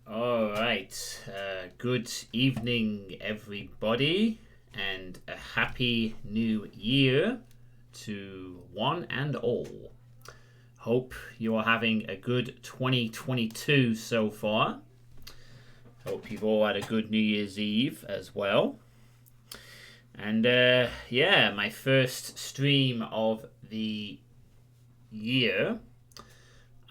All right. Good evening, everybody, and a happy new year to one and all. Hope you are having a good 2022 so far. Hope you've all had a good New Year's Eve as well. And yeah, my first stream of the year.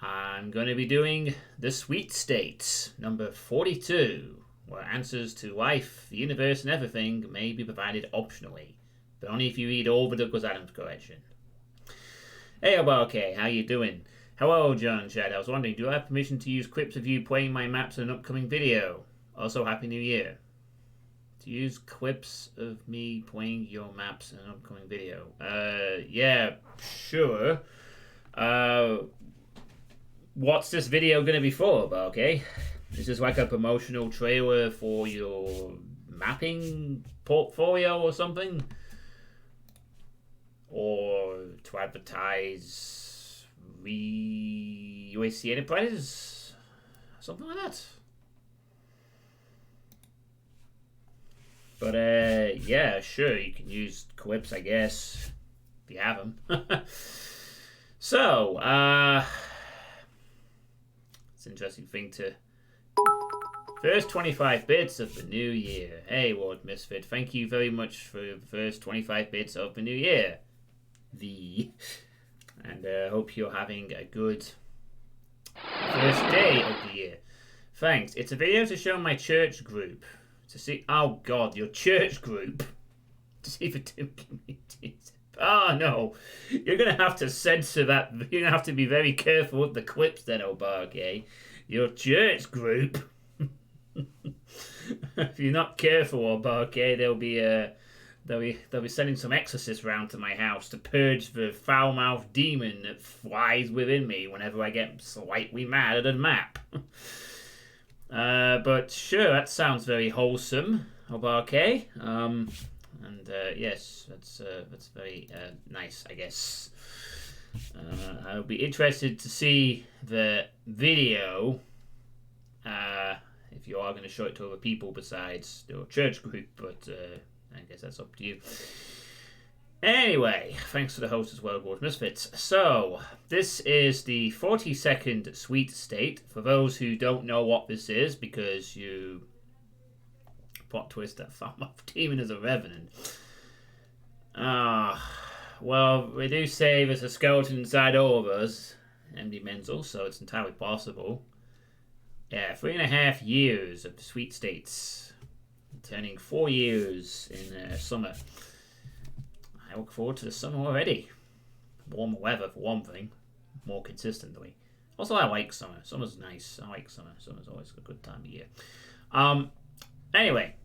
I'm going to be doing the Sweet State, number 42, where answers to life, the universe, and everything may be provided optionally, but only if you read all the Douglas Adams collection. Hey, okay, how you doing? Hello, John Chad. I was wondering, do I have permission to use clips of you playing my maps in an upcoming video? Also, Happy New Year. To use clips of me playing your maps in an upcoming video? Yeah, sure. What's this video going to be for, okay? Is this like a promotional trailer for your mapping portfolio or something? Or to advertise UAC Enterprises? Something like that. But yeah, sure, you can use clips, I guess, if you have them. So, it's an interesting thing to... First 25 bits of the new year. Hey, Lord Misfit, thank you very much for the first 25 bits of the new year. And hope you're having a good first day of the year. Thanks. It's a video to show my church group. To see... Oh, God, your church group. To see the two communities. Oh, no. You're going to have to censor that. You're going to have to be very careful with the clips then, okay? Your church group. If you're not careful, okay, they'll be sending some exorcists round to my house to purge the foul-mouthed demon that flies within me whenever I get slightly mad at a map. But sure, that sounds very wholesome, okay? And yes, that's very nice, I guess. I'll be interested to see the video if you are going to show it to other people besides your church group, but I guess that's up to you. Anyway, thanks to the host as well, Lord Misfits. So, this is the 42nd Sweet State. For those who don't know what this is, because you... plot twist that foul-mouthed demon is a revenant. Well, we do say there's a skeleton inside all of us, MD Menzel, so it's entirely possible. Yeah, 3.5 years of the Sweet States, turning 4 years in summer. I look forward to the summer already. Warmer weather for one thing, more consistently. Also, I like summer. Summer's nice. I like summer. Summer's always a good time of year. Anyway,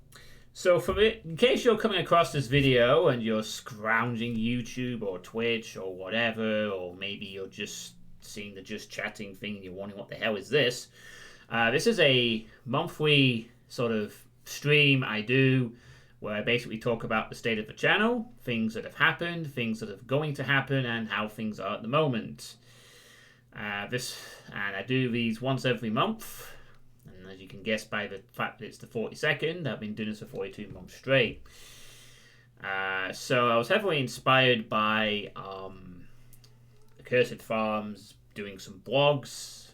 so in case you're coming across this video and you're scrounging YouTube or Twitch or whatever, or maybe you're just seeing the Just Chatting thing and you're wondering what the hell is this, this is a monthly sort of stream I do where I basically talk about the state of the channel, things that have happened, things that are going to happen, and how things are at the moment. And I do these once every month. And as you can guess by the fact that it's the 42nd, I've been doing this for 42 months straight. So I was heavily inspired by Accursed Farms doing some blogs.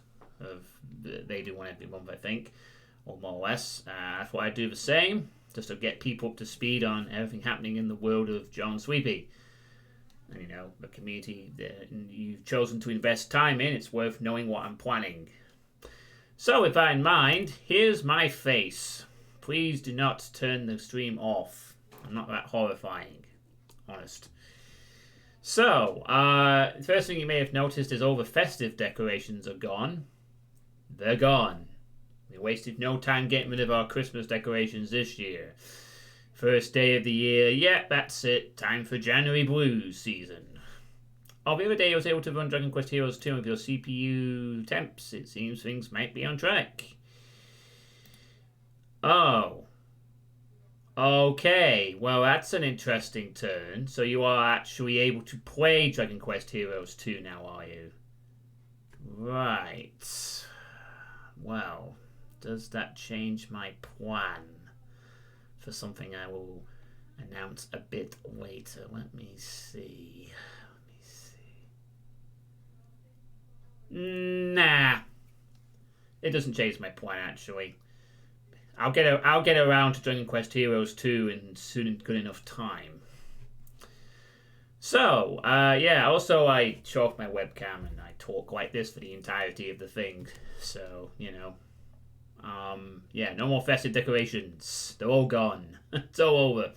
They do one every month, I think, or more or less. I thought I'd do the same, just to get people up to speed on everything happening in the world of John Suitepee. And, you know, the community that you've chosen to invest time in, it's worth knowing what I'm planning. So, with that in mind, here's my face. Please do not turn the stream off. I'm not that horrifying, honest. So, the first thing you may have noticed is all the festive decorations are gone. They're gone. We wasted no time getting rid of our Christmas decorations this year. First day of the year, yep, that's it. Time for January Blues season. Oh, the other day I was able to run Dragon Quest Heroes 2 with your CPU temps. It seems things might be on track. Oh. Okay, well that's an interesting turn. So you are actually able to play Dragon Quest Heroes 2 now, are you? Right. Well, Does that change my plan for something I will announce a bit later? Let me see. Nah. It doesn't change my plan, actually. I'll get around to Dragon Quest Heroes 2 in soon and good enough time. So, also I show off my webcam and I talk like this for the entirety of the thing. So, no more festive decorations. They're all gone. It's all over.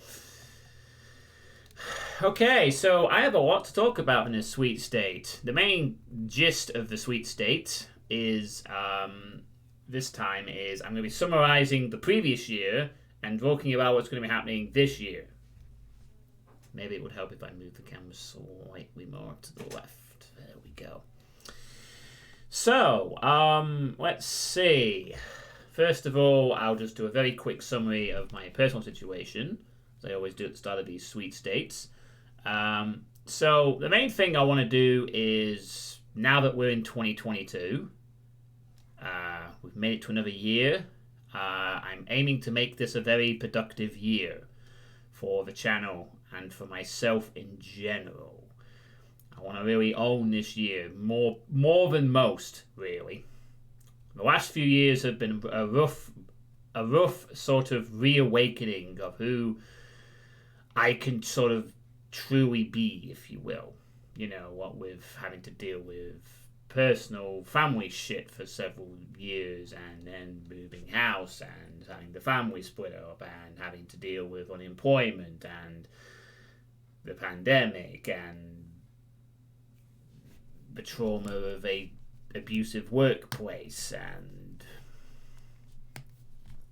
Okay, so I have a lot to talk about in this sweet state. The main gist of the sweet state is, this time is I'm going to be summarizing the previous year and talking about what's going to be happening this year. Maybe it would help if I move the camera slightly more to the left. There we go. So, let's see. First of all, I'll just do a very quick summary of my personal situation, as I always do at the start of these sweet states. So, the main thing I want to do is, now that we're in 2022, we've made it to another year, I'm aiming to make this a very productive year for the channel and for myself in general. I want to really own this year, more than most, really. The last few years have been a rough sort of reawakening of who I can sort of truly be, if you will. What with having to deal with personal family shit for several years, and then moving house and having the family split up and having to deal with unemployment and the pandemic and the trauma of a abusive workplace and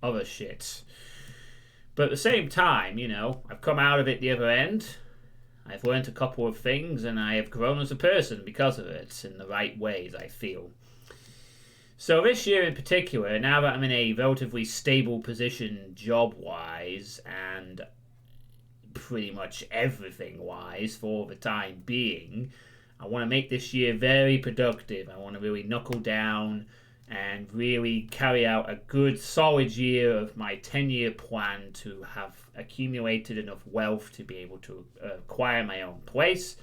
other shit. But at the same time, I've come out of it the other end. I've learned a couple of things and I have grown as a person because of it in the right ways, I feel. So this year in particular, now that I'm in a relatively stable position job-wise and pretty much everything-wise for the time being, I want to make this year very productive. I want to really knuckle down and really carry out a good solid year of my 10-year plan to have accumulated enough wealth to be able to acquire my own place,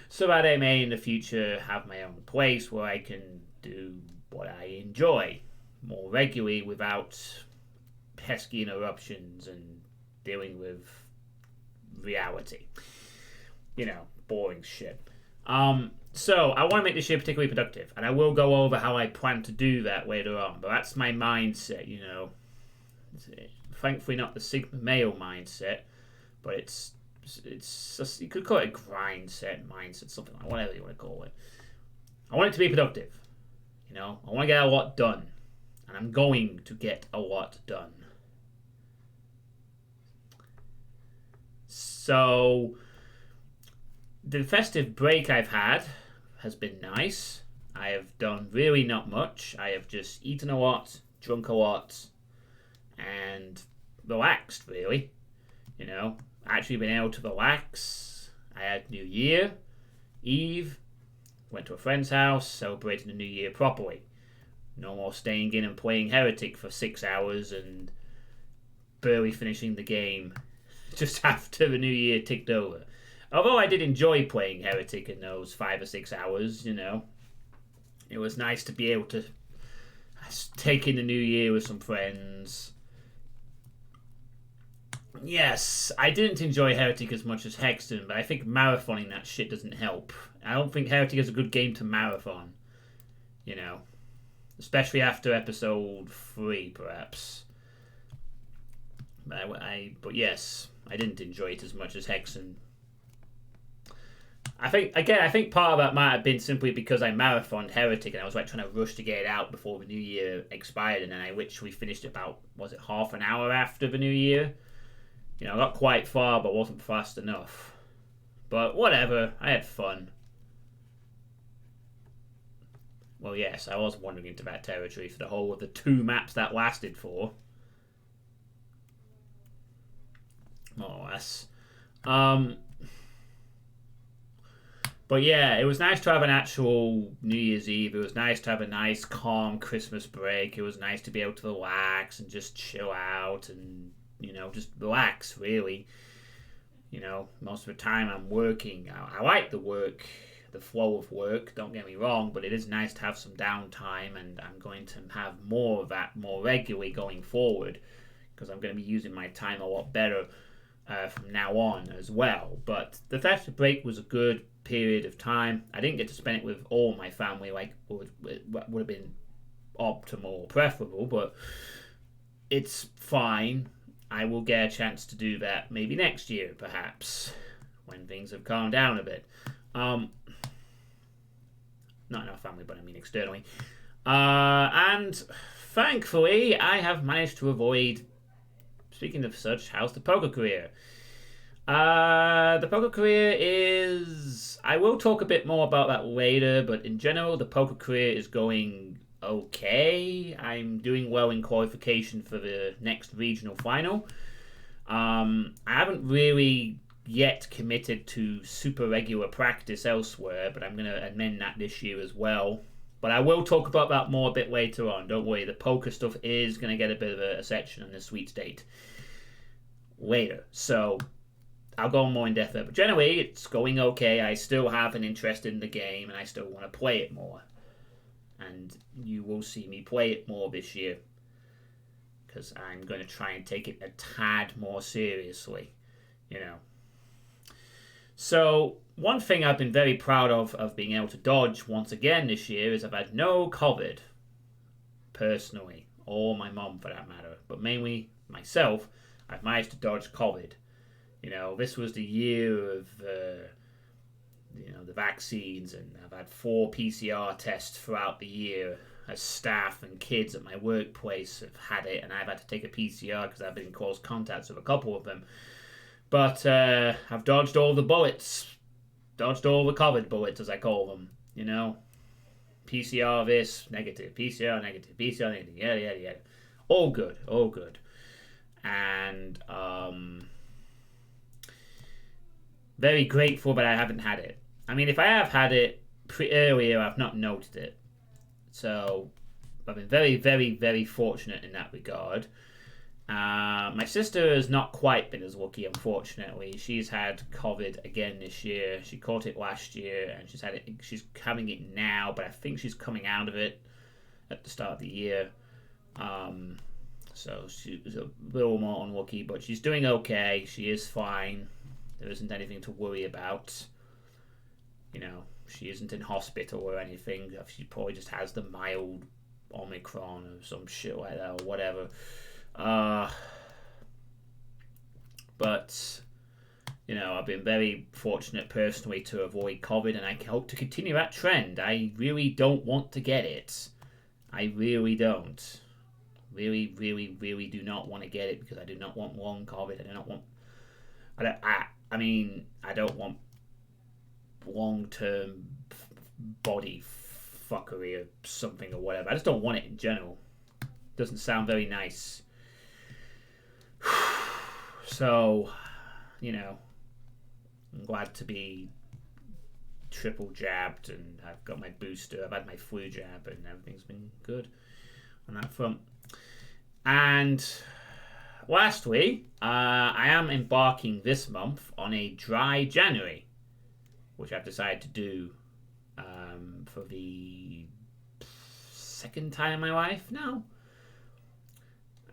so that I may in the future have my own place where I can do what I enjoy more regularly without pesky interruptions and dealing with reality. Boring shit. So I want to make this year particularly productive, and I will go over how I plan to do that later on, but that's my mindset, Thankfully not the Sigma male mindset, but it's just, you could call it a grindset, mindset, something like whatever you want to call it. I want it to be productive, I want to get a lot done, and I'm going to get a lot done. So the festive break I've had has been nice. I have done really not much. I have just eaten a lot, drunk a lot, and relaxed, really. Actually been able to relax. I had New Year Eve, went to a friend's house, celebrated the New Year properly. No more staying in and playing Heretic for 6 hours and barely finishing the game just after the New Year ticked over. Although I did enjoy playing Heretic in those 5 or 6 hours, It was nice to be able to take in the new year with some friends. Yes, I didn't enjoy Heretic as much as Hexton, but I think marathoning that shit doesn't help. I don't think Heretic is a good game to marathon. Especially after episode 3, perhaps. But yes, I didn't enjoy it as much as Hexton. I think part of that might have been simply because I marathoned Heretic and I was trying to rush to get it out before the new year expired, and then I literally finished about, half an hour after the new year? I got quite far but wasn't fast enough. But whatever, I had fun. Well, yes, I was wandering into that territory for the whole of the 2 maps that lasted for. More or less. But yeah, it was nice to have an actual New Year's Eve. It was nice to have a nice, calm Christmas break. It was nice to be able to relax and just chill out and, just relax, really. Most of the time I'm working. I like the flow of work, don't get me wrong, but it is nice to have some downtime, and I'm going to have more of that more regularly going forward because I'm going to be using my time a lot better from now on as well. But the festive break was a good period of time. I didn't get to spend it with all my family like would have been optimal or preferable, but it's fine. I will get a chance to do that maybe next year, perhaps, when things have calmed down a bit. Not in our family, but I mean externally. And thankfully, I have managed to avoid. Speaking of such, how's the poker career? The poker career is. I will talk a bit more about that later, but in general, the poker career is going okay. I'm doing well in qualification for the next regional final. I haven't really yet committed to super regular practice elsewhere, but I'm going to amend that this year as well. But I will talk about that more a bit later on. Don't worry, the poker stuff is going to get a bit of a section on the sweet state later. So I'll go more in depth there. But generally, it's going okay. I still have an interest in the game, and I still want to play it more. And you will see me play it more this year, because I'm going to try and take it a tad more seriously, So one thing I've been very proud of being able to dodge once again this year is I've had no COVID, personally, or my mum for that matter, but mainly myself. I've managed to dodge COVID. This was the year of the vaccines, and I've had 4 PCR tests throughout the year as staff, and kids at my workplace have had it, and I've had to take a PCR because I've been in close contact with a couple of them. But I've dodged all the bullets. Dodged all the COVID bullets, as I call them. PCR this, negative. PCR negative. PCR negative. Yeah. All good. And very grateful that I haven't had it. I mean, if I have had it earlier, I've not noticed it. So I've been very, very, very fortunate in that regard. My sister has not quite been as lucky, unfortunately. She's had COVID again this year. She caught it last year, and she's having it now, but I think she's coming out of it at the start of the year. So she was a little more unlucky, but she's doing okay. She is fine. There isn't anything to worry about. She isn't in hospital or anything. She probably just has the mild Omicron or some shit like that or whatever. But I've been very fortunate personally to avoid COVID, and I hope to continue that trend. I really don't want to get it. I really don't. Really, really, really do not want to get it, because I do not want long COVID. I don't want long-term body fuckery or something or whatever. I just don't want it in general. Doesn't sound very nice. So, I'm glad to be triple jabbed, and I've got my booster. I've had my flu jab, and everything's been good on that front. And lastly, I am embarking this month on a dry January, which I've decided to do for the second time in my life now.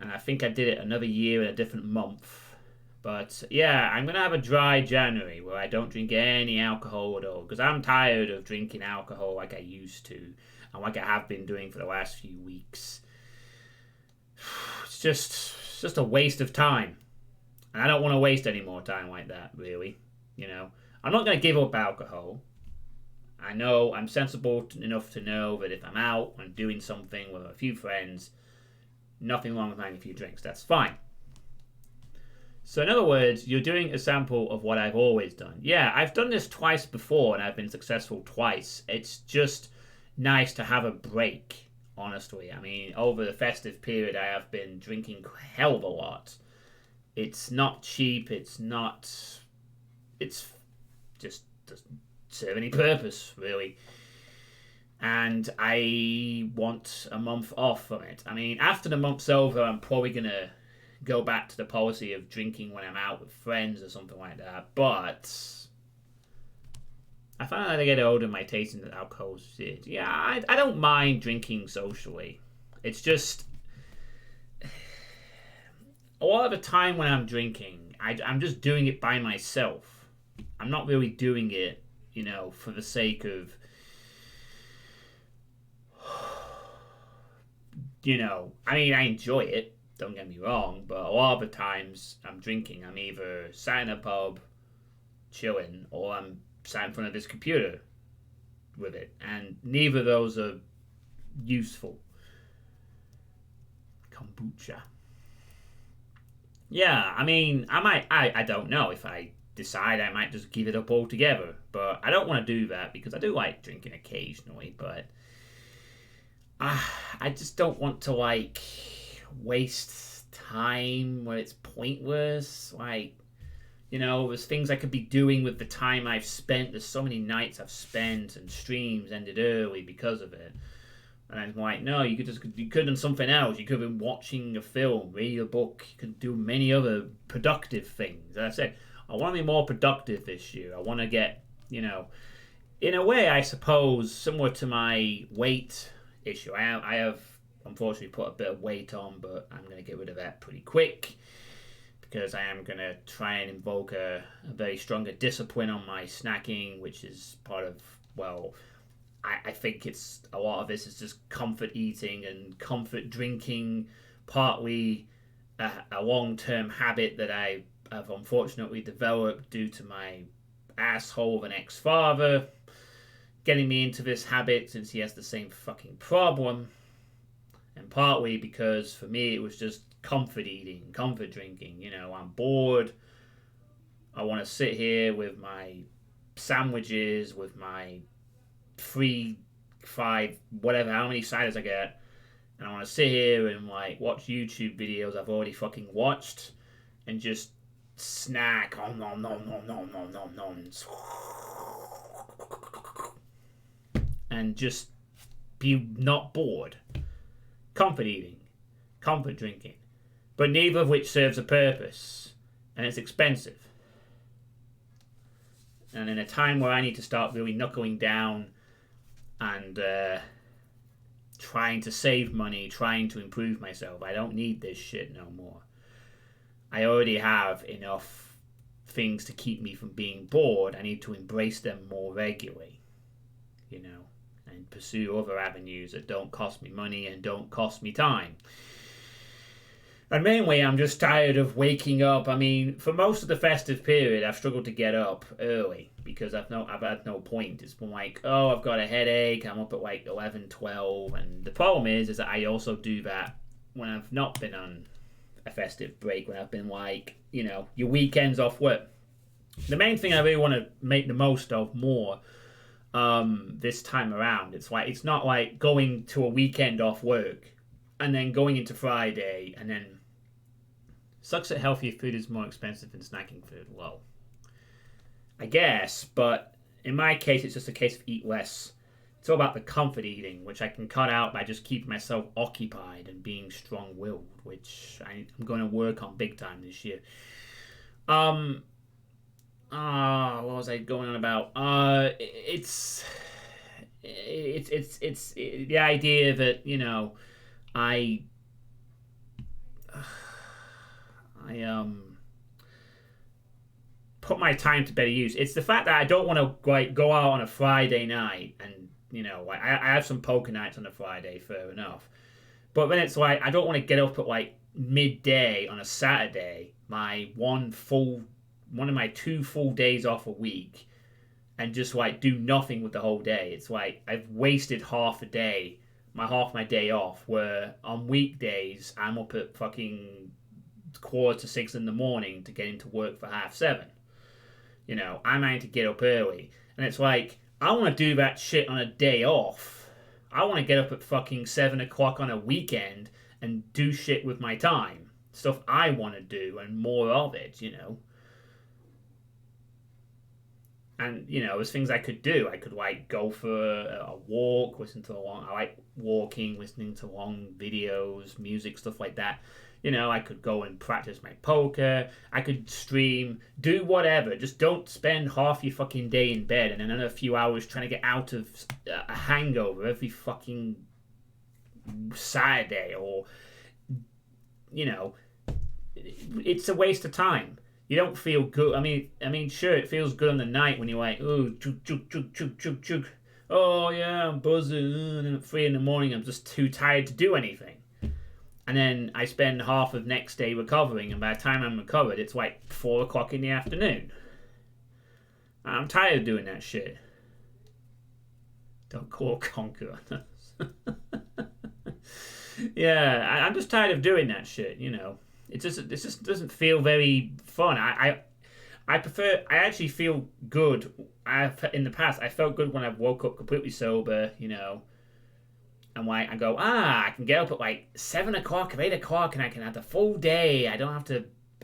And I think I did it another year in a different month. But yeah, I'm going to have a dry January where I don't drink any alcohol at all, because I'm tired of drinking alcohol like I used to, and like I have been doing for the last few weeks. It's just a waste of time. And I don't want to waste any more time like that, really. I'm not going to give up alcohol. I know I'm sensible enough to know that if I'm out and doing something with a few friends, nothing wrong with having a few drinks. That's fine. So in other words, you're doing a sample of what I've always done. Yeah, I've done this twice before, and I've been successful twice. It's just nice to have a break, honestly. I mean, over the festive period, I have been drinking a hell of a lot. It's not cheap. It's just serve any purpose, really. And I want a month off from it. I mean, after the month's over, I'm probably going to go back to the policy of drinking when I'm out with friends or something like that. But I find that I get older, my taste in alcohol shit. Yeah, I don't mind drinking socially. It's just a lot of the time when I'm drinking, I'm just doing it by myself. I'm not really doing it, for the sake of, I mean, I enjoy it. Don't get me wrong, but a lot of the times I'm drinking, I'm either sat in a pub, chilling, or I'm sat in front of this computer with it, and neither of those are useful. Kombucha. Yeah, I mean, I don't know. If I decide, I might just give it up altogether, but I don't want to do that because I do like drinking occasionally, but I just don't want to, waste time where it's pointless. There's things I could be doing with the time I've spent. There's so many nights I've spent and streams ended early because of it. And I'm like, no, you could have done something else. You could have been watching a film, read a book. You could do many other productive things. As I said, I want to be more productive this year. I want to get, in a way, I suppose, similar to my weight issue. I have unfortunately put a bit of weight on, but I'm going to get rid of that pretty quick because I am going to try and invoke a very stronger discipline on my snacking, which is part of, I think it's a lot of this is just comfort eating and comfort drinking, partly a long-term habit that I have unfortunately developed due to my asshole of an ex-father getting me into this habit since he has the same fucking problem, and partly because for me it was just comfort eating, comfort drinking. I'm bored. I want to sit here with my sandwiches, with my 3, 5, whatever, how many siders I get, and I want to sit here and watch YouTube videos I've already fucking watched, and just snack, and just be not bored. Comfort eating, comfort drinking, but neither of which serves a purpose, and it's expensive. And in a time where I need to start really knuckling down and trying to save money, trying to improve myself, I don't need this shit no more. I already have enough things to keep me from being bored. I need to embrace them more regularly, and pursue other avenues that don't cost me money and don't cost me time. And mainly, I'm just tired of waking up. I mean, for most of the festive period, I've struggled to get up early because I've had no point. It's been I've got a headache. I'm up at 11, 12. And the problem is that I also do that when I've not been on a festive break, when I've been your weekends off work. The main thing I really want to make the most of more this time around, it's not going to a weekend off work and then going into Friday and then sucks that healthier food is more expensive than snacking food. Well, I guess, but in my case, it's just a case of eat less. It's all about the comfort eating, which I can cut out by just keeping myself occupied and being strong-willed, which I'm going to work on big time this year. What was I going on about? It's the idea that I put my time to better use. It's the fact that I don't want to go out on a Friday night and I have some poker nights on a Friday, fair enough. But then it's I don't want to get up at midday on a Saturday, one of my 2 full days off a week, and just do nothing with the whole day. It's I've wasted half my day off, where on weekdays I'm up at fucking 5:45 in the morning to get into work for 7:30. I might to get up early, and it's I want to do that shit on a day off. I want to get up at fucking 7 o'clock on a weekend and do shit with my time. Stuff I want to do and more of it, And, there's things I could do. I could, like, go for a walk, I like walking, listening to long videos, music, stuff like that. I could go and practice my poker. I could stream, do whatever. Just don't spend half your fucking day in bed and another few hours trying to get out of a hangover every fucking Saturday. Or, it's a waste of time. You don't feel good. I mean, sure, it feels good on the night when you're like, oh, chug, chug, chug, chug, chug, chug. Oh, yeah, I'm buzzing. And then at 3 in the morning, I'm just too tired to do anything. And then I spend half of next day recovering, and by the time I'm recovered, it's like 4 o'clock in the afternoon. I'm tired of doing that shit. Don't call conquer. Yeah, I'm just tired of doing that shit, It just doesn't feel very fun. I actually feel good. In the past, I felt good when I woke up completely sober, and I go, I can get up at like 7 o'clock or 8 o'clock and I can have the full day. I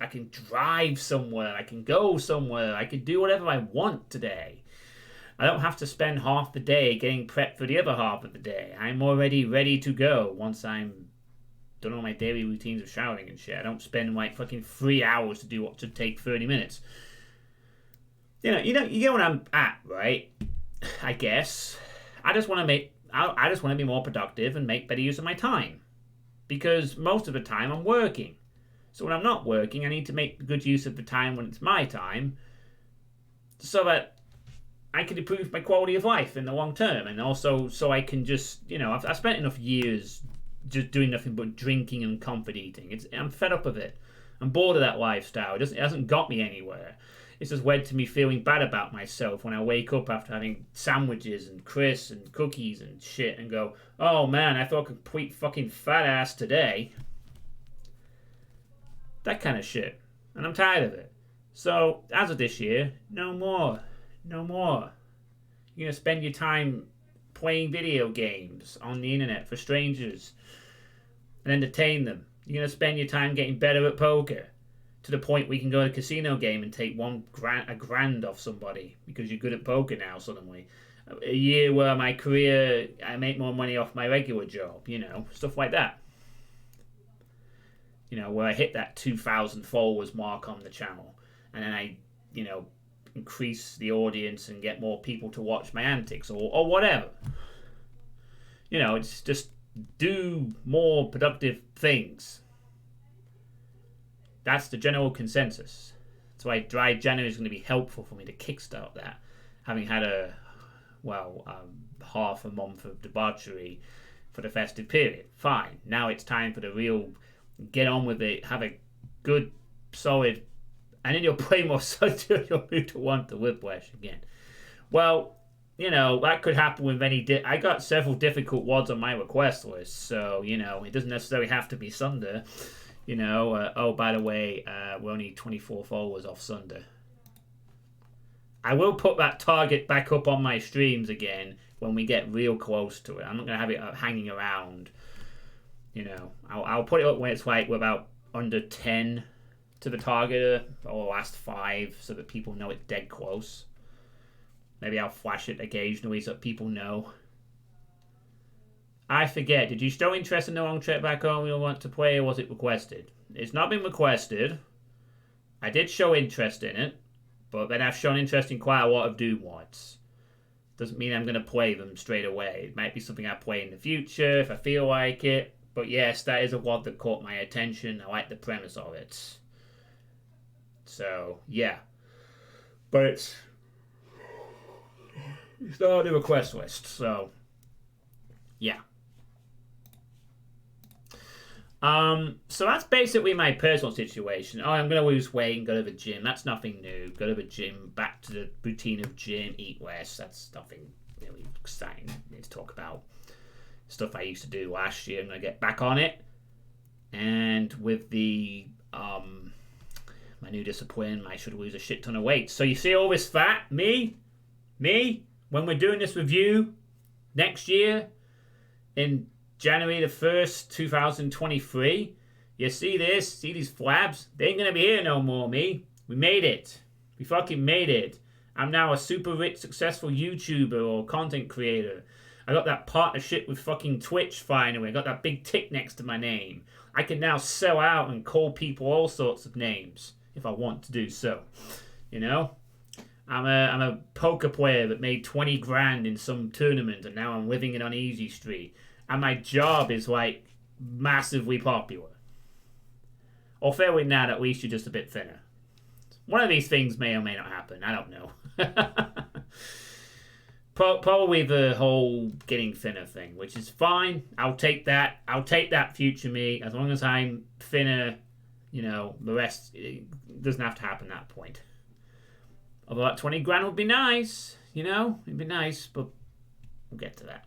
can drive somewhere. I can go somewhere. I can do whatever I want today. I don't have to spend half the day getting prepped for the other half of the day. I'm already ready to go once I'm done all my daily routines of showering and shit. I don't spend like fucking 3 hours to do what should take 30 minutes. You get what I'm at, right? I guess. I just want to be more productive and make better use of my time. Because most of the time I'm working. So when I'm not working, I need to make good use of the time when it's my time, so that I can improve my quality of life in the long term. And also so I can just, I've spent enough years just doing nothing but drinking and comfort eating. I'm fed up of it. I'm bored of that lifestyle. It hasn't got me anywhere. It's just led to me feeling bad about myself when I wake up after having sandwiches and crisps and cookies and shit and go, oh man, I feel a complete fucking fat ass today. That kind of shit. And I'm tired of it. So, as of this year, no more. No more. You're going to spend your time playing video games on the internet for strangers and entertain them. You're going to spend your time getting better at poker to the point where you can go to a casino game and take a grand off somebody because you're good at poker now suddenly. A year where my career, I make more money off my regular job, stuff like that. Where I hit that 2,000 followers mark on the channel and then I, increase the audience and get more people to watch my antics or whatever. It's just do more productive things. That's the general consensus. That's why dry January is going to be helpful for me to kickstart that. Having had half a month of debauchery for the festive period. Fine. Now it's time for the real get on with it, have a good, solid, and then you'll play more until you'll move to want to Whiplash again. Well, that could happen with I got several difficult ones on my request list, so, it doesn't necessarily have to be Sunder. By the way, we're only 24 followers off Sunder. I will put that target back up on my streams again when we get real close to it. I'm not going to have it hanging around. I'll put it up when it's like we're about under 10 to the target or the last 5 so that people know it's dead close. Maybe I'll flash it occasionally so that people know. I forget, did you show interest in the long trip back home you want to play, or was it requested? It's not been requested. I did show interest in it, but then I've shown interest in quite a lot of Doom mods. Doesn't mean I'm going to play them straight away. It might be something I play in the future if I feel like it. But yes, that is a mod that caught my attention. I like the premise of it. So, yeah. But it's not on the request list, so yeah. So that's basically my personal situation. Oh, I'm going to lose weight and go to the gym. That's nothing new. Go to the gym, back to the routine of gym, eat less. That's nothing really exciting. I need to talk about stuff I used to do last year. I'm going to get back on it. And with the my new discipline, I should lose a shit ton of weight. So you see all this fat? Me, when we're doing this review next year in January the 1st, 2023, you see this? See these flabs? They ain't gonna be here no more, me. We made it. We fucking made it. I'm now a super rich, successful YouTuber or content creator. I got that partnership with fucking Twitch finally. I got that big tick next to my name. I can now sell out and call people all sorts of names if I want to do so. You know? I'm a poker player that made 20 grand in some tournament and now I'm living it on Easy Street. And my job is like massively popular. Or failing that, at least you're just a bit thinner. One of these things may or may not happen. I don't know. Probably the whole getting thinner thing, which is fine. I'll take that. I'll take that, future me. As long as I'm thinner, you know, the rest doesn't have to happen at that point. Although that 20 grand would be nice, you know? It'd be nice, but we'll get to that.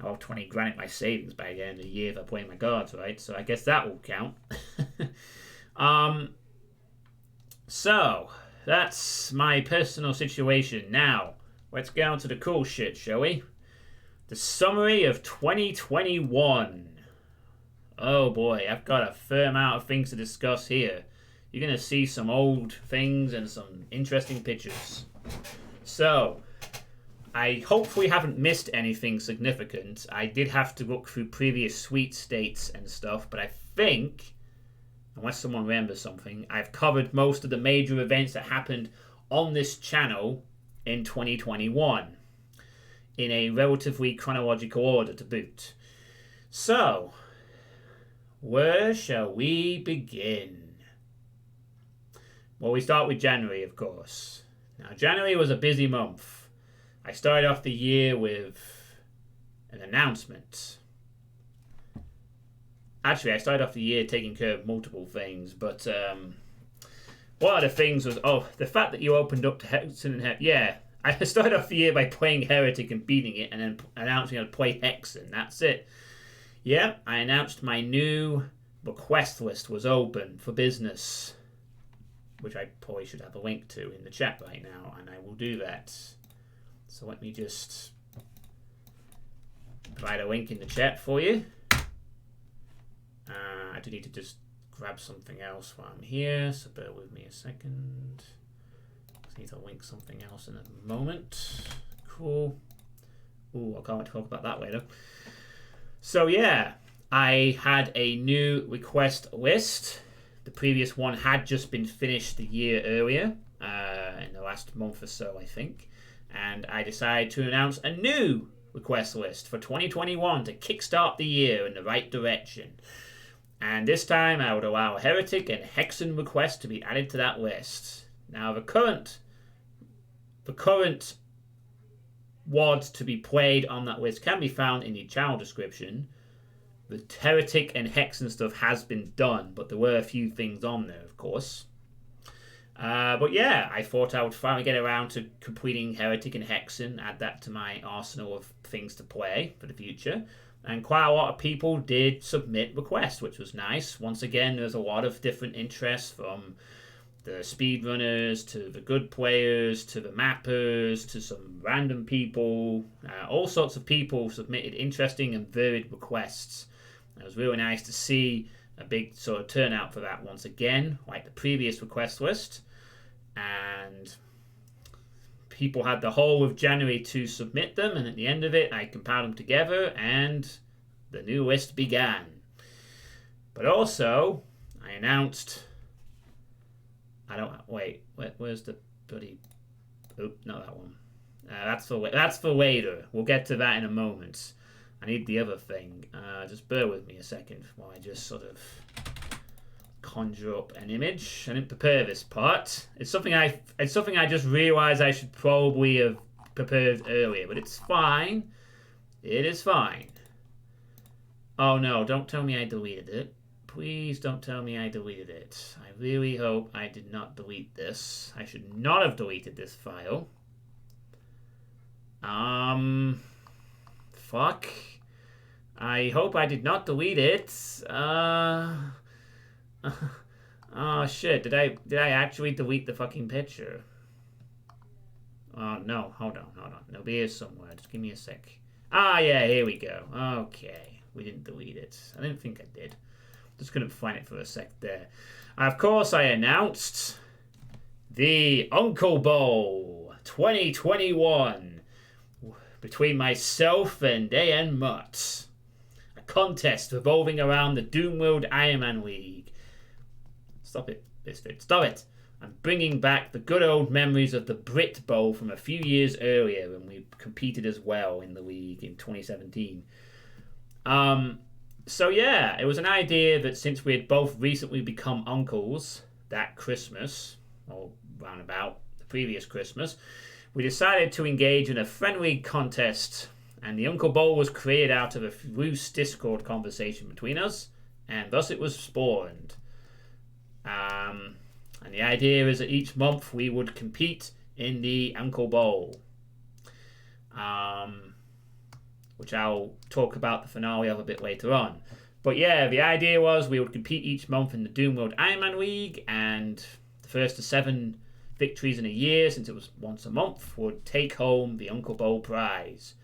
I'll have 20 grand in my savings by the end of the year if I play my cards, right? So I guess that will count. So, that's my personal situation. Now, let's get on to the cool shit, shall we? The summary of 2021. Oh boy, I've got a fair amount of things to discuss here. You're going to see some old things and some interesting pictures. So, I hopefully haven't missed anything significant. I did have to look through previous sweet states and stuff, but I think, unless someone remembers something, I've covered most of the major events that happened on this channel in 2021 in a relatively chronological order to boot. So, where shall we begin? Well, we start with January, of course. Now, January was a busy month. I started off the year with an announcement. Actually, I started off the year taking care of multiple things, but one of the things was, the fact that you opened up to Hexen and yeah, I started off the year by playing Heretic and beating it, and then announcing I'd play Hexen. That's it. Yeah, I announced my new request list was open for business, which I probably should have a link to in the chat right now, and I will do that. So let me just provide a link in the chat for you. I do need to just grab something else while I'm here, so bear with me a second. I need to link something else in a moment. Cool. Ooh, I can't wait to talk about that later. So yeah, I had a new request list. The previous one had just been finished the year earlier, in the last month or so, I think. And I decided to announce a new request list for 2021 to kickstart the year in the right direction. And this time I would allow Heretic and Hexen requests to be added to that list. Now the current WODs to be played on that list can be found in the channel description. The Heretic and Hexen stuff has been done, but there were a few things on there, of course. But yeah, I thought I would finally get around to completing Heretic and Hexen, add that to my arsenal of things to play for the future. And quite a lot of people did submit requests, which was nice. Once again, there's a lot of different interests, from the speedrunners to the good players to the mappers to some random people. All sorts of people submitted interesting and varied requests. It was really nice to see a big sort of turnout for that once again, like the previous request list. And people had the whole of January to submit them, and at the end of it, I compiled them together, and the new list began. But also, I announced... where's the bloody... Oop, not that one. That's for later. We'll get to that in a moment. I need the other thing. Just bear with me a second while I just sort of conjure up an image. I didn't prepare this part. It's something I just realized I should probably have prepared earlier, but it's fine. It is fine. Oh no, don't tell me I deleted it. Please don't tell me I deleted it. I really hope I did not delete this. I should not have deleted this file. Fuck. I hope I did not delete it. Oh shit, did I actually delete the fucking picture? Oh no, hold on. It'll be here somewhere. Just give me a sec. Ah yeah, here we go. Okay, we didn't delete it. I didn't think I did. Just couldn't find it for a sec there. Of course, I announced The Uncle Bowl 2021 between myself and A.N. Mutt. A contest revolving around the Doomworld Iron Man League. Stop it, Misfit. Stop it. I'm bringing back the good old memories of the Brit Bowl from a few years earlier when we competed as well in the league in 2017. So yeah, it was an idea that since we had both recently become uncles that Christmas, or round about the previous Christmas, we decided to engage in a friendly contest, and the Uncle Bowl was created out of a loose Discord conversation between us, and thus it was spawned. And the idea is that each month we would compete in the Uncle Bowl. Which I'll talk about the finale of a bit later on. But yeah, the idea was we would compete each month in the Doomworld Iron Man League, and the first to 7 victories in a year, since it was once a month, would take home the Uncle Bowl prize,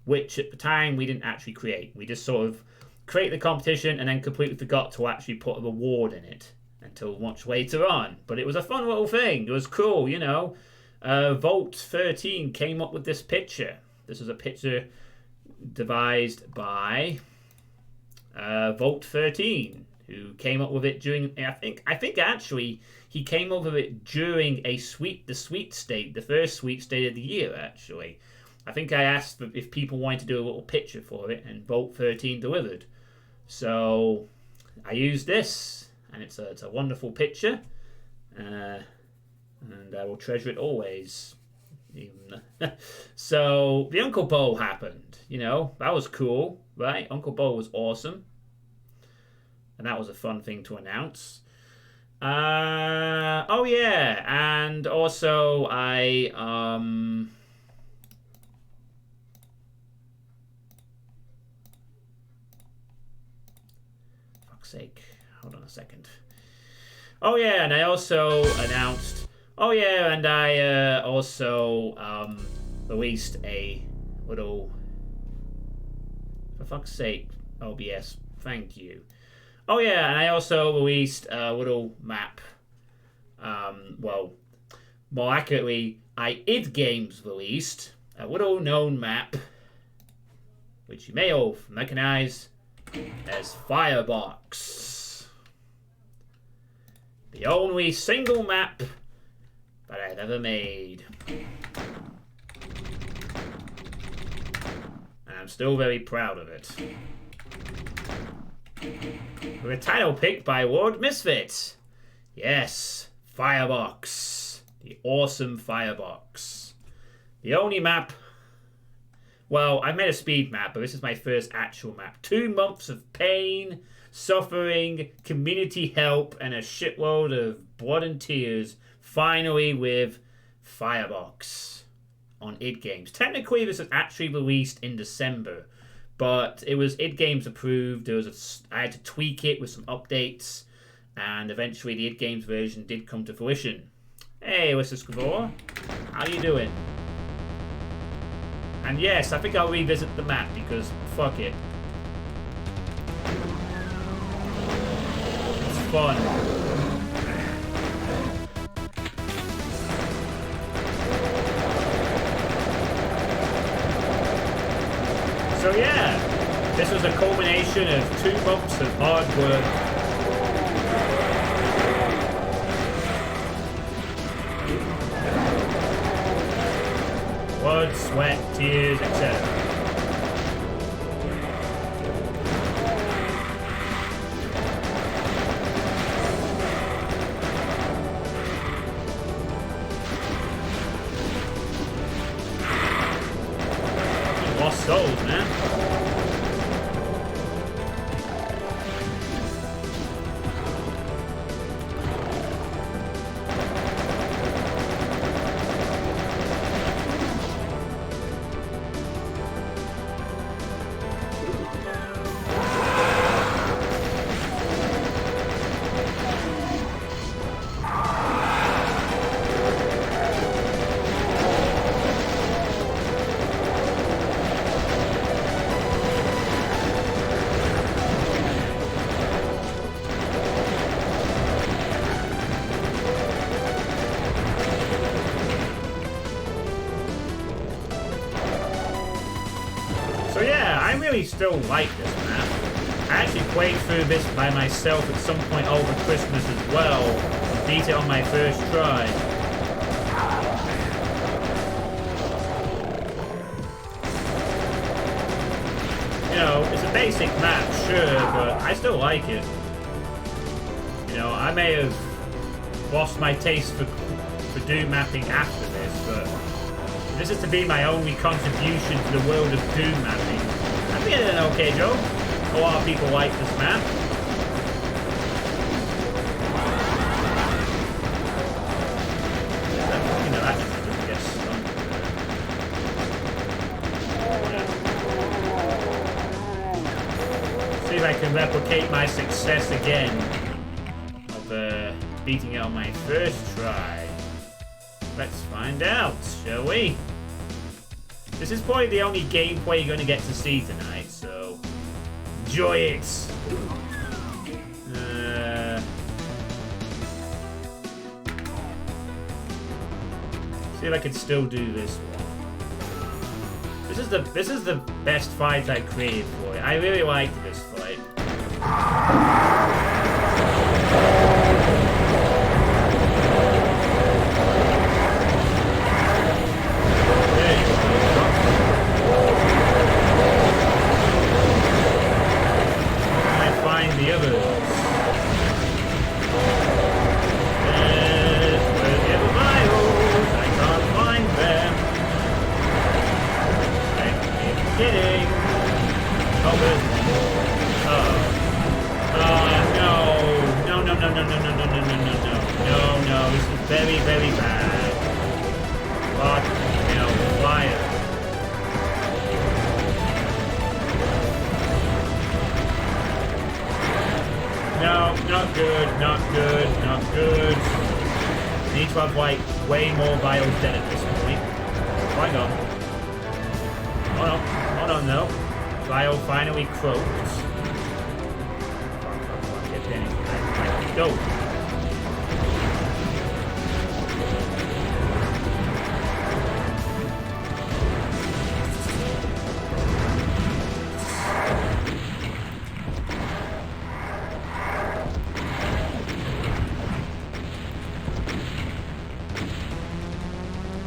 which at the time we didn't actually create. We just sort of created the competition and then completely forgot to actually put a reward in it until much later on. But it was a fun little thing. It was cool, you know. Vault 13 came up with this picture. This was a picture devised by Vault 13, who came up with it during, I think actually he came up with it during the first sweep state of the year, actually. I think I asked if people wanted to do a little picture for it, and Vault 13 delivered. So I used this, and it's a wonderful picture, and I will treasure it always. So the Uncle Bowl happened, you know, that was cool, right? Uncle Bowl was awesome, and that was a fun thing to announce. Oh yeah, and also I fuck's sake, hold on a second. Oh yeah, and I also announced. Oh yeah, and I also released a little. For fuck's sake, OBS, thank you. Oh yeah, and I also released a little map. Well, more accurately, id Games released a little known map, which you may all recognize as Firebox. The only single map that I've ever made. And I'm still very proud of it. With a title picked by Lord Misfit. Yes, Firebox. The awesome Firebox. The only map. Well, I made a speed map, but this is my first actual map. 2 months of pain, suffering, community help, and a shitload of blood and tears. Finally with Firebox on id Games. Technically, this was actually released in December, but it was id Games approved. I had to tweak it with some updates, and eventually the id Games version did come to fruition. Hey, Mr. Scrivor, how you doing? And yes, I think I'll revisit the map because fuck it. It's fun. So yeah, this was a culmination of 2 months of hard work. Blood, sweat, tears, etc. Lost souls, man. still like this map. I actually played through this by myself at some point over Christmas as well. Beat it on my first try. You know, it's a basic map, sure, but I still like it. You know, I may have lost my taste for Doom mapping after this, but if this is to be my only contribution to the world of Doom mapping, I'm getting an okay job. A lot of people like this map. You know, that just gets stunk. See if I can replicate my success again of beating it on my first try. Let's find out, shall we? This is probably the only gameplay you're going to get to see tonight, so enjoy it! See if I can still do this one. This is the best fight I created for it. I really liked this fight. The others. Where's the other rivals? I can't find them. I'm kidding. Oh, there's one. No. No, no, no, no, no, no, no, no, no, no, no. No, no, this is very, very bad. Fuck, you know, fire. No, not good, not good, not good. Need to have, like, way more vials dead at this point. Why not? Oh no, hold on, no. Vial finally croaked. Fuck, get Danny. Go.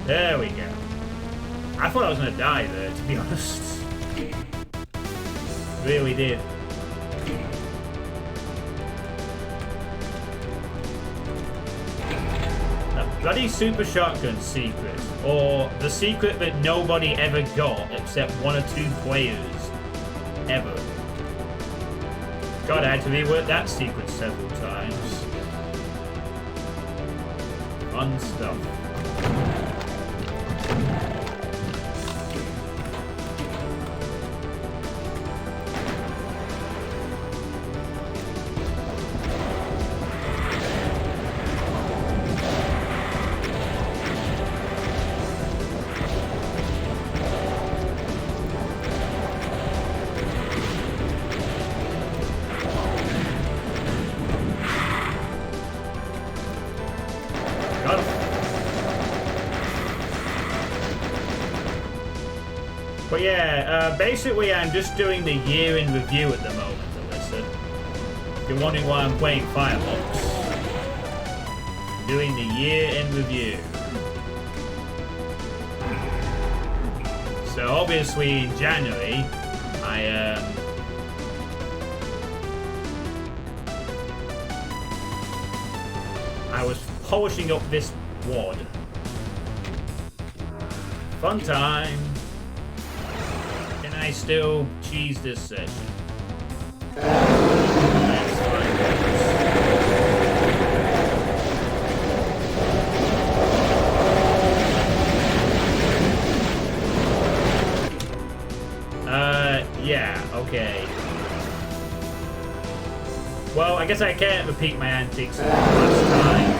There we go. I thought I was going to die there, to be honest. Really did. That bloody super shotgun secret. Or the secret that nobody ever got except one or two players. Ever. God, I had to rework that secret several times. Fun stuff. But yeah, basically I'm just doing the year in review at the moment, Alyssa. If you're wondering why I'm playing Firebox. Doing the year in review. So obviously in January, I was polishing up this wad. Fun time. Can I still cheese this session? Let's find out. Yeah, okay. Well, I guess I can't repeat my antics last time.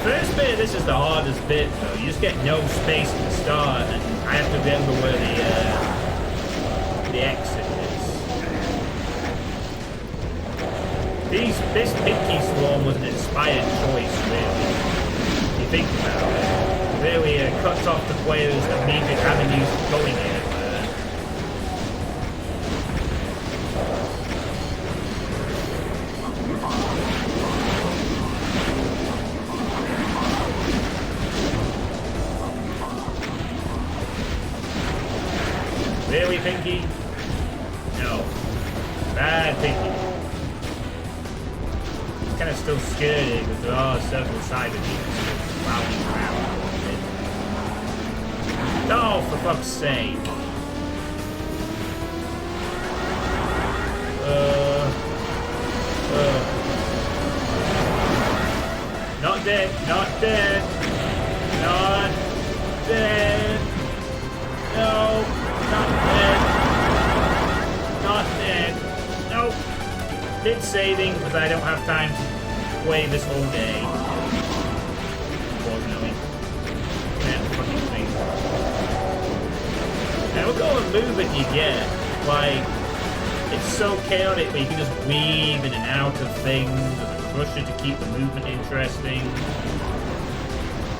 First bit of this is the hardest bit, though. You just get no space at the start, and I have to remember where the exit is. This Pinky Swarm was an inspired choice, really. If you think about it. really cuts off the player's immediate avenues of going anywhere. Really, Pinky? No. Bad Pinky. It's kind of still scary because there are several cyber demons prowling around a little bit. Oh, for fuck's sake. Not dead, not dead. Not dead. No. Not dead. Not dead. Nope. Bit saving because I don't have time to play this whole day. Unfortunately. Yeah, fucking thing. Now look at all the movement you get. Like, it's so chaotic but you can just weave in and out of things as a crusher to keep the movement interesting.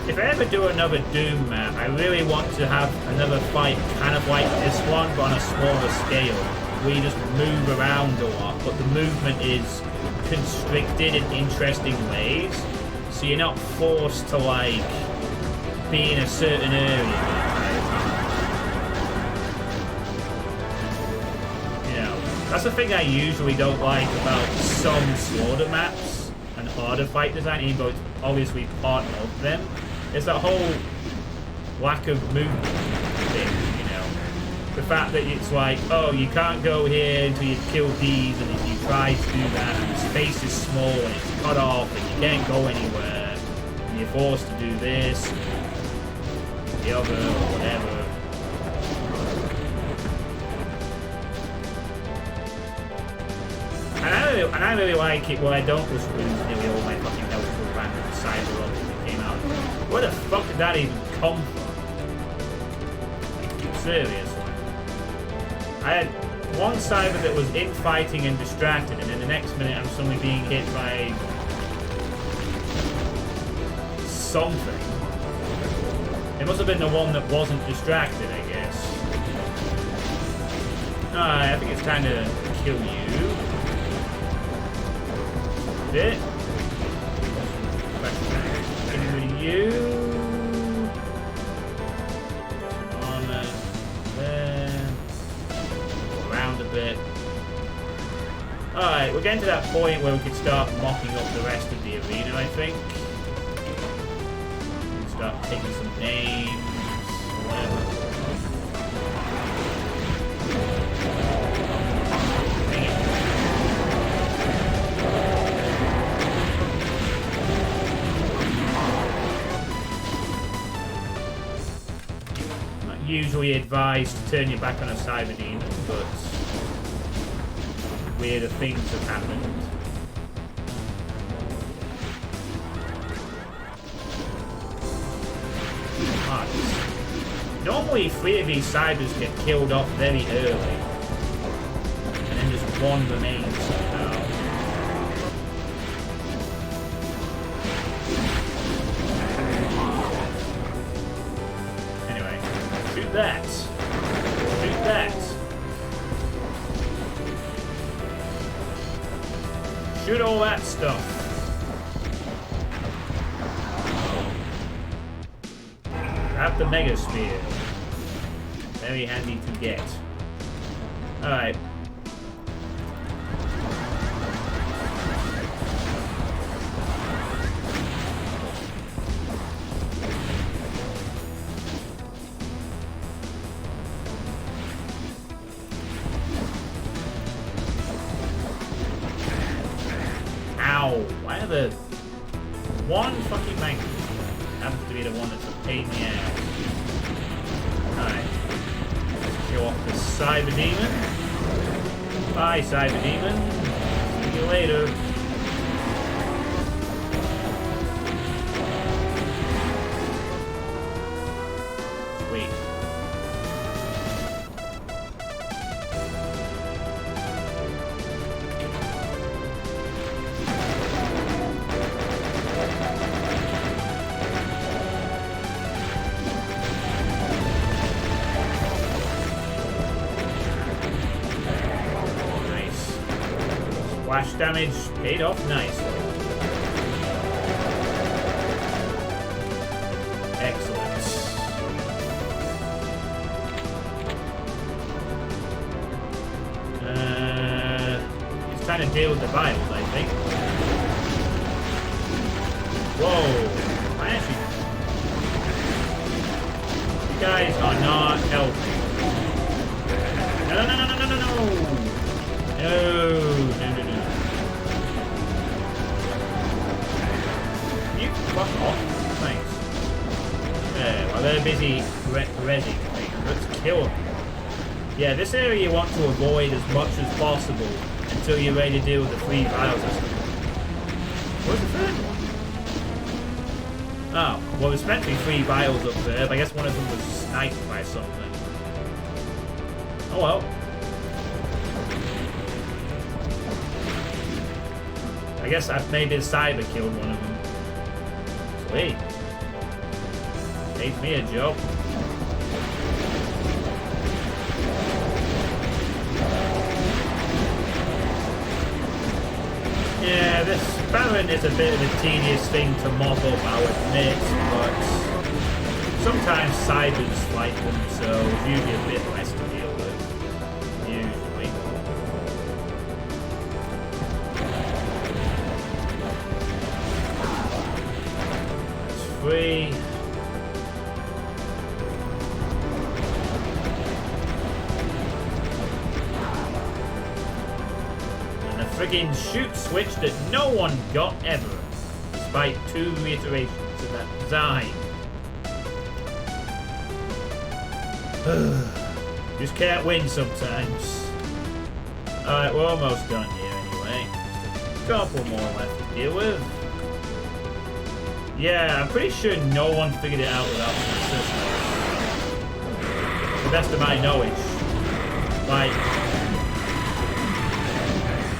If I ever do another Doom map, I really want to have another fight kind of like this one, but on a smaller scale, where you just move around a lot, but the movement is constricted in interesting ways, so you're not forced to, like, be in a certain area. You know, that's the thing I usually don't like about some Slaughter maps and harder fight design, even though it's obviously part of them. It's that whole lack of movement thing, you know. The fact that it's like, oh, you can't go here until you've killed these, and if you try to do that, and the space is small, and it's cut off, and you can't go anywhere, and you're forced to do this, the other, or whatever. And I really like it where I don't just lose nearly all my fucking health for random cyber rockets that came out. Where the fuck did that even come from? Like, seriously. I had one cyber that was infighting and distracted, and then the next minute I'm suddenly being hit by something. It must have been the one that wasn't distracted, I guess. Alright, I think it's time to kill you. Bit. Get rid of you. On there. Around a bit. Alright, we're getting to that point where we can start mocking up the rest of the arena, I think. We can start taking some names, whatever. Usually advised to turn your back on a cyber demon, but weirder things have happened. Nice. Normally 3 of these cybers get killed off very early, and then just 1 remains somehow. That. Shoot that. Shoot all that stuff. Grab the Mega Spear. Very handy to get. Alright. Why are the one fucking bank happens to be the one that's a pain in the ass. Alright. Kill off the Cyber Demon. Bye, Cyber Demon. See you later. Sweet. splash damage paid off nicely. Excellent. He's trying to deal with the vials, I think. Whoa! I actually... You guys are not helping. No, no, no, no, no, no, no, no! No, no, no, no. You fuck off. Thanks. Yeah, while they're busy rezzing things, let's kill them. Yeah, this area you want to avoid as much as possible until you're ready to deal with the 3 vials or something. Where's the third one? Oh, well, there's meant to be 3 vials up there, but I guess one of them was sniped by something. Oh well. I guess maybe the cyber killed one of them. Sweet. Gave me a job. Yeah, this Baron is a bit of a tedious thing to mop up, I'll admit, but sometimes cybers like them, so it's usually a bit less to deal with. Usually. It's free. Friggin' shoot switch that no one got ever, despite 2 reiterations of that design. Just can't win sometimes. Alright, we're almost done here anyway. Just a couple more left to deal with. Yeah, I'm pretty sure no one figured it out without the system. To the best of my knowledge. Like,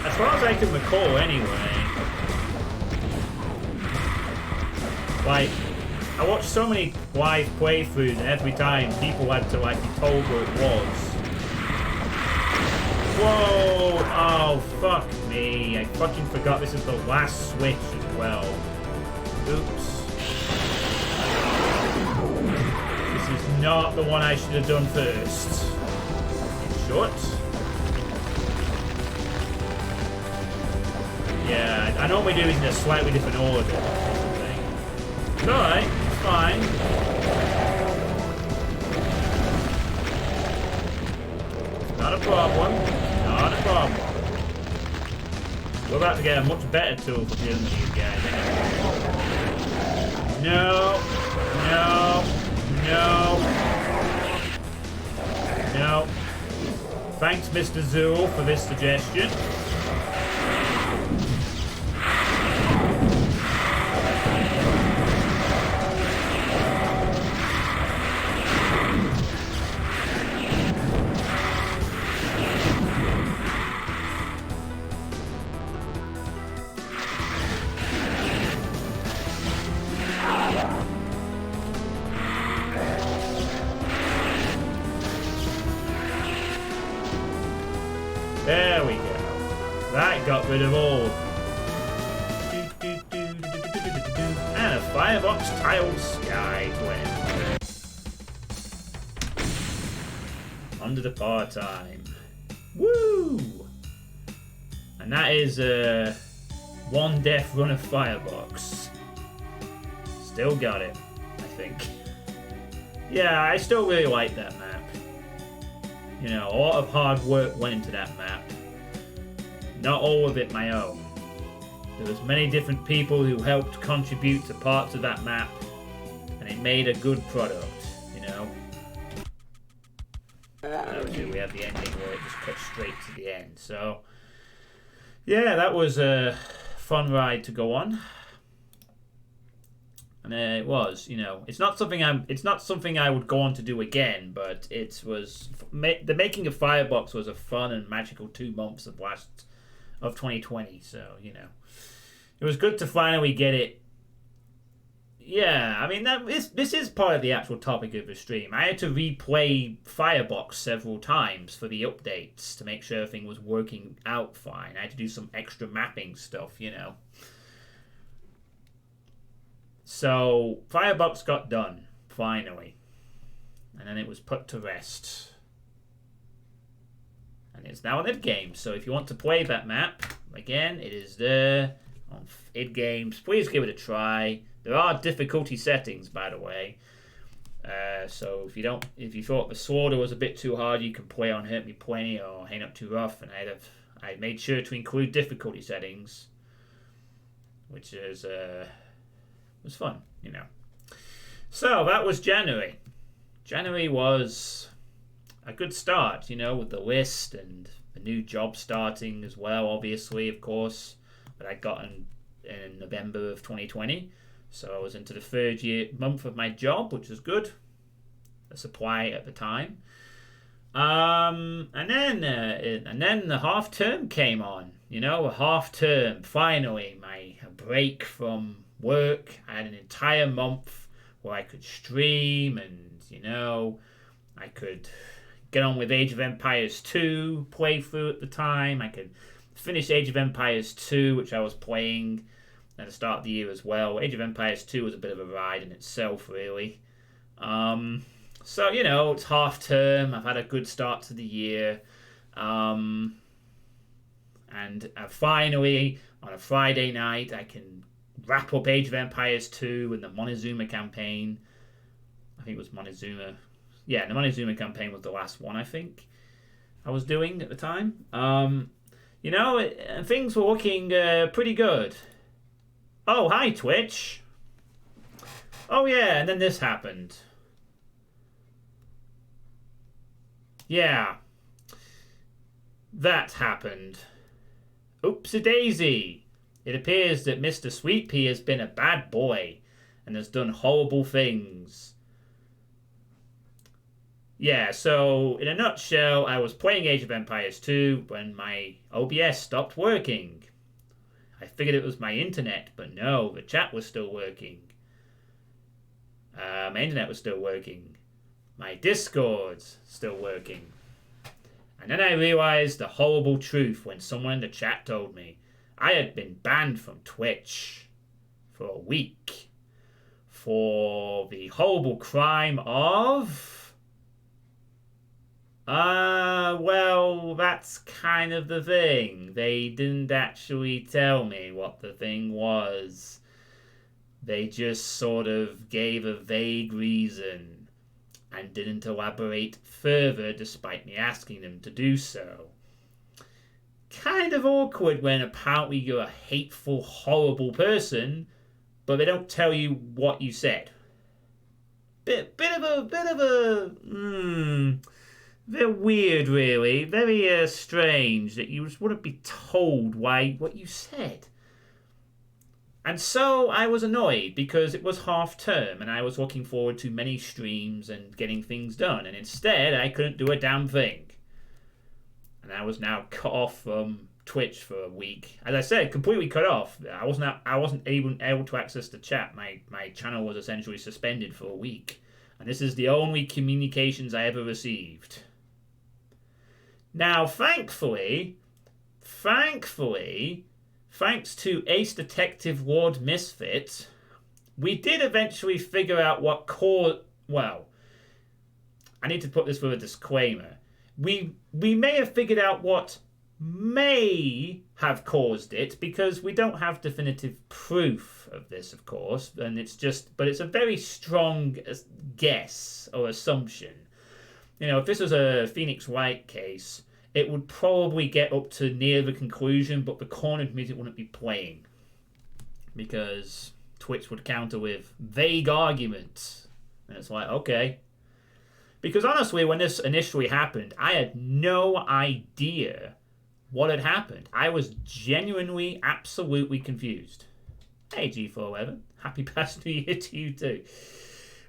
as far as I can recall, anyway. Like, I watched so many live playthroughs, and every time people had to, like, be told what it was. Whoa! Oh, fuck me. I fucking forgot this is the last switch as well. Oops. This is not the one I should have done first. In short. Yeah, I normally do these in a slightly different order or something. It's alright, it's fine. Not a problem. Not a problem. We're about to get a much better tool for dealing with these guys, anyway. No. No. No. No. Thanks, Mr. Zool, for this suggestion. There we go. That got rid of all. And a firebox tiled sky blend. Under the part-time. Woo! And that is one death run of firebox. Still got it, I think. Yeah, I still really like that map. You know, a lot of hard work went into that map. Not all of it my own. There was many different people who helped contribute to parts of that map, and it made a good product, you know. Obviously, we have the ending where it just cuts straight to the end. So, yeah, that was a fun ride to go on. And it was, you know, it's not something I would go on to do again, but the making of Firebox was a fun and magical 2 months of 2020. So, you know, it was good to finally get it, Yeah, I mean this is part of the actual topic of the stream. I had to replay Firebox several times for the updates to make sure everything was working out fine. I had to do some extra mapping stuff. So Firebox got done finally, and then it was put to rest, and it's now on id Games. So if you want to play that map again, it is there on id Games. Please give it a try. There are difficulty settings, by the way. So if you thought the Slaughter was a bit too hard, you can play on Hurt Me Plenty or Ain't Up Too Rough, and I made sure to include difficulty settings, which is was fun. So that was January. January was a good start, with the list and the new job starting as well, obviously, of course, that I got in November of 2020. So I was into the third month of my job, which was good. A supply at the time. And then the half term came on. A half term. Finally, my break from work. I had an entire month where I could stream and I could get on with Age of Empires 2 playthrough at the time. I could finish Age of Empires 2, which I was playing at the start of the year as well. Age of Empires 2 was a bit of a ride in itself, really. So, it's half term. I've had a good start to the year. And finally, on a Friday night, I can wrap up Age of Empires 2 and the Montezuma campaign. I think it was Montezuma. Yeah, the Montezuma campaign was the last one, I think, I was doing at the time. Things were looking pretty good. Oh, hi, Twitch. Oh, yeah, and then this happened. Yeah. That happened. Oopsie-daisy. It appears that Mr. Suitepee has been a bad boy and has done horrible things. Yeah, so in a nutshell, I was playing Age of Empires 2 when my OBS stopped working. I figured it was my internet, but no, the chat was still working. My internet was still working. My Discord's still working. And then I realized the horrible truth when someone in the chat told me I had been banned from Twitch for a week for the horrible crime of... well, that's kind of the thing. They didn't actually tell me what the thing was. They just sort of gave a vague reason and didn't elaborate further despite me asking them to do so. Kind of awkward when apparently you're a hateful, horrible person, but they don't tell you what you said. Bit of a they're weird, really. Very strange that you just wouldn't be told what you said. And so I was annoyed because it was half term and I was looking forward to many streams and getting things done, and instead I couldn't do a damn thing. And I was now cut off from Twitch for a week. As I said, completely cut off. I wasn't even able to access the chat. My channel was essentially suspended for a week. And this is the only communications I ever received. Now, thankfully, thanks to Ace Detective Lord Misfit, we did eventually figure out what caused... Well, I need to put this with a disclaimer. We may have figured out what may have caused it because we don't have definitive proof of this, of course, and but it's a very strong guess or assumption. If this was a Phoenix Wright case, it would probably get up to near the conclusion, but the cornered music wouldn't be playing because Twitch would counter with vague arguments. And it's like, okay. Because honestly, when this initially happened, I had no idea what had happened. I was genuinely, absolutely confused. Hey, G411. Happy past New Year to you too.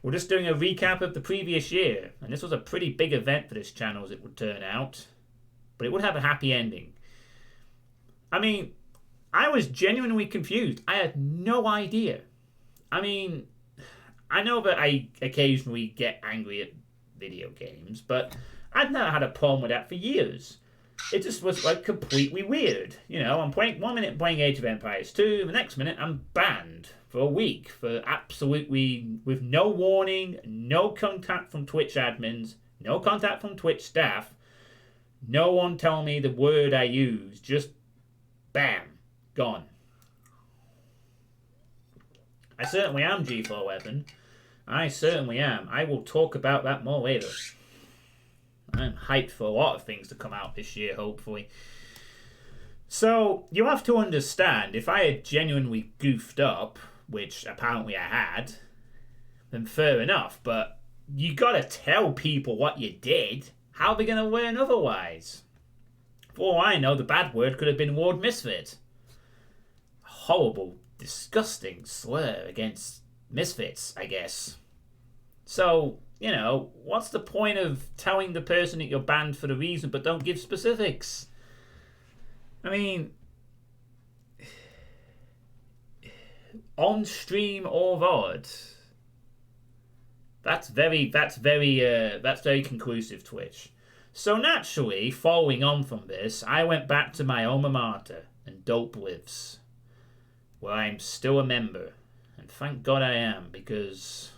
We're just doing a recap of the previous year, and this was a pretty big event for this channel as it would turn out. But it would have a happy ending. I mean, I was genuinely confused. I had no idea. I mean, I know that I occasionally get angry at video games, but I've never had a problem with that for years. It just was like completely weird. You know, I'm playing 1 minute I'm playing Age of Empires 2, the next minute I'm banned for a week for absolutely with no warning, no contact from Twitch admins, no contact from Twitch staff, no one telling me the word I use, just bam, gone. I certainly am, G4 Weapon. I certainly am. I will talk about that more later. I'm hyped for a lot of things to come out this year, hopefully. So, you have to understand, if I had genuinely goofed up, which apparently I had, then fair enough, but you gotta tell people what you did. How are they gonna learn otherwise? For all I know, the bad word could have been Ward Misfit. Horrible, disgusting slur against misfits, I guess. So, you know, what's the point of telling the person that you're banned for the reason but don't give specifics? I mean, on stream or VOD. That's very conclusive, Twitch. So naturally, following on from this, I went back to my alma mater and Dope Lives, where I'm still a member, and thank God I am, because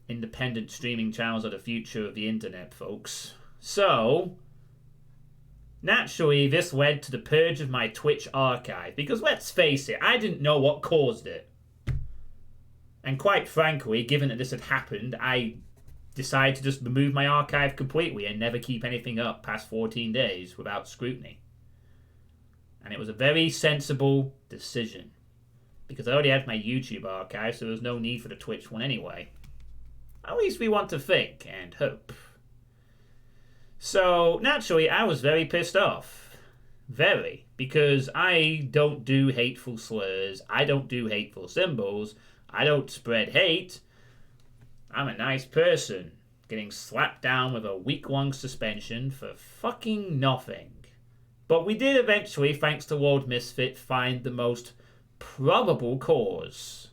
independent streaming channels are the future of the internet, folks. So, naturally, this led to the purge of my Twitch archive, because let's face it, I didn't know what caused it. And quite frankly, given that this had happened, I decided to just remove my archive completely and never keep anything up past 14 days without scrutiny. And it was a very sensible decision, because I already had my YouTube archive, so there was no need for the Twitch one anyway. At least we want to think and hope. So, naturally, I was very pissed off. Very. Because I don't do hateful slurs, I don't do hateful symbols, I don't spread hate. I'm a nice person, getting slapped down with a week-long suspension for fucking nothing. But we did eventually, thanks to Lord Misfit, find the most probable cause.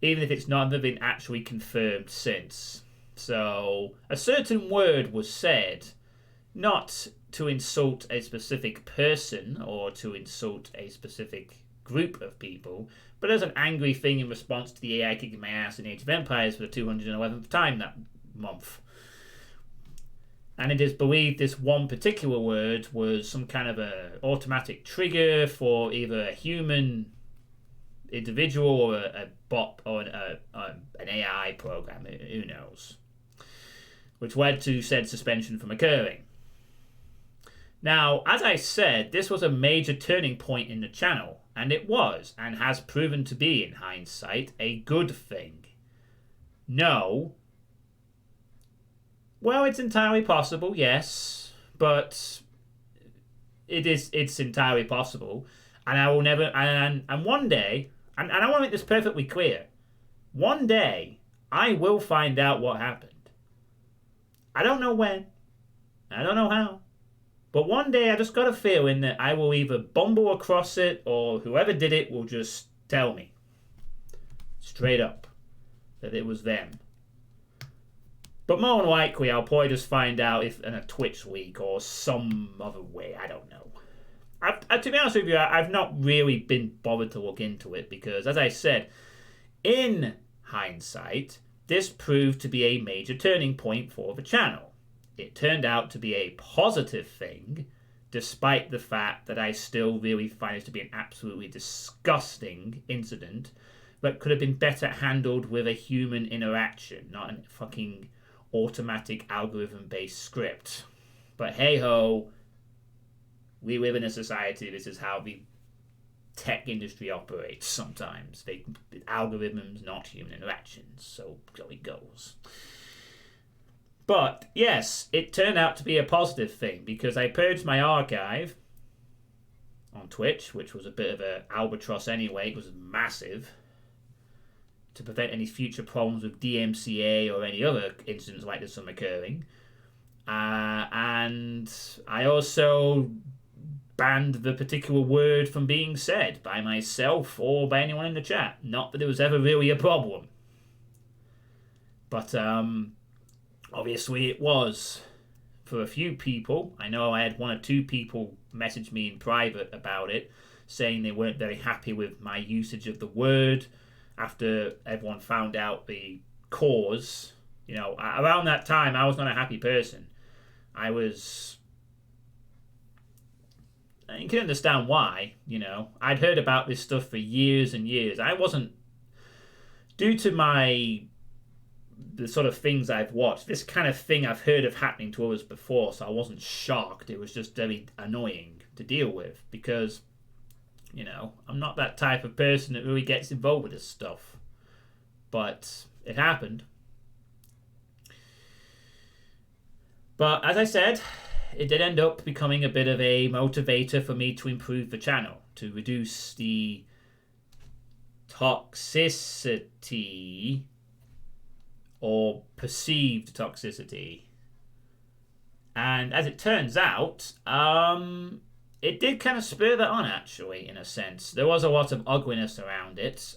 Even if it's not been actually confirmed since. So, a certain word was said, not to insult a specific person or to insult a specific group of people, but as an angry thing in response to the AI kicking my ass in Age of Empires for the 211th time that month. And it is believed this one particular word was some kind of a automatic trigger for either a human individual or a bot or an AI program, who knows, which led to said suspension from occurring. Now, as I said, this was a major turning point in the channel, and it was, and has proven to be, in hindsight, a good thing. No. Well, it's entirely possible, yes, but it's entirely possible, and I will never, and one day, and I want to make this perfectly clear, one day, I will find out what happened. I don't know when, I don't know how, but one day I just got a feeling that I will either bumble across it or whoever did it will just tell me. Straight up. That it was them. But more than likely I'll probably just find out if in a Twitch leak or some other way. I don't know. To be honest with you, I've not really been bothered to look into it because, as I said, in hindsight, this proved to be a major turning point for the channel. It turned out to be a positive thing, despite the fact that I still really find it to be an absolutely disgusting incident that could have been better handled with a human interaction, not a fucking automatic algorithm-based script. But hey-ho, we live in a society, this is how the tech industry operates sometimes. Algorithms, not human interactions, so it goes. But, yes, it turned out to be a positive thing, because I purged my archive on Twitch, which was a bit of an albatross anyway. It was massive, to prevent any future problems with DMCA or any other incidents like this from occurring. And I also banned the particular word from being said by myself or by anyone in the chat. Not that it was ever really a problem. But obviously it was for a few people. I know I had one or two people message me in private about it, saying they weren't very happy with my usage of the word after everyone found out the cause. You know, around that time, I was not a happy person. You can understand why, you know. I'd heard about this stuff for years and years. I wasn't, due to the sort of things I've watched, this kind of thing I've heard of happening to others before, so I wasn't shocked. It was just very annoying to deal with because, you know, I'm not that type of person that really gets involved with this stuff. But it happened. But as I said, it did end up becoming a bit of a motivator for me to improve the channel, to reduce the toxicity or perceived toxicity. And as it turns out, it did kind of spur that on, actually, in a sense. There was a lot of ugliness around it.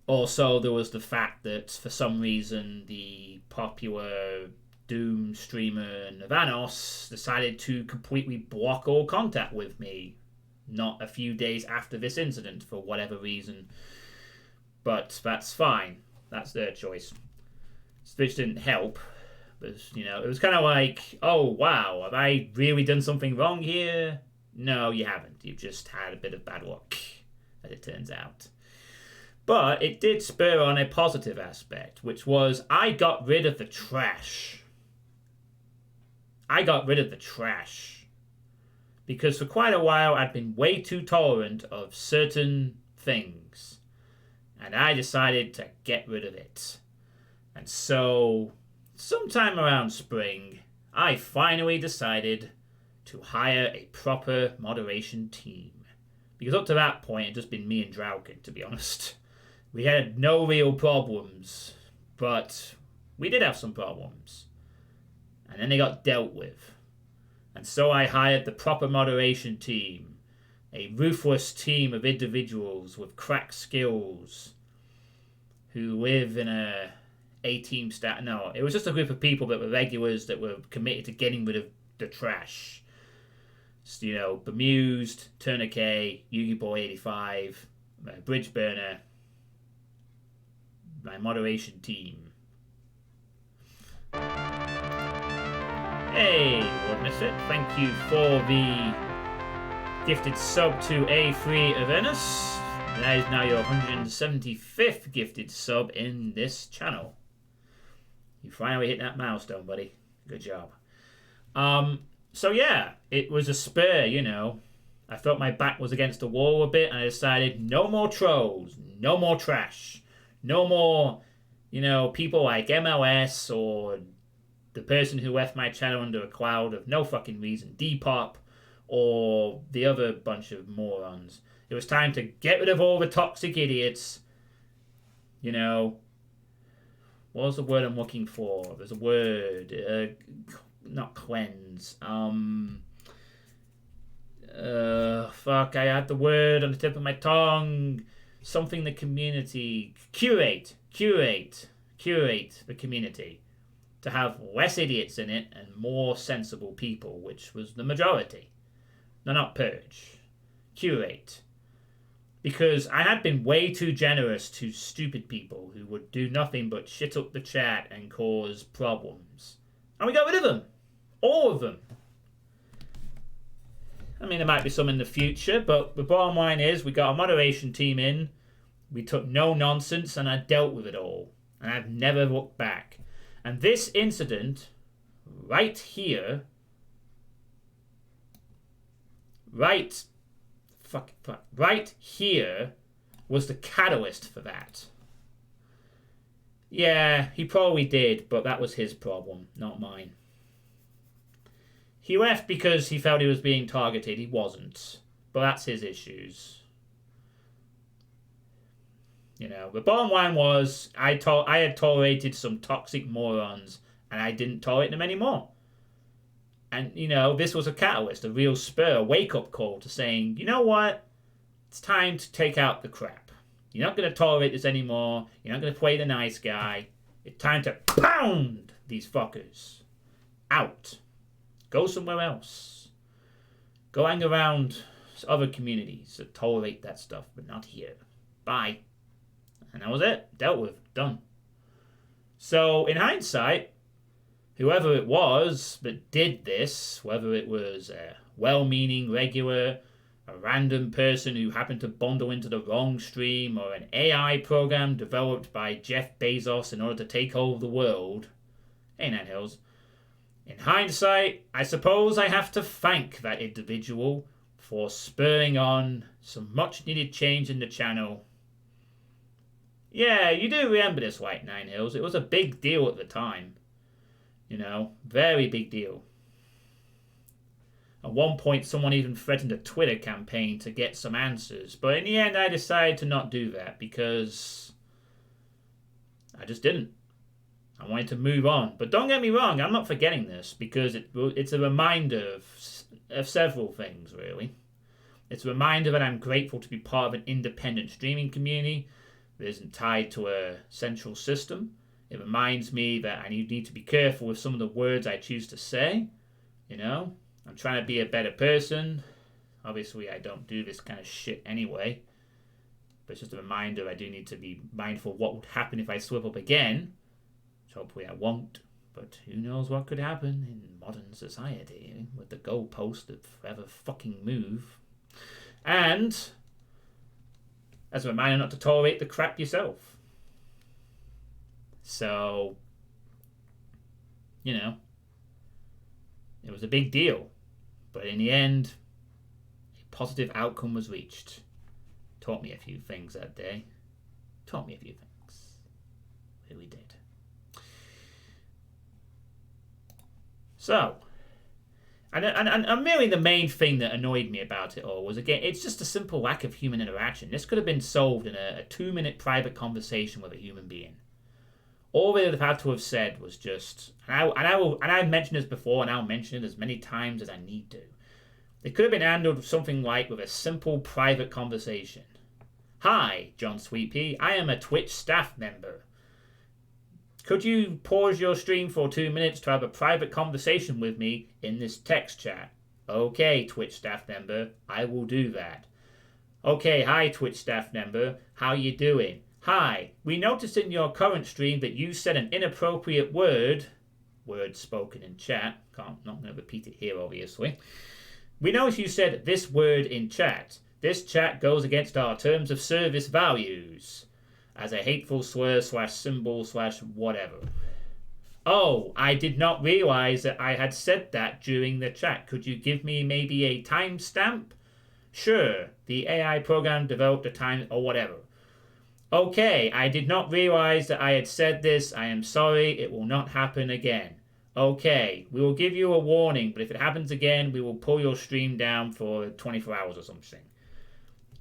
Also, there was the fact that for some reason the popular Doom streamer Navanos decided to completely block all contact with me not a few days after this incident for whatever reason. But that's fine. That's their choice. Which didn't help. But, you know, it was kind of like, oh, wow, have I really done something wrong here? No, you haven't. You've just had a bit of bad luck, as it turns out. But it did spur on a positive aspect, which was I got rid of the trash. Because for quite a while I'd been way too tolerant of certain things. And I decided to get rid of it. And so, sometime around spring, I finally decided to hire a proper moderation team. Because up to that point, it'd just been me and Draukin, to be honest. We had no real problems, but we did have some problems. And then they got dealt with. And so I hired the proper moderation team. A ruthless team of individuals with crack skills who live in a team stat. No, it was just a group of people that were regulars that were committed to getting rid of the trash. So, you know, Bemused, Tourniquet, Yugi Boy 85, Bridge Burner, my moderation team. Hey, Lord Misfit, thank you for the gifted sub to A3 Avernus. That is now your 175th gifted sub in this channel. You finally hit that milestone, buddy. Good job. So yeah, it was a spur, you know. I felt my back was against the wall a bit, and I decided no more trolls, no more trash, no more, you know, people like MLS or the person who left my channel under a cloud of no fucking reason, Depop, or the other bunch of morons. It was time to get rid of all the toxic idiots. You know, what was the word I'm looking for? There's a word, not cleanse. Fuck, I had the word on the tip of my tongue. Something the community. Curate the community. To have less idiots in it and more sensible people, which was the majority. No, not purge. Curate. Because I had been way too generous to stupid people who would do nothing but shit up the chat and cause problems. And we got rid of them. All of them. I mean, there might be some in the future, but the bottom line is we got a moderation team in. We took no nonsense and I dealt with it all. And I've never looked back. And this incident, right here, right here, was the catalyst for that. Yeah, he probably did, but that was his problem, not mine. He left because he felt he was being targeted. He wasn't. But that's his issues. You know, the bottom line was I had tolerated some toxic morons and I didn't tolerate them anymore. And, this was a catalyst, a real spur, a wake-up call to saying, you know what? It's time to take out the crap. You're not going to tolerate this anymore. You're not going to play the nice guy. It's time to pound these fuckers out. Go somewhere else. Go hang around other communities that tolerate that stuff, but not here. Bye. And that was it. Dealt with. Done. So, in hindsight, whoever it was that did this, whether it was a well-meaning regular, a random person who happened to bundle into the wrong stream, or an AI program developed by Jeff Bezos in order to take over the world, hey, Nine Hills, in hindsight, I suppose I have to thank that individual for spurring on some much-needed change in the channel. Yeah, you do remember this, White Nine Hills. It was a big deal at the time. Very big deal. At one point, someone even threatened a Twitter campaign to get some answers. But in the end, I decided to not do that because I just didn't. I wanted to move on. But don't get me wrong, I'm not forgetting this because it's a reminder of several things, really. It's a reminder that I'm grateful to be part of an independent streaming community that isn't tied to a central system. It reminds me that I need to be careful with some of the words I choose to say. I'm trying to be a better person. Obviously, I don't do this kind of shit anyway. But it's just a reminder I do need to be mindful of what would happen if I slip up again. Which hopefully I won't. But who knows what could happen in modern society with the goalposts that forever fucking move. And as a reminder not to tolerate the crap yourself. So, it was a big deal. But in the end, a positive outcome was reached. Taught me a few things that day. Really did. So, and really the main thing that annoyed me about it all was, again, it's just a simple lack of human interaction. This could have been solved in a 2-minute private conversation with a human being. All they would have had to have said was just, and I've mentioned this before, and I'll mention it as many times as I need to. It could have been handled with something like with a simple private conversation. Hi, John Suitepee. I am a Twitch staff member. Could you pause your stream for 2 minutes to have a private conversation with me in this text chat? Okay, Twitch staff member, I will do that. Okay, hi, Twitch staff member. How you doing? Hi, we noticed in your current stream that you said an inappropriate word spoken in chat. Not going to repeat it here, obviously. We noticed you said this word in chat. This chat goes against our terms of service values as a hateful slur / symbol / whatever. Oh, I did not realize that I had said that during the chat. Could you give me maybe a timestamp? Sure, the AI program developed a time or whatever. Okay, I did not realize that I had said this. I am sorry. It will not happen again. Okay, we will give you a warning, but if it happens again, we will pull your stream down for 24 hours or something.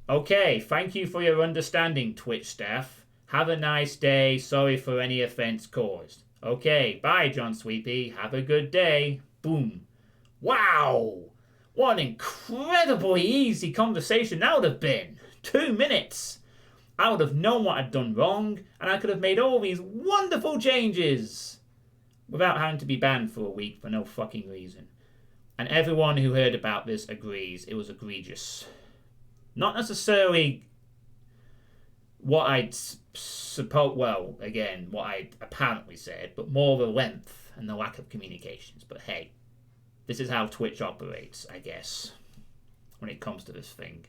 Okay, thank you for your understanding, Twitch staff. Have a nice day. Sorry for any offense caused. Okay, bye, John Suitepee. Have a good day. Boom. Wow! What an incredibly easy conversation that would have been. 2 minutes. I would have known what I'd done wrong, and I could have made all these wonderful changes without having to be banned for a week for no fucking reason. And everyone who heard about this agrees it was egregious. Not necessarily what I'd what I apparently said, but more the length and the lack of communications. But hey, this is how Twitch operates, I guess, when it comes to this thing.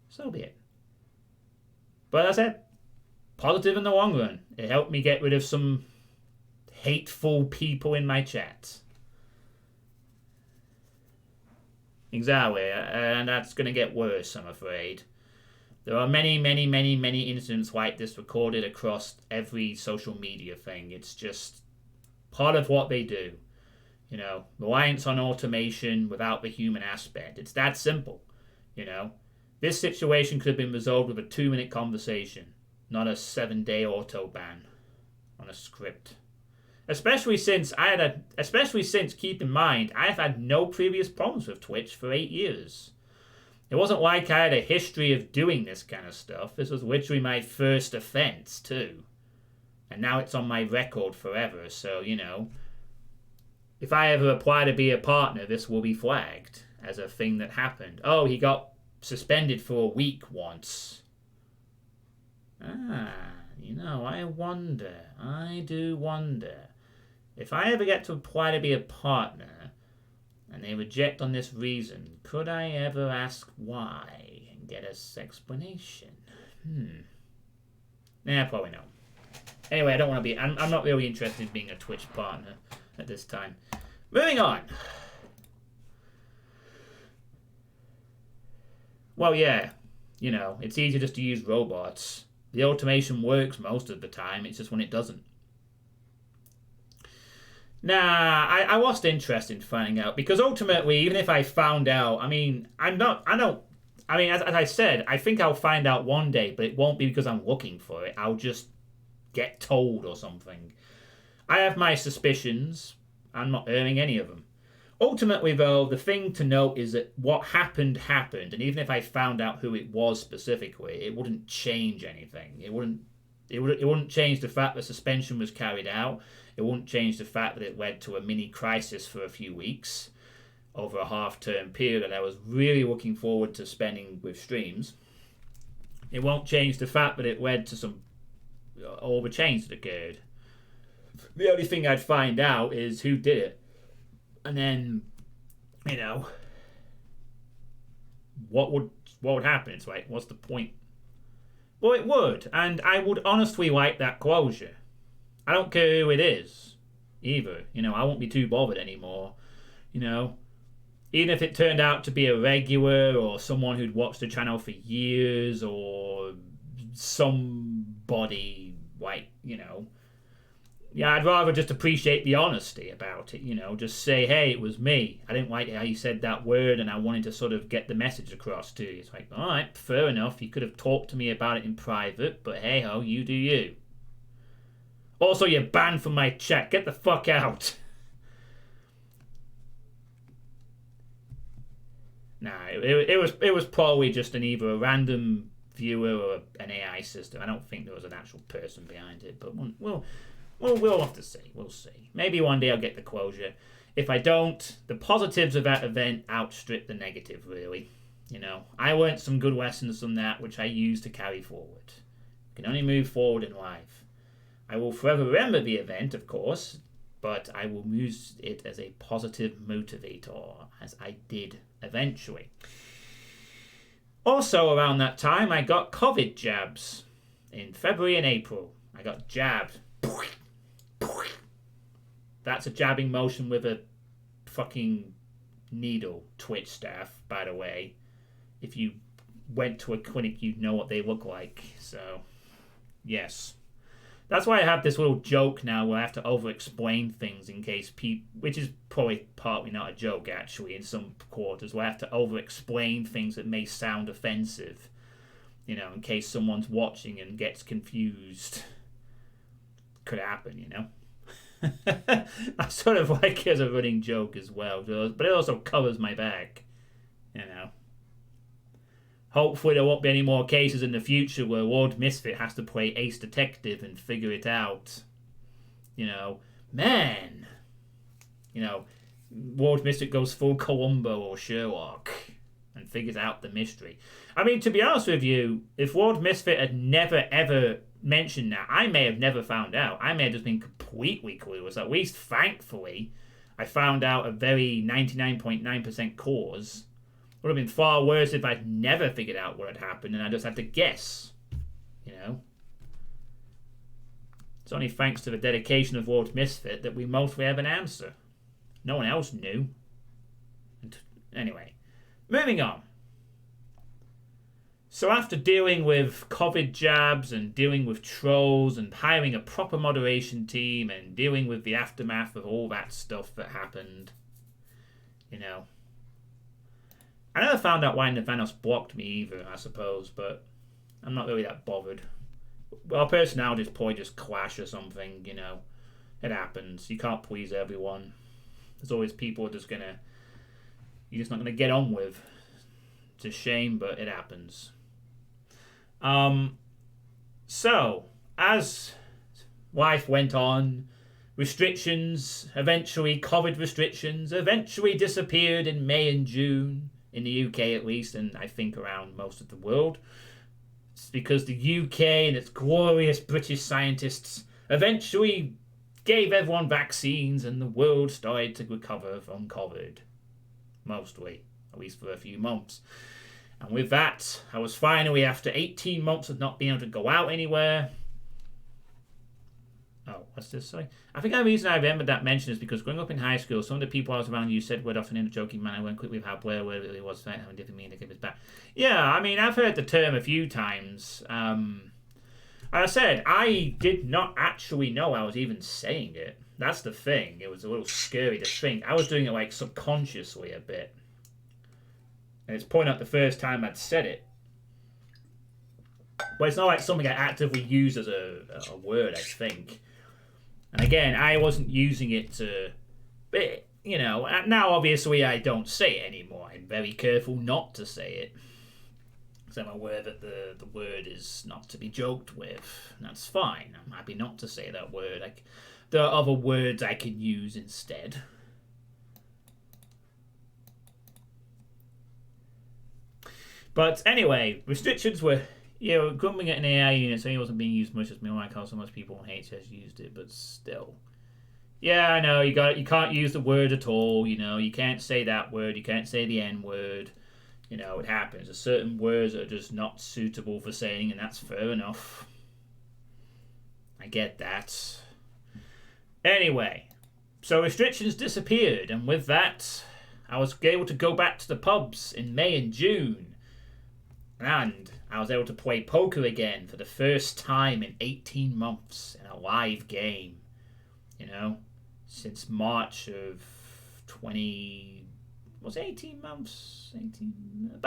So be it. But as I said, positive in the long run. It helped me get rid of some hateful people in my chat. Exactly, and that's going to get worse, I'm afraid. There are many, many, many, many incidents like this recorded across every social media thing. It's just part of what they do. Reliance on automation without the human aspect. It's that simple, This situation could have been resolved with a 2-minute conversation, not a 7-day auto ban on a script. Especially since keep in mind, I have had no previous problems with Twitch for 8 years. It wasn't like I had a history of doing this kind of stuff. This was literally my first offense, too. And now it's on my record forever, so, if I ever apply to be a partner, this will be flagged as a thing that happened. Oh, he got suspended for a week once. I do wonder. If I ever get to apply to be a partner, and they reject on this reason, could I ever ask why and get an explanation? Probably not. Anyway, I don't want to be... I'm not really interested in being a Twitch partner at this time. Moving on. Well, yeah. It's easier just to use robots. The automation works most of the time. It's just when it doesn't. I lost interest in finding out. Because ultimately, even if I found out... as I said, I think I'll find out one day, but it won't be because I'm looking for it. I'll just get told or something. I have my suspicions. I'm not earning any of them. Ultimately, though, the thing to note is that what happened, and even if I found out who it was specifically, it wouldn't change anything. It wouldn't change the fact that suspension was carried out. It wouldn't change the fact that it led to a mini crisis for a few weeks over a half-term period that I was really looking forward to spending with streams. It won't change the fact that it led to all the change that occurred. The only thing I'd find out is who did it. And then, what would happen? It's like, what's the point? Well, it would, and I would honestly like that closure. I don't care who it is, either. I won't be too bothered anymore. Even if it turned out to be a regular or someone who'd watched the channel for years or somebody I'd rather just appreciate the honesty about it, just say, hey, it was me. I didn't like how you said that word and I wanted to sort of get the message across to you. It's like, all right, fair enough. You could have talked to me about it in private, but hey-ho, you do you. Also, you're banned from my chat. Get the fuck out. It was probably just either a random viewer or an AI system. I don't think there was an actual person behind it, but we'll have to see. We'll see. Maybe one day I'll get the closure. If I don't, the positives of that event outstrip the negative, really. I learned some good lessons from that, which I use to carry forward. You can only move forward in life. I will forever remember the event, of course, but I will use it as a positive motivator, as I did eventually. Also, around that time, I got COVID jabs. In February and April, I got jabbed. That's a jabbing motion with a fucking needle, Twitch staff, by the way. If you went to a clinic, you'd know what they look like. So, yes. That's why I have this little joke now where I have to over-explain things in case people... Which is probably partly not a joke, actually, in some quarters, where I have to over-explain things that may sound offensive. In case someone's watching and gets confused. Could happen, I sort of like it as a running joke as well, but it also covers my back, Hopefully there won't be any more cases in the future where Lord Misfit has to play ace detective and figure it out. Lord Misfit goes full Columbo or Sherlock and figures out the mystery. To be honest with you, if Lord Misfit had never ever mentioned that, I may have never found out. I may have just been completely clueless. At least, thankfully, I found out a very 99.9% cause. It would have been far worse if I'd never figured out what had happened and I just had to guess. It's only thanks to the dedication of Lord Misfit that we mostly have an answer. No one else knew. Anyway, moving on. So after dealing with COVID jabs and dealing with trolls and hiring a proper moderation team and dealing with the aftermath of all that stuff that happened, I never found out why Navanos blocked me either, I suppose, but I'm not really that bothered. Our personalities probably just clash or something, It happens. You can't please everyone. There's always people you're just not gonna get on with. It's a shame, but it happens. So as life went on, COVID restrictions eventually disappeared in May and June, in the UK at least, and I think around most of the world. It's because the UK and its glorious British scientists eventually gave everyone vaccines and the world started to recover from COVID. Mostly, at least for a few months. And with that, I was finally, after 18 months of not being able to go out anywhere. Oh, what's this say? I think the reason I remembered that mention is because growing up in high school, some of the people I was around you said word often in a joking manner when quickly how where it really was having different meaning to give us back. Yeah, I mean, I've heard the term a few times. Like I said, I did not actually know I was even saying it. That's the thing. It was a little scary to think. I was doing it like subconsciously a bit. And it's probably not the first time I'd said it. But it's not like something I actively use as a word, I think. And again, I wasn't using it to... But, you know, now obviously I don't say it anymore. I'm very careful not to say it. Because I'm aware that the word is not to be joked with. And that's fine. I'm happy not to say that word. There are other words I can use instead. But anyway, restrictions were, grumbling at an AI unit, so it wasn't being used much as me, like how so much people in HS used it, but still. Yeah, I know, you can't use the word at all, you can't say that word, you can't say the N word. It happens. There's certain words that are just not suitable for saying, and that's fair enough. I get that. Anyway, so restrictions disappeared, and with that, I was able to go back to the pubs in May and June. And I was able to play poker again for the first time in 18 months in a live game. Since March of 18 months? 15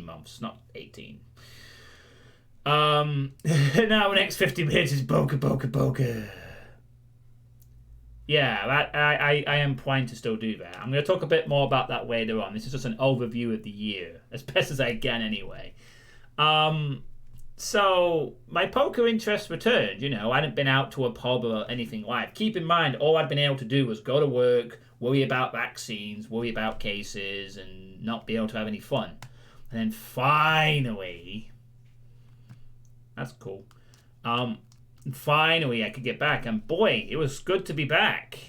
months, not 18. Now the next 50 minutes is poker. Yeah, I am planning to still do that. I'm going to talk a bit more about that later on. This is just an overview of the year, as best as I can anyway. So, my poker interest returned. I hadn't been out to a pub or anything live. Keep in mind, all I'd been able to do was go to work, worry about vaccines, worry about cases, and not be able to have any fun. And then finally... That's cool. Finally, I could get back, and boy, it was good to be back,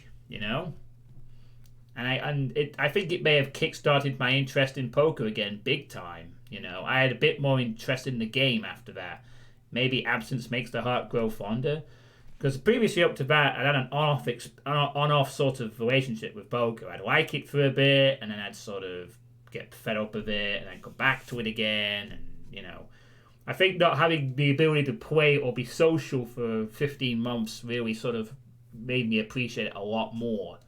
And I think it may have kick-started my interest in poker again, big time. I had a bit more interest in the game after that. Maybe absence makes the heart grow fonder, because previously up to that, I had an on-off sort of relationship with poker. I'd like it for a bit, and then I'd sort of get fed up with it, and then come back to it again, and I think not having the ability to play or be social for 15 months really sort of made me appreciate it a lot more.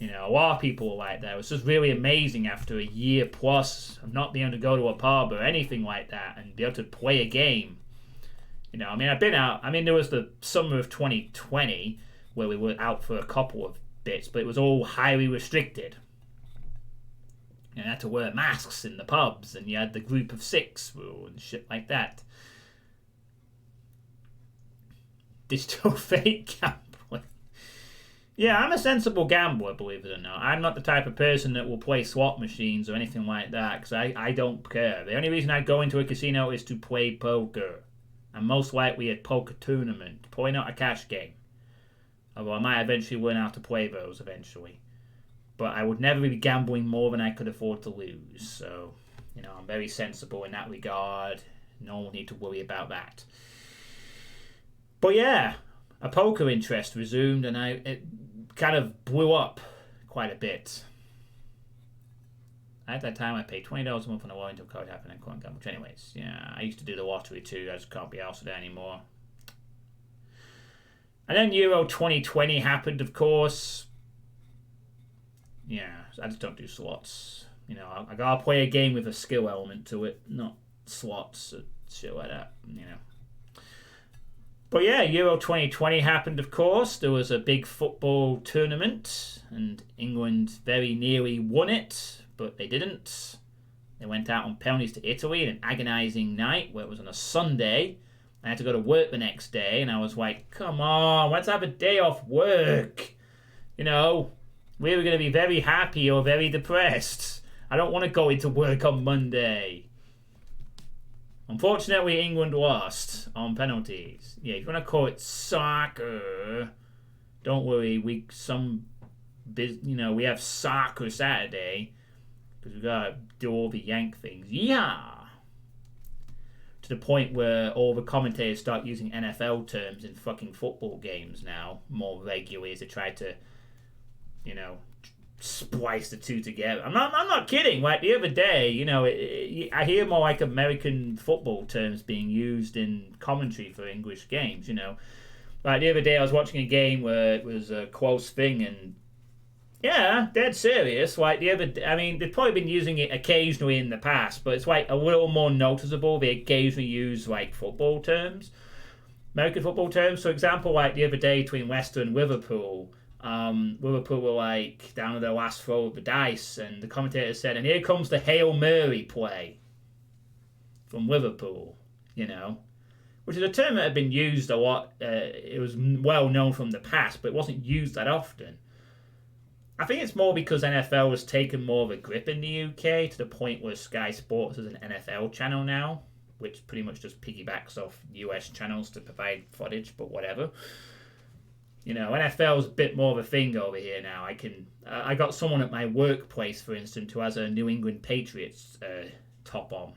A lot of people were like that. It was just really amazing after a year plus of not being able to go to a pub or anything like that and be able to play a game. I've been out. There was the summer of 2020 where we were out for a couple of bits, but it was all highly restricted. You had to wear masks in the pubs, and you had the group of 6 rule and shit like that. Digital fake gambling. Yeah, I'm a sensible gambler, believe it or not. I'm not the type of person that will play slot machines or anything like that, because I don't care. The only reason I go into a casino is to play poker. And most likely a poker tournament. Probably not a cash game. Although I might eventually learn how to play those eventually. But I would never be gambling more than I could afford to lose. So, I'm very sensible in that regard. No one will need to worry about that. But yeah, a poker interest resumed, and it kind of blew up quite a bit. At that time, I paid $20 a month on a lottery until COVID happened and couldn't gamble. Which anyways, yeah, I used to do the lottery too. I just can't be arsed with that anymore. And then Euro 2020 happened, of course. Yeah, I just don't do slots. I gotta play a game with a skill element to it, not slots or shit like that. But yeah, Euro 2020 happened, of course. There was a big football tournament, and England very nearly won it, but they didn't. They went out on penalties to Italy in an agonising night where it was on a Sunday. I had to go to work the next day, and I was like, come on, let's have a day off work. You know, we were going to be very happy or very depressed. I don't want to go into work on Monday. Unfortunately, England lost on penalties. Yeah, if you want to call it soccer, don't worry. We have soccer Saturday because we gotta do all the Yank things. Yeah, to the point where all the commentators start using NFL terms in fucking football games now more regularly as they try to, splice the two together. I'm not kidding. Like the other day, I hear more like American football terms being used in commentary for English games. Like the other day I was watching a game where it was a close thing, and yeah, dead serious. Like they've probably been using it occasionally in the past, but it's like a little more noticeable. They occasionally use like football terms, American football terms. For example, like the other day between Leicester and Liverpool. Liverpool were like down to their last throw of the dice, and the commentator said, and here comes the Hail Mary play from Liverpool, which is a term that had been used a lot. It was well known from the past, but it wasn't used that often. I think it's more because NFL has taken more of a grip in the UK to the point where Sky Sports is an NFL channel now, which pretty much just piggybacks off US channels to provide footage, but whatever. NFL's a bit more of a thing over here now. I got someone at my workplace, for instance, who has a New England Patriots top on.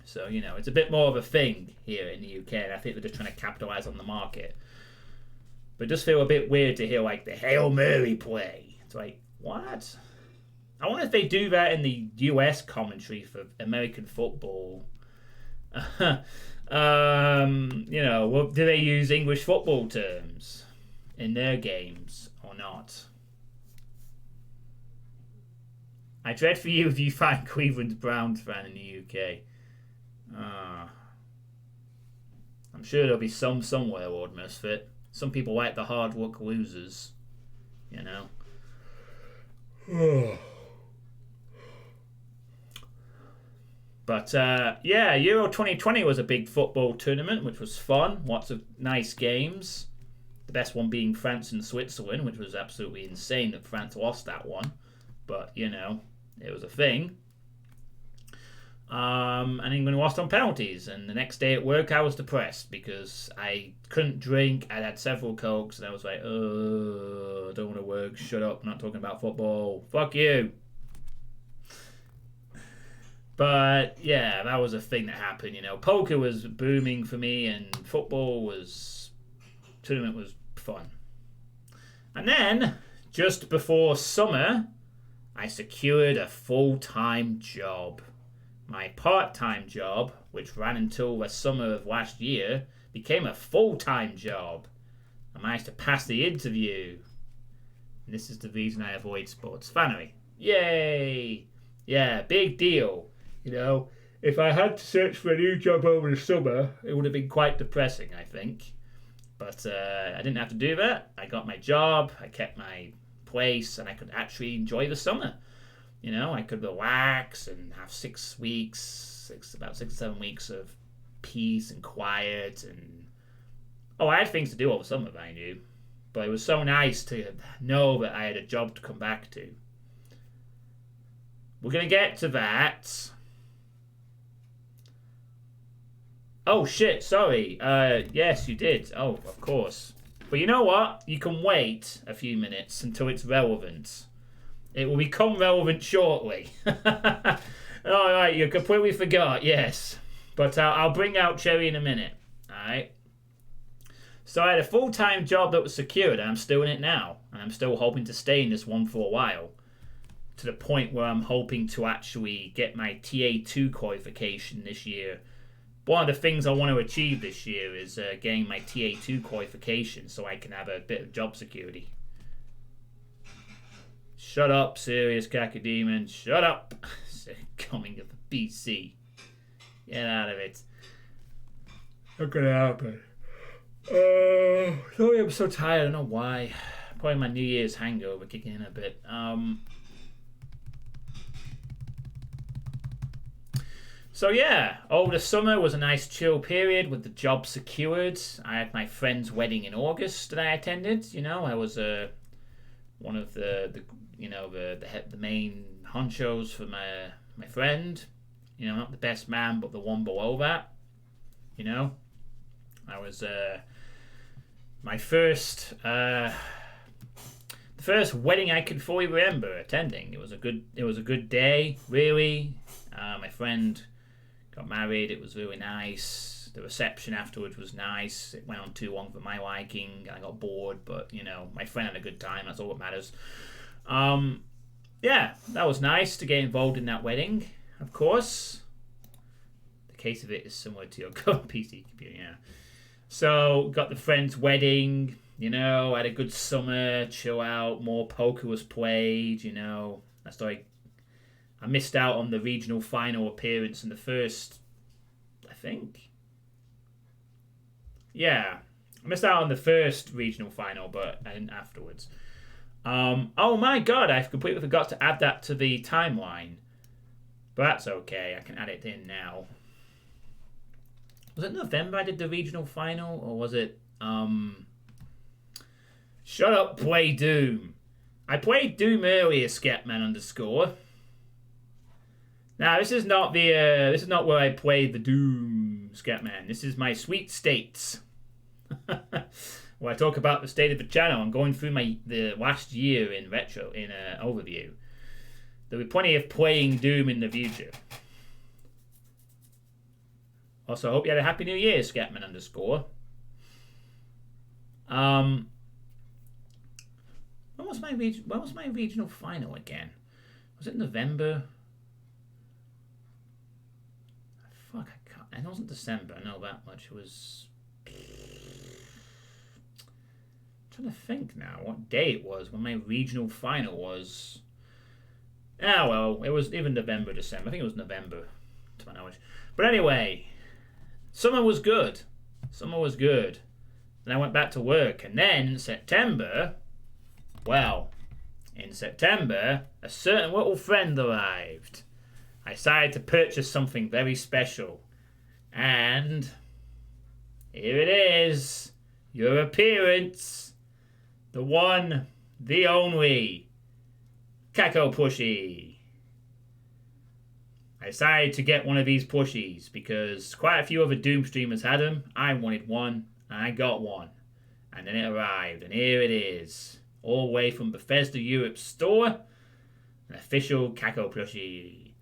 So, it's a bit more of a thing here in the UK, and I think they're just trying to capitalise on the market. But it does feel a bit weird to hear, like, the Hail Mary play. It's like, what? I wonder if they do that in the US commentary for American football. Do they use English football terms in their games or not? I dread for you if you find Cleveland Browns fan in the UK. I'm sure there'll be some somewhere, Lord Misfit. Some people like the hard work losers, But, Euro 2020 was a big football tournament, which was fun. Lots of nice games. The best one being France and Switzerland, which was absolutely insane that France lost that one. But, it was a thing. And England lost on penalties. And the next day at work, I was depressed because I couldn't drink. I'd had several Cokes, and I was like, I don't want to work. Shut up. I'm not talking about football. Fuck you. But yeah, that was a thing that happened. Poker was booming for me, and tournament was fun. And then, just before summer, I secured a full-time job. My part-time job, which ran until the summer of last year, became a full-time job. I managed to pass the interview. And this is the reason I avoid sports fannery. Yay! Yeah, big deal. If I had to search for a new job over the summer, it would have been quite depressing, I think. But I didn't have to do that. I got my job, I kept my place, and I could actually enjoy the summer. I could relax and have about 6 or 7 weeks of peace and quiet. And I had things to do all the summer, mind you. But it was so nice to know that I had a job to come back to. We're going to get to that. Oh, shit, sorry. Yes, you did. Oh, of course. But you know what? You can wait a few minutes until it's relevant. It will become relevant shortly. Alright, you completely forgot, yes. But I'll bring out Cherry in a minute. Alright? So I had a full-time job that was secured, and I'm still in it now. And I'm still hoping to stay in this one for a while. To the point where I'm hoping to actually get my TA2 qualification this year. One of the things I want to achieve this year is getting my TA2 qualification so I can have a bit of job security. Shut up, serious cacodemon. Shut up. Coming of the BC. Get out of it. Not gonna happen. Sorry, I'm so tired. I don't know why. Probably my New Year's hangover kicking in a bit. So yeah, over the summer was a nice chill period with the job secured. I had my friend's wedding in August that I attended. I was one of the main honchos for my friend. Not the best man, but the one below that. I was my first the first wedding I can fully remember attending. It was a good day, really. My friend got married. It was really nice. The reception afterwards was nice. It went on too long for my liking. I got bored, but my friend had a good time. That's all that matters. Yeah, that was nice to get involved in that wedding. Of course, the case of it is similar to your current PC computer. Yeah. So got the friend's wedding. Had a good summer, chill out. More poker was played. I missed out on the regional final appearance in the first, I think. Yeah, I missed out on the first regional final, but I didn't afterwards. Oh my god, I completely forgot to add that to the timeline. But that's okay, I can add it in now. Was it November I did the regional final, or was it, Shut up, play Doom. I played Doom earlier, Scatman underscore. Now, this is not where I played the Doom, Scatman. This is my sweet states. Where I talk about the state of the channel and going through the last year in overview. There'll be plenty of playing Doom in the future. Also, I hope you had a happy new year, Scatman underscore. When was my regional final again? Was it November? Fuck, I can't. It wasn't December. I know that much. It was. I'm trying to think now what day it was when my regional final was. Ah, well, it was even November, December. I think it was November, to my knowledge. But anyway, summer was good. Then I went back to work, and then in September, a certain little friend arrived. I decided to purchase something very special. And here it is. Your appearance. The one, the only, Kako Plushie. I decided to get one of these plushies because quite a few other Doom streamers had them. I wanted one, and I got one. And then it arrived, and here it is. All the way from Bethesda Europe store. An official Kako plushie.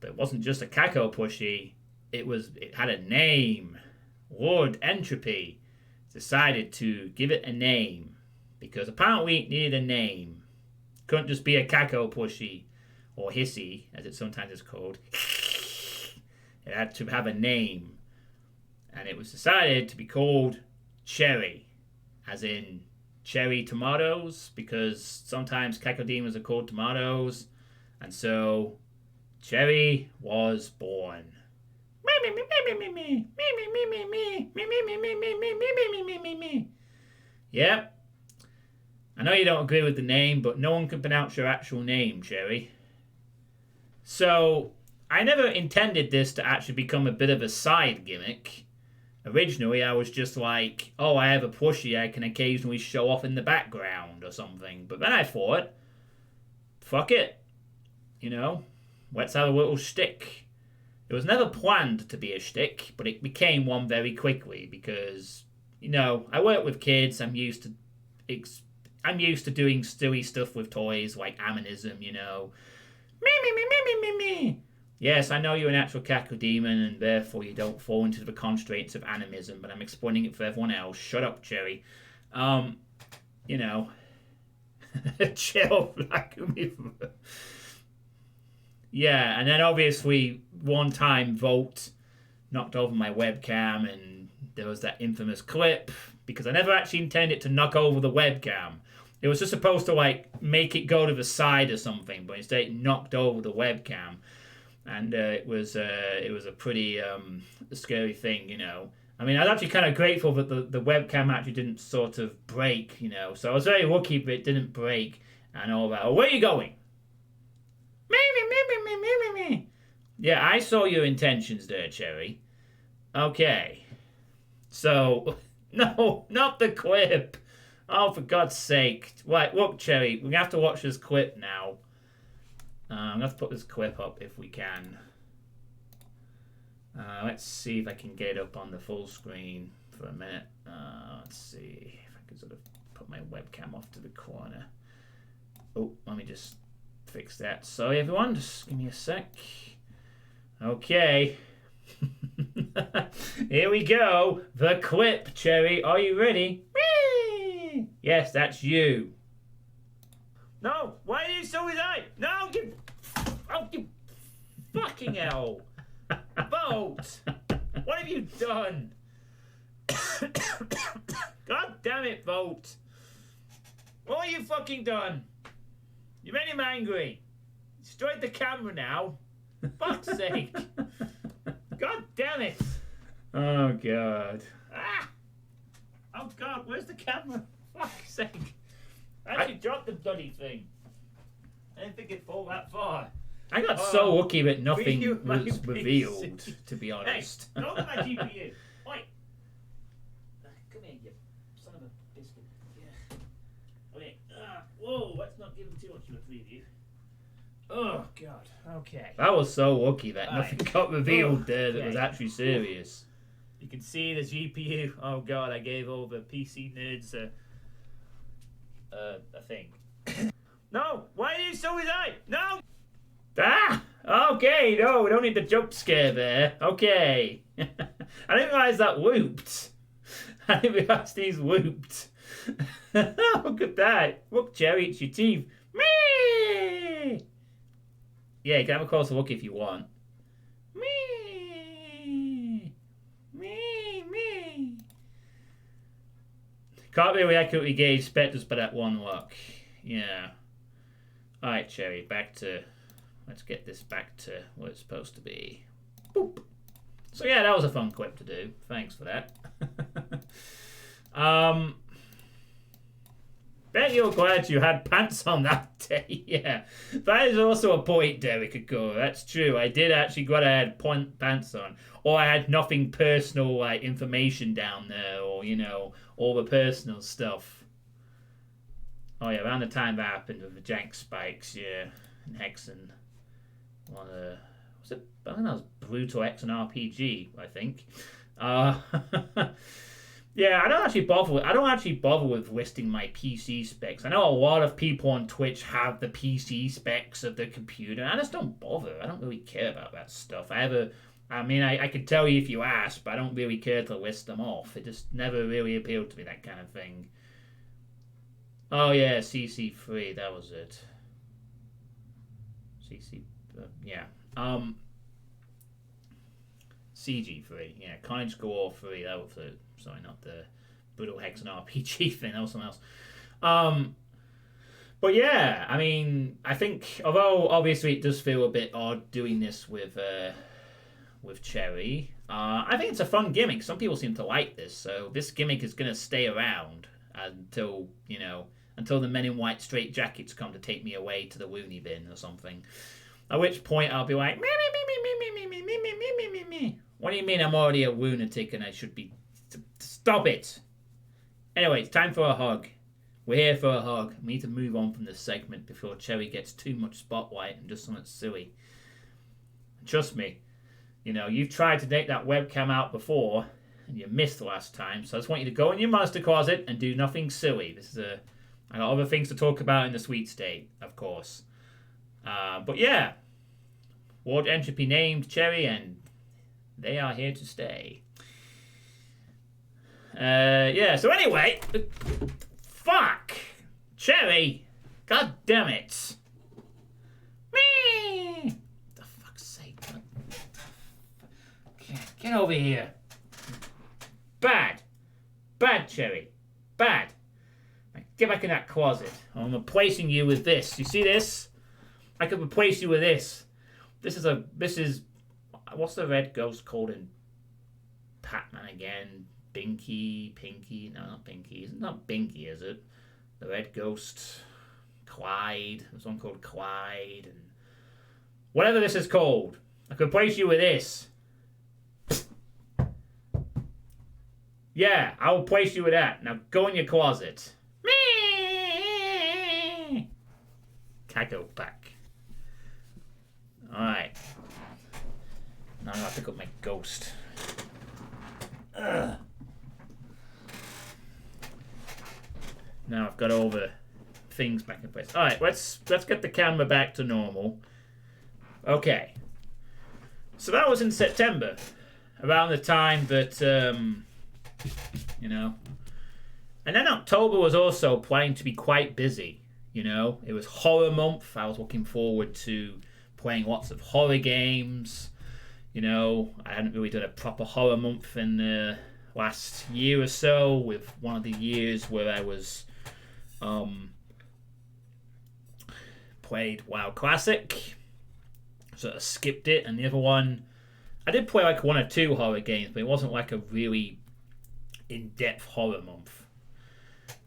But it wasn't just a Kako plushie. It had a name. Lord Entropy decided to give it a name. Because apparently it needed a name. Couldn't just be a Kako plushie. Or hissy, as it sometimes is called. It had to have a name. And it was decided to be called Cherry. As in cherry tomatoes, because sometimes cacodemons are called tomatoes, and so Cherry was born. Yep. I know you don't agree with the name, but no one can pronounce your actual name, Cherry. So, I never intended this to actually become a bit of a side gimmick. Originally, I was just like, oh, I have a plushie I can occasionally show off in the background or something. But then I thought, fuck it. Let's have a little shtick. It was never planned to be a shtick, but it became one very quickly because, I work with kids. I'm used to doing silly stuff with toys like aminism, Me. Yes, I know you're an actual cacodemon, and therefore you don't fall into the constraints of animism, but I'm explaining it for everyone else. Shut up, Cherry. Chill, Yeah, and then obviously one time Volt knocked over my webcam, and there was that infamous clip, because I never actually intended to knock over the webcam. It was just supposed to, make it go to the side or something, but instead it knocked over the webcam. And it was a pretty scary thing, I mean, I was actually kind of grateful that the webcam actually didn't sort of break, So I was very lucky that it didn't break and all that. Oh, where are you going? Me. Yeah, I saw your intentions there, Cherry. Okay. So, no, not the clip. Oh, for God's sake. Right, look, Cherry, we have to watch this clip now. I'm going to have to put this clip up if we can. Let's see if I can get it up on the full screen for a minute. Let's see if I can sort of put my webcam off to the corner. Oh, let me just fix that. Sorry, everyone. Just give me a sec. Okay. Here we go. The clip, Cherry. Are you ready? Whee! Yes, that's you. No, why are you so excited? No, you... Oh, you fucking hell. Vote! What have you done? God damn it, Vote! What have you fucking done? You made him angry. Destroyed the camera now. Fuck's sake. God damn it. Oh, God. Ah! Oh, God, where's the camera? Fuck's sake. I actually dropped the bloody thing. I didn't think it'd fall that far. I got so lucky that nothing was revealed, to be honest. Hey, don't look at my GPU. Oi! Come here, you son of a biscuit. Yeah. Okay. Whoa, let's not give him too much of a preview. Oh, God. Okay. That was so lucky that nothing got revealed there that was actually serious. You can see the GPU. Oh, God, I gave all the PC nerds a thing. No! Why are you so excited? No! Ah! Okay, no, we don't need the jump scare there. Okay. I didn't realise that looped. I didn't realise these looped. Look at that. Look, Cherry, it's your teeth. Me! Yeah, you can have a closer look if you want. Me! Can't really accurately gauge spectres by that one look. Yeah. Alright, Cherry, back to... Let's get this back to what it's supposed to be. Boop. So yeah, that was a fun clip to do. Thanks for that. Bet you're glad you had pants on that day. Yeah, that is also a point, Derek Agora. That's true. I did actually glad I had pants on, or I had nothing personal like information down there, or all the personal stuff. Oh yeah, around the time that happened with the jank spikes, yeah, and Hexen. Was it? I think that was Brutal X and RPG. I think. Yeah, I don't actually bother with listing my PC specs. I know a lot of people on Twitch have the PC specs of the computer. I just don't bother. I don't really care about that stuff. I could tell you if you asked, but I don't really care to list them off. It just never really appealed to me, that kind of thing. Oh yeah, CC3, that was it. Yeah. CG3, yeah. Carnage Galore 3, that was it. Sorry, not the Brutal Hex and RPG thing, that was something else. But yeah, I mean, I think, although obviously it does feel a bit odd doing this with Cherry, I think it's a fun gimmick. Some people seem to like this, so this gimmick is going to stay around until the men in white straight jackets come to take me away to the loony bin or something. At which point I'll be like, me. What do you mean I'm already a lunatic and I should be... Stop it! Anyway, it's time for a hug. We're here for a hug. We need to move on from this segment before Cherry gets too much spotlight and does something silly. Trust me, you've tried to take that webcam out before and you missed the last time, so I just want you to go in your monster closet and do nothing silly. I got other things to talk about in the sweet state, of course. But yeah, Ward Entropy named Cherry, and they are here to stay. Yeah, so anyway, fuck! Cherry! God damn it! Me! For fuck's sake. Get over here. Bad, Cherry. Bad. Get back in that closet. I'm replacing you with this. You see this? I could replace you with this. This is what's the red ghost called in Pac-Man again. Pinky. No, not Pinky. It's not Pinky, is it? The Red Ghost. Clyde. There's one called Clyde. And whatever this is called. I could place you with this. Yeah, I will place you with that. Now go in your closet. Can I go back? Alright. Now I gotta pick up my ghost. Ugh. Now I've got all the things back in place. Alright, let's get the camera back to normal. Okay. So that was in September. Around the time that, you know. And then October was also planning to be quite busy, you know. It was horror month. I was looking forward to playing lots of horror games. You know, I hadn't really done a proper horror month in the last year or so, with one of the years where I was played WoW Classic. Sort of skipped it, and the other one, I did play like one or two horror games, but it wasn't like a really in-depth horror month.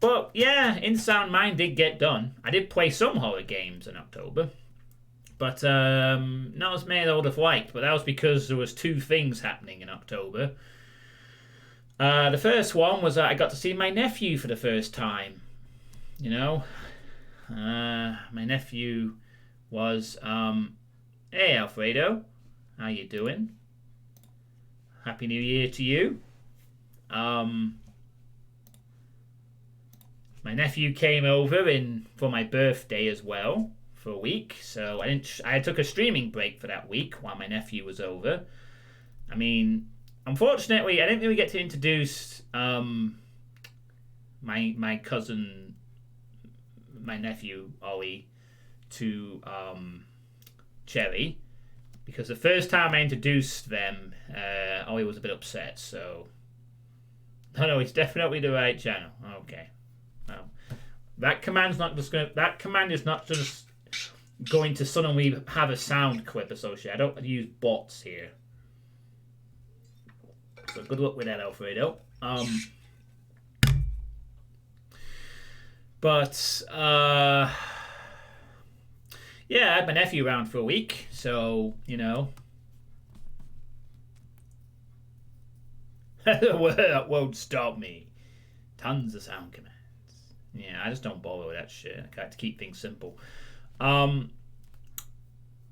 But yeah, In Sound Mind did get done. I did play some horror games in October, but not as many as I would have liked. But that was because there was two things happening in October. The first one was that I got to see my nephew for the first time. You know, my nephew was hey Alfredo, how you doing? Happy New Year to you. My nephew came over for my birthday as well for a week, so I took a streaming break for that week while my nephew was over. I mean, unfortunately, I didn't really get to introduce my cousin, my nephew Ollie, to Cherry, because the first time I introduced them, Ollie was a bit upset. So, no, it's definitely the right channel. Okay. Well, that command is not just going to suddenly have a sound clip associated. I don't use bots here. So good luck with that, Alfredo. But yeah, I had my nephew around for a week, so you know. That won't stop me. Tons of sound commands. Yeah, I just don't bother with that shit. I like to keep things simple.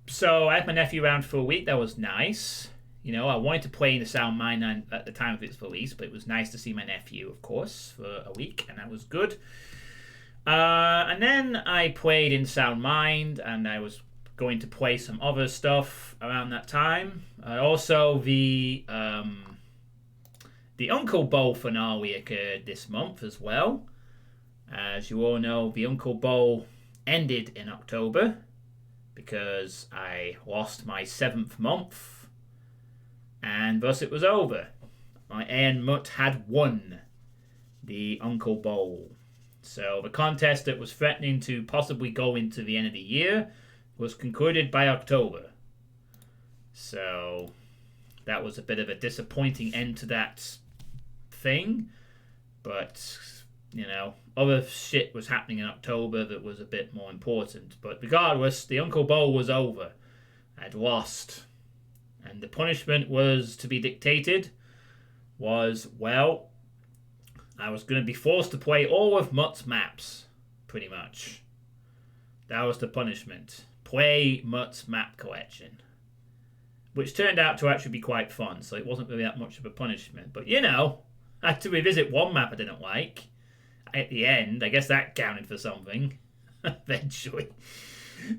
So I had my nephew around for a week. That was nice. You know, I wanted to play in the Sound Mind at the time of its release, but it was nice to see my nephew, of course, for a week, and that was good. And then I played in Sound Mind, and I was going to play some other stuff around that time. Also, the Uncle Bowl finale occurred this month as well. As you all know, the Uncle Bowl ended in October because I lost my 7th month, and thus it was over. My Aunt Mutt had won the Uncle Bowl. So the contest that was threatening to possibly go into the end of the year was concluded by October. So that was a bit of a disappointing end to that thing. But, you know, other shit was happening in October that was a bit more important. But regardless, the Uncle Bowl was over. I'd lost. And the punishment was to be dictated was, well, I was going to be forced to play all of Mutt's maps, pretty much. That was the punishment. Play Mutt's map collection. Which turned out to actually be quite fun, so it wasn't really that much of a punishment. But, you know, I had to revisit one map I didn't like. At the end, I guess that counted for something. Eventually.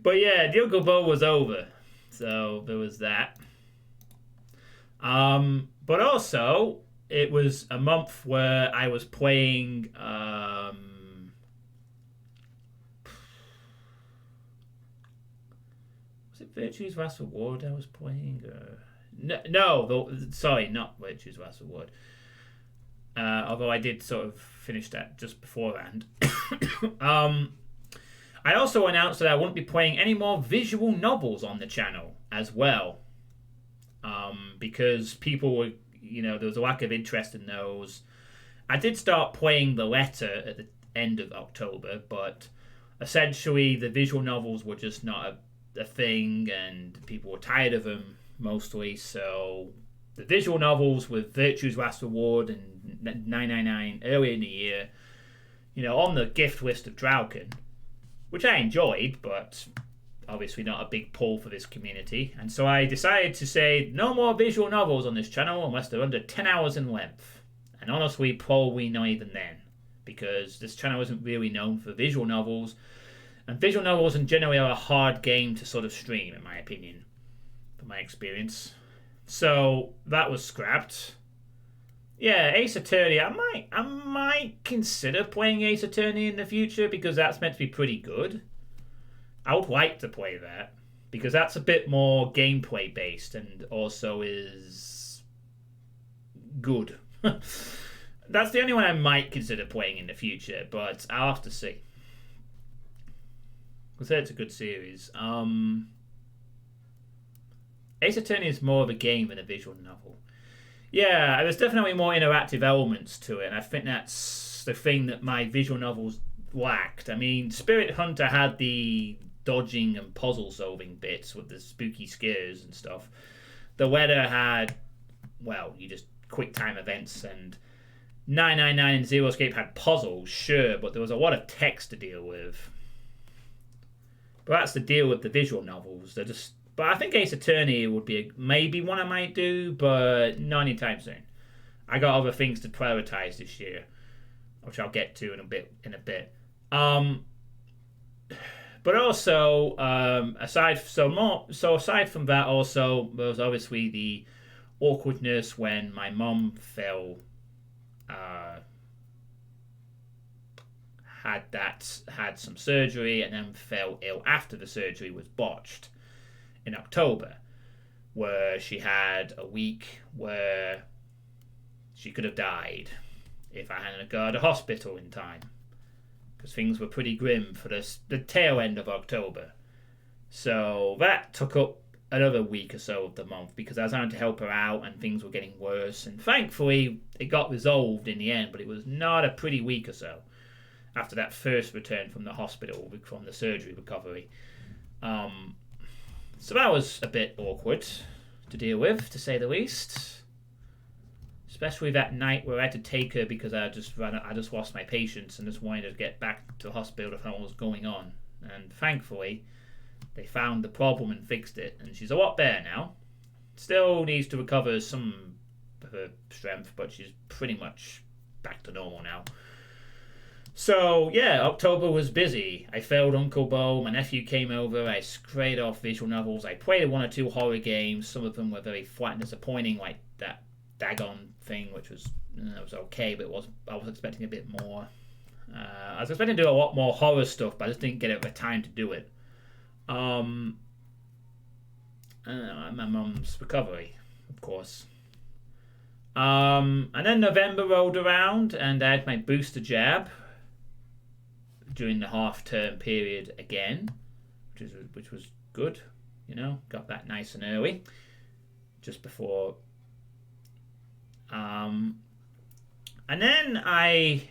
But yeah, the Uncle Bowl was over. So there was that. But also, it was a month where I was playing was it Virtue's Last Reward I was playing? Sorry, not Virtue's Last Reward. Although I did sort of finish that just beforehand. I also announced that I wouldn't be playing any more visual novels on the channel as well. Because people were, there was a lack of interest in those. I did start playing The Letter at the end of October, but essentially the visual novels were just not a thing, and people were tired of them mostly. So the visual novels with Virtue's Last Reward and 999 earlier in the year, on the gift list of Drauken, which I enjoyed, but obviously not a big pull for this community. And so I decided to say no more visual novels on this channel unless they're under 10 hours in length. And honestly, probably not even then, because this channel isn't really known for visual novels. And visual novels in general are a hard game to sort of stream, in my opinion, from my experience. So that was scrapped. Yeah, Ace Attorney. I might consider playing Ace Attorney in the future because that's meant to be pretty good. I would like to play that because that's a bit more gameplay based and also is good. That's the only one I might consider playing in the future, but I'll have to see. Because it's a good series. Ace Attorney is more of a game than a visual novel. Yeah, there's definitely more interactive elements to it, and I think that's the thing that my visual novels lacked. I mean, Spirit Hunter had the dodging and puzzle solving bits with the spooky scares and stuff. The Letter had, you just quick time events, and 999 and Zero Escape had puzzles, sure, but there was a lot of text to deal with. But that's the deal with the visual novels. But I think Ace Attorney would be maybe one I might do, but not anytime soon. I got other things to prioritize this year, which I'll get to in a bit. But also, aside from that, also there was obviously the awkwardness when my mum had some surgery and then fell ill after the surgery was botched in October, where she had a week where she could have died if I hadn't got to hospital in time, because things were pretty grim for the tail end of October. So that took up another week or so of the month because I was having to help her out and things were getting worse, and thankfully it got resolved in the end, but it was not a pretty week or so after that first return from the hospital from the surgery recovery. So that was a bit awkward to deal with, to say the least. Especially that night where I had to take her because I just lost my patience and just wanted to get back to the hospital to find what was going on. And thankfully, they found the problem and fixed it, and she's a lot better now. Still needs to recover some of her strength, but she's pretty much back to normal now. So, yeah, October was busy. I failed Uncle Bo, my nephew came over, I sprayed off visual novels, I played 1 or 2 horror games, some of them were very flat and disappointing, like that Dagon thing, which was okay, but I was expecting a bit more. I was expecting to do a lot more horror stuff, but I just didn't get the time to do it. My mum's recovery, of course. And then November rolled around, and I had my booster jab during the half-term period again, which was good. Got that nice and early, just before. And then I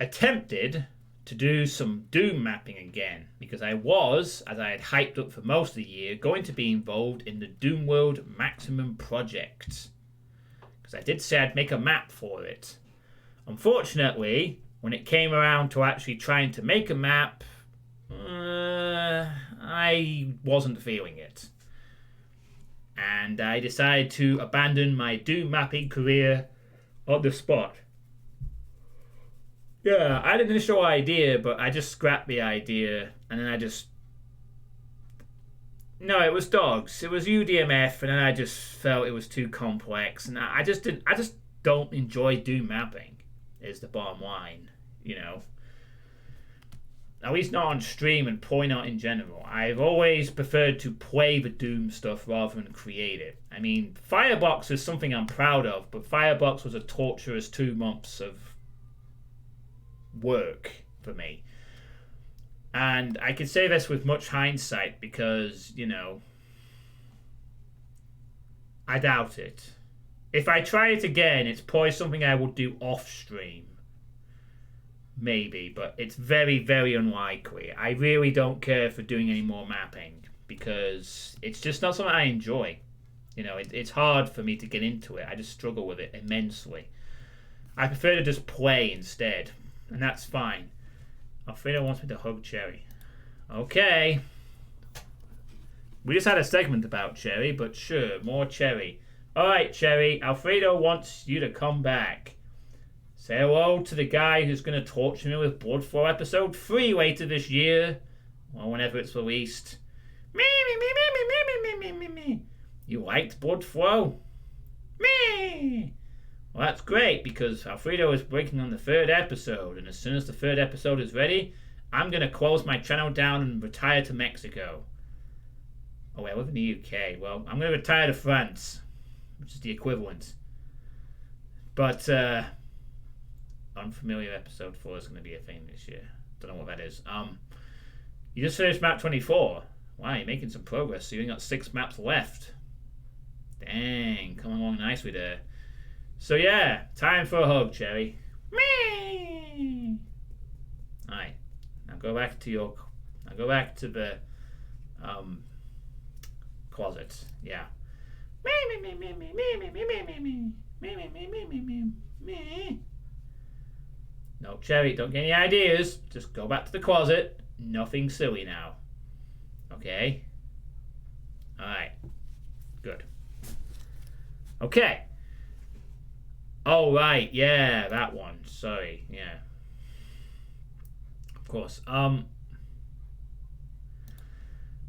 attempted to do some Doom mapping again, because I was, as I had hyped up for most of the year, going to be involved in the Doom World Maximum Project. Because I did say I'd make a map for it. Unfortunately, when it came around to actually trying to make a map, I wasn't feeling it. And I decided to abandon my Doom mapping career on the spot. Yeah, I had an initial idea, but I just scrapped the idea, and then No, it was dogs. It was UDMF, and then I just felt it was too complex, and I just don't enjoy Doom mapping, is the bottom line, At least not on stream and probably not in general. I've always preferred to play the Doom stuff rather than create it. I mean, Firebox is something I'm proud of, but Firebox was a torturous 2 months of work for me. And I can say this with much hindsight because, I doubt it. If I try it again, it's probably something I will do off stream. Maybe, but it's very, very unlikely. I really don't care for doing any more mapping because it's just not something I enjoy. It's hard for me to get into it. I just struggle with it immensely. I prefer to just play instead, and that's fine. Alfredo wants me to hug Cherry. Okay. We just had a segment about Cherry, but sure, more Cherry. Alright, Cherry, Alfredo wants you to come back. Say hello to the guy who's going to torture me with Blood Flow episode 3 later this year. Or whenever it's released. Me. You liked Blood Flow? Me. Well, that's great because Alfredo is working on the 3rd episode, and as soon as the 3rd episode is ready, I'm going to close my channel down and retire to Mexico. Oh, I live in the UK. Well, I'm going to retire to France, which is the equivalent. But, Unfamiliar episode 4 is going to be a thing this year. Don't know what that is. You just finished map 24. Wow, you're making some progress. So you only got 6 maps left. Dang, coming along nicely there. So yeah, time for a hug, Cherry. Me. Alright, now go back to the closet. Yeah. Me. No, Cherry, don't get any ideas. Just go back to the closet. Nothing silly now. Okay? Alright. Good. Okay. Oh, right. Yeah, that one. Sorry. Yeah. Of course.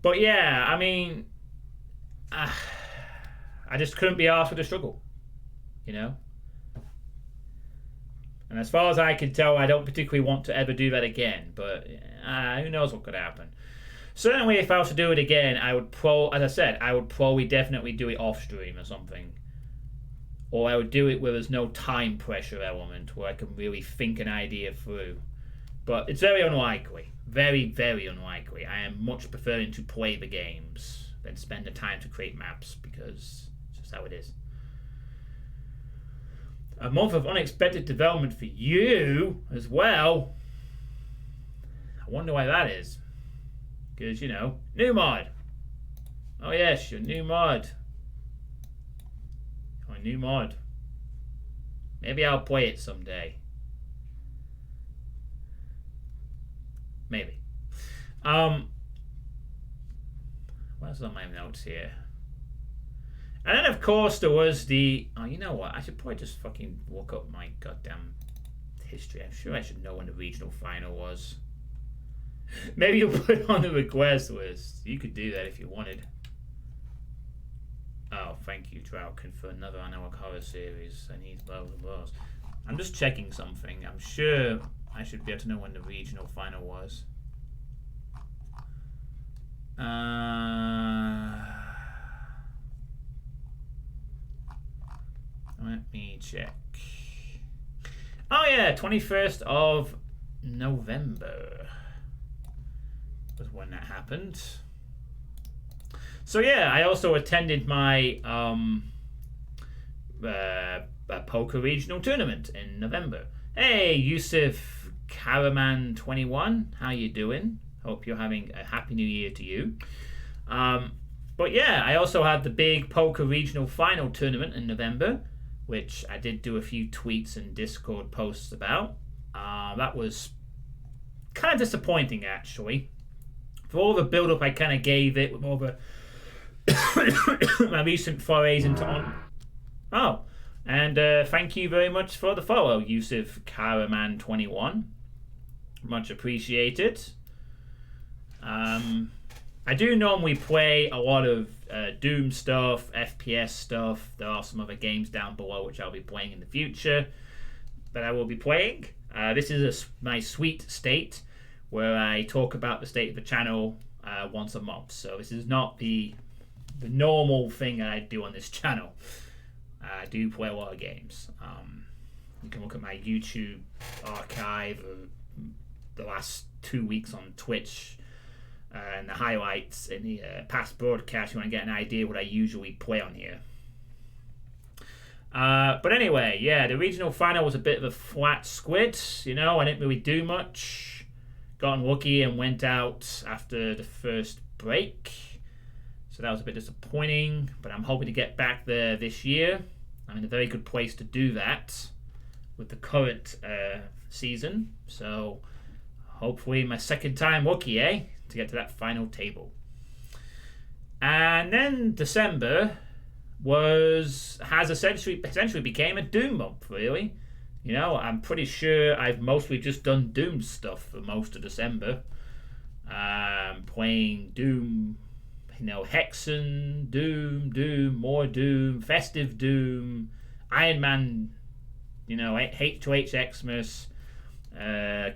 But yeah, I mean, I just couldn't be asked with the struggle. And as far as I can tell, I don't particularly want to ever do that again. But who knows what could happen. Certainly, if I was to do it again, I would probably definitely do it off stream or something. Or I would do it where there's no time pressure element, where I can really think an idea through. But it's very unlikely. Very, very unlikely. I am much preferring to play the games than spend the time to create maps, because it's just how it is. A month of unexpected development for you as well. I wonder why that is. Because, new mod. Oh yes, your new mod. Your new mod. Maybe I'll play it someday. Maybe. What's on my notes here? And then, of course, there was the... Oh, you know what? I should probably just fucking look up my goddamn history. I'm sure I should know when the regional final was. Maybe you'll put it on the request list. You could do that if you wanted. Oh, thank you, Draukin, for another Anarch horror series. I need blah, blah, blah. I'm just checking something. I'm sure I should be able to know when the regional final was. Let me check. Oh yeah, 21st of November was when that happened. So yeah, I also attended my poker regional tournament in November. Hey, Yusuf Karaman 21, how you doing? Hope you're having a happy new year to you. But yeah, I also had the big poker regional final tournament in November, which I did do a few tweets and Discord posts about. That was kind of disappointing, actually. For all the build-up I kind of gave it, with all the my recent forays into Oh, and thank you very much for the follow, Yusuf Karaman21. Much appreciated. I do normally play a lot of Doom stuff, FPS stuff. There are some other games down below which I'll be playing in the future that I will be playing. This is my sweet state where I talk about the state of the channel once a month. So this is not the normal thing I do on this channel. I do play a lot of games. You can look at my YouTube archive of the last 2 weeks on Twitch and the highlights in the past broadcast. You want to get an idea what I usually play on here. But anyway, yeah, the regional final was a bit of a flat squid. I didn't really do much. Got unlucky and went out after the first break. So that was a bit disappointing. But I'm hoping to get back there this year. I'm in a very good place to do that with the current season. So hopefully my second time lucky, to get to that final table. And then December has essentially became a Doom month, really. I'm pretty sure I've mostly just done Doom stuff for most of December. Playing Doom, Hexen, Doom, more Doom, Festive Doom, Iron Man, H2H Xmas,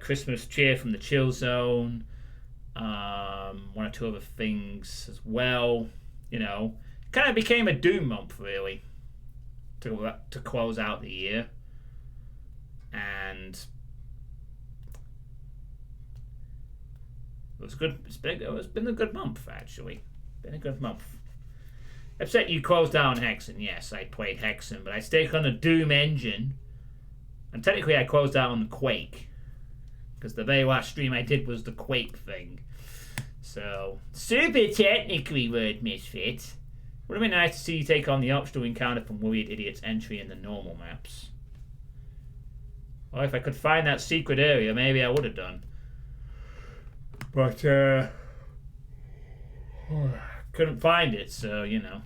Christmas Cheer from the Chill Zone, one or two other things as well. Kind of became a Doom month, really, to close out the year. And it was good. It's been a good month, actually. Been a good month. Except you closed down Hexen. Yes, I played Hexen, but I stayed on the Doom engine. And technically I closed out on the Quake, because the very last stream I did was the Quake thing. So, super technically, Word Misfit. Would have been nice to see you take on the optional encounter from Worried Idiot's entry in the normal maps. Well, if I could find that secret area, maybe I would have done. But, couldn't find it, so, what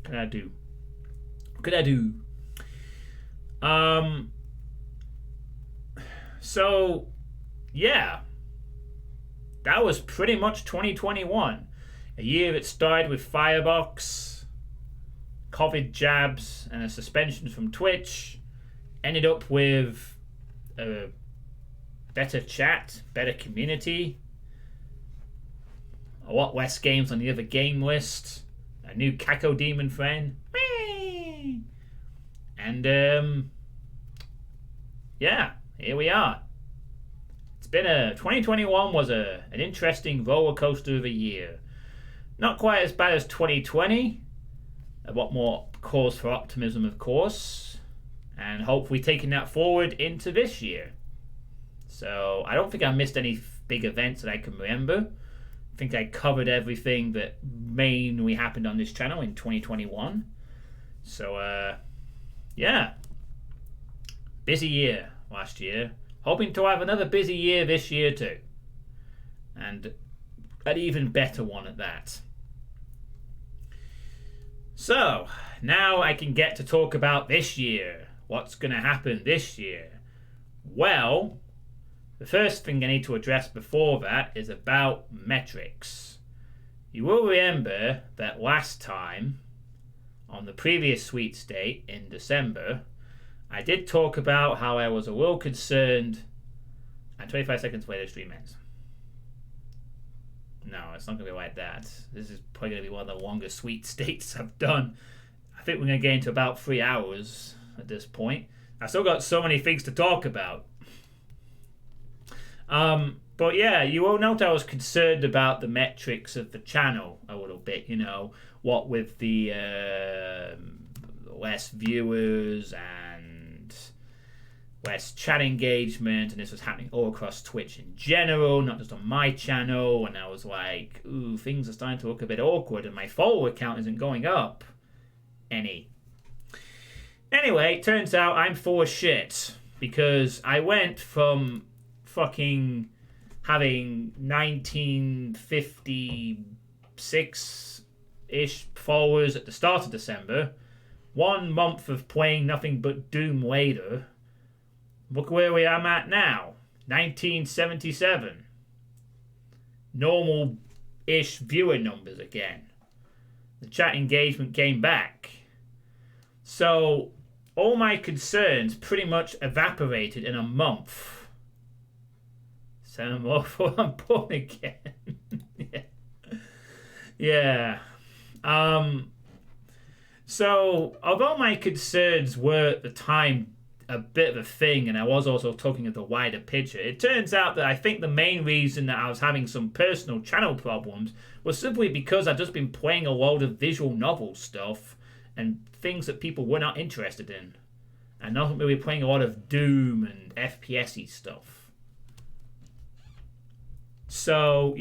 could I do? What could I do? So, yeah. That was pretty much 2021. A year that started with Firebox, COVID jabs, and a suspension from Twitch. Ended up with a better chat, better community, a lot less games on the other game list, a new Kako Demon friend, and yeah, here we are. It's been 2021 was an interesting roller coaster of a year. Not quite as bad as 2020. A lot more cause for optimism, of course. And hopefully taking that forward into this year. So I don't think I missed any big events that I can remember. I think I covered everything that mainly happened on this channel in 2021. So, yeah. Busy year last year. Hoping to have another busy year this year too. And an even better one at that. So, now I can get to talk about this year. What's going to happen this year? Well, the first thing I need to address before that is about metrics. You will remember that last time, on the previous sweets date in December, I did talk about how I was a little concerned, and 25 seconds later stream ends. No, it's not going to be like that. This is probably going to be one of the longest sweet dates I've done. I think we're going to get into about 3 hours at this point. I've still got so many things to talk about. But yeah, you will note I was concerned about the metrics of the channel a little bit. What with the less viewers and less chat engagement, and this was happening all across Twitch in general, not just on my channel, and I was like, ooh, things are starting to look a bit awkward, and my follower count isn't going up any. Anyway, turns out I'm full of shit, because I went from fucking having 1956-ish followers at the start of December, 1 month of playing nothing but Doom later. Look where we am at now. 1977. Normal-ish viewer numbers again. The chat engagement came back. So, all my concerns pretty much evaporated in a month. Send them off while I'm born again. Yeah. So, although my concerns were at the time a bit of a thing, and I was also talking of the wider picture, it turns out that I think the main reason that I was having some personal channel problems was simply because I've just been playing a load of visual novel stuff and things that people were not interested in. And not really playing a lot of Doom and FPS-y stuff. So,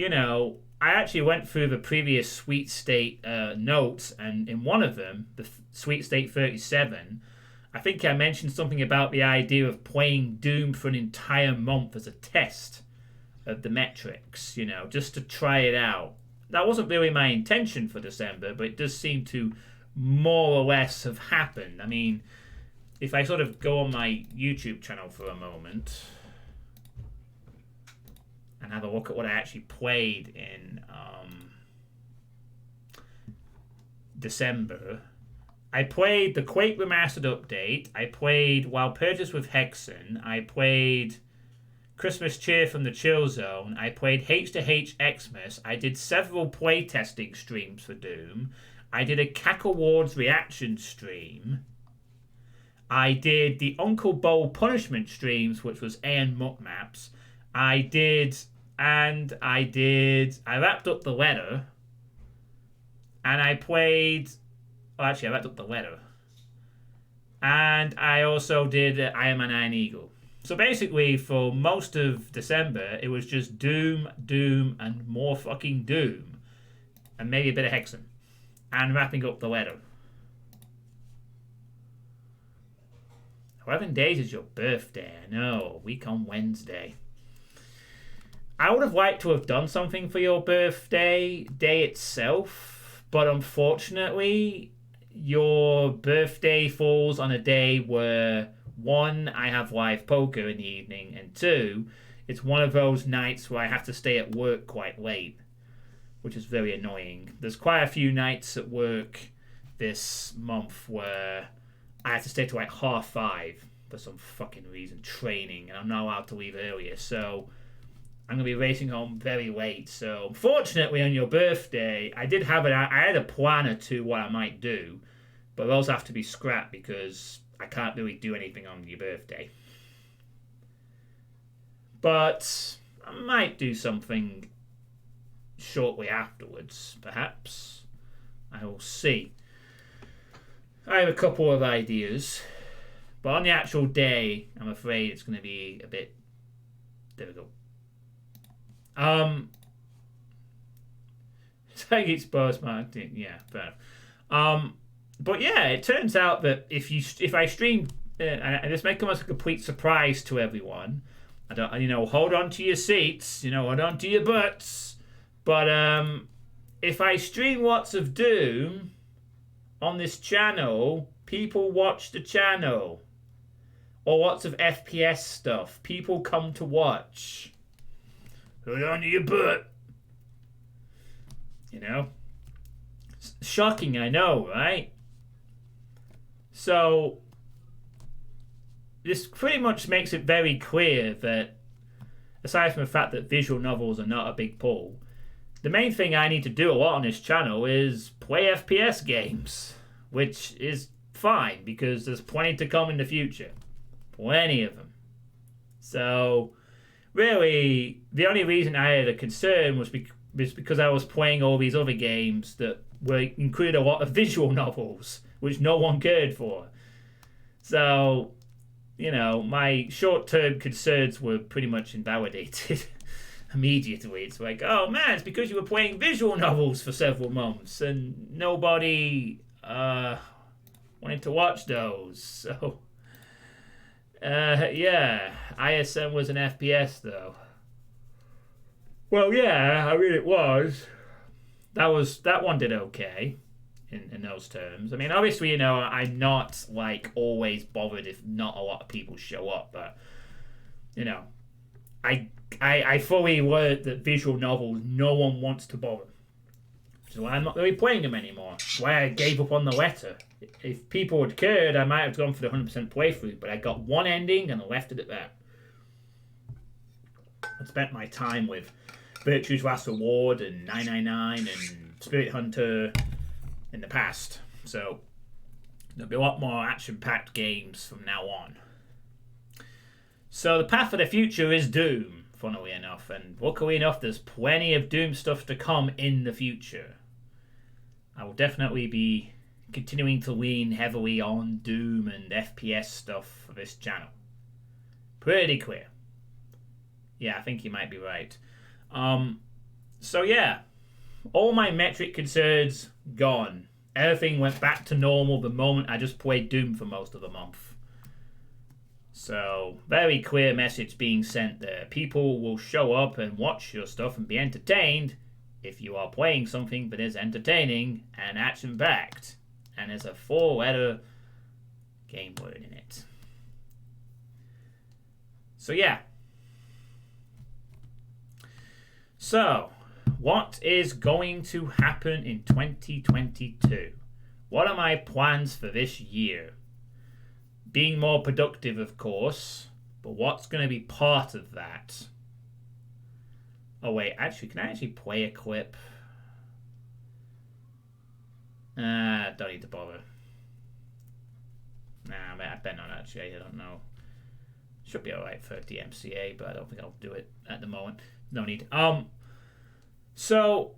I actually went through the previous Sweet State notes, and in one of them, the Sweet State 37, I think I mentioned something about the idea of playing Doom for an entire month as a test of the metrics, just to try it out. That wasn't really my intention for December, but it does seem to more or less have happened. I mean, if I sort of go on my YouTube channel for a moment and have a look at what I actually played in December, I played the Quake Remastered Update, I played While Purchased with Hexen, I played Christmas Cheer from the Chill Zone, I played H2H Xmas, I did several playtesting streams for Doom, I did a Cackle Ward's reaction stream, I did the Uncle Bowl punishment streams, which was AN Muck Maps, I wrapped up the letter, and I played... Well, actually, I wrapped up the letter. And I also did I Am an Iron Eagle. So basically, for most of December, it was just Doom, and more fucking Doom. And maybe a bit of Hexen. And wrapping up the letter. 11 days is your birthday, I know. A week on Wednesday. I would have liked to have done something for your birthday day itself, but unfortunately, your birthday falls on a day where, one, I have live poker in the evening, and two, it's one of those nights where I have to stay at work quite late, which is very annoying. There's quite a few nights at work this month where I have to stay till like 5:30 for some fucking reason, training, and I'm not allowed to leave earlier, so I'm going to be racing home very late. So, unfortunately, on your birthday, I had a plan or two what I might do, but those have to be scrapped because I can't really do anything on your birthday. But I might do something shortly afterwards, perhaps. I will see. I have a couple of ideas, but on the actual day, I'm afraid it's going to be a bit difficult. So it's postmarked. Yeah, fair enough. But yeah, it turns out that if I stream, and this may come as a complete surprise to everyone. I don't, hold on to your seats, hold on to your butts. But if I stream lots of Doom on this channel, people watch the channel, or lots of FPS stuff. People come to watch. Hold on to your butt. Shocking, I know, right? So, this pretty much makes it very clear that, aside from the fact that visual novels are not a big pull, the main thing I need to do a lot on this channel is play FPS games, which is fine, because there's plenty to come in the future. Plenty of them. So, really, the only reason I had a concern was because I was playing all these other games that included a lot of visual novels, which no one cared for. So, my short-term concerns were pretty much invalidated immediately. It's like, oh man, it's because you were playing visual novels for several months and nobody wanted to watch those. So, yeah, ISM was an FPS though. Well, yeah, I mean it was. That one did okay in those terms. I mean, obviously, I'm not like always bothered if not a lot of people show up, but I fully learned that visual novels no one wants to bother. Which is why I'm not really playing them anymore. Why I gave up on the letter. If people had cared, I might have gone for the 100% playthrough, but I got one ending and I left it at that. I spent my time with Virtue's Last Reward and 999 and Spirit Hunter in the past. So there'll be a lot more action-packed games from now on. So the path for the future is Doom, funnily enough, and luckily enough there's plenty of Doom stuff to come in the future. I will definitely be continuing to lean heavily on Doom and FPS stuff for this channel. Pretty clear. Yeah, I think you might be right. So yeah, all my metric concerns gone. Everything went back to normal the moment I just played Doom for most of the month. So, very clear message being sent there. People will show up and watch your stuff and be entertained if you are playing something that is entertaining and action-packed and has a 4-letter game word in it. So yeah. So, what is going to happen in 2022? What are my plans for this year? Being more productive, of course, but what's going to be part of that? Oh wait, actually, can I actually play a clip? Don't need to bother. Nah, I bet not actually, I don't know. Should be alright for DMCA, but I don't think I'll do it at the moment. No need. So,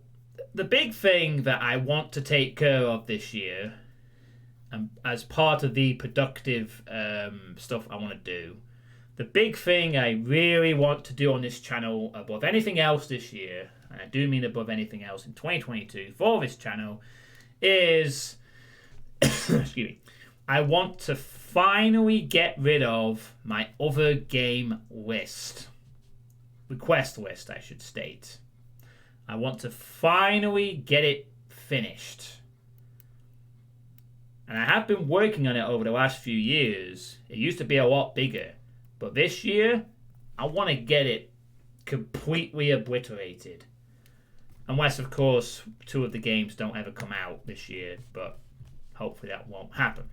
the big thing that I want to take care of this year, as part of the productive stuff I want to do, the big thing I really want to do on this channel above anything else this year, and I do mean above anything else in 2022 for this channel, is excuse me, I want to finally get rid of my other game list. Request list, I should state. I want to finally get it finished. And I have been working on it over the last few years. It used to be a lot bigger. But this year, I want to get it completely obliterated. Unless, of course, 2 of the games don't ever come out this year. But hopefully that won't happen.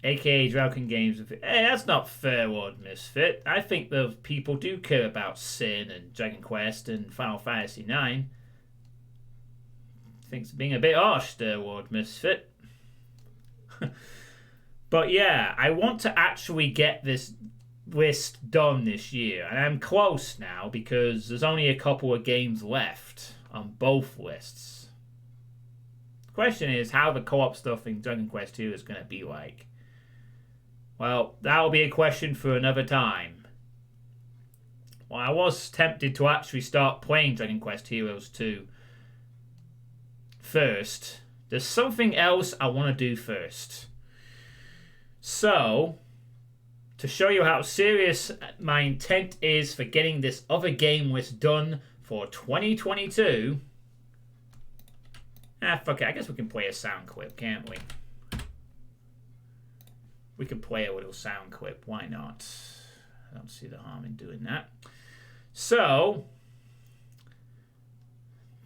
AKA Dragon Games. Hey, that's not fair, Lord Misfit. I think the people do care about Sin and Dragon Quest and Final Fantasy IX. Thinks being a bit harsh there, Lord Misfit. But yeah, I want to actually get this list done this year. And I'm close now because there's only a couple of games left on both lists. The question is how the co-op stuff in Dragon Quest 2 is going to be like. Well, that'll be a question for another time. Well, I was tempted to actually start playing Dragon Quest Heroes 2 first. There's something else I want to do first. So, to show you how serious my intent is for getting this other game list done for 2022... fuck it. I guess we can play a sound clip, can't we? We could play a little sound clip. Why not? I don't see the harm in doing that. So,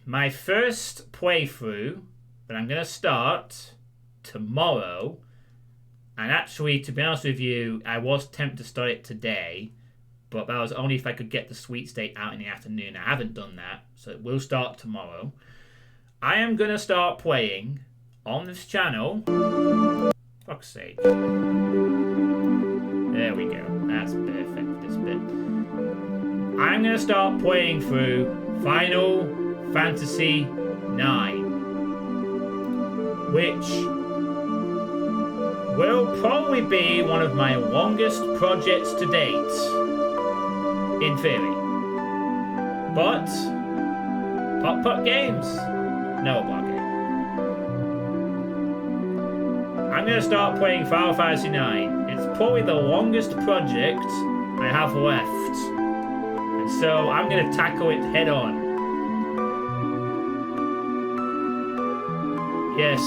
my first playthrough that I'm going to start tomorrow, and actually, to be honest with you, I was tempted to start it today, but that was only if I could get the Sweet State out in the afternoon. I haven't done that, so it will start tomorrow. I am going to start playing on this channel. Fuck's sake. There we go. That's perfect, this bit. I'm going to start playing through Final Fantasy IX, which will probably be one of my longest projects to date, in theory. But, Putt Games, no blogging. I'm going to start playing Final Fantasy IX. It's probably the longest project I have left. And so I'm going to tackle it head on. Yes.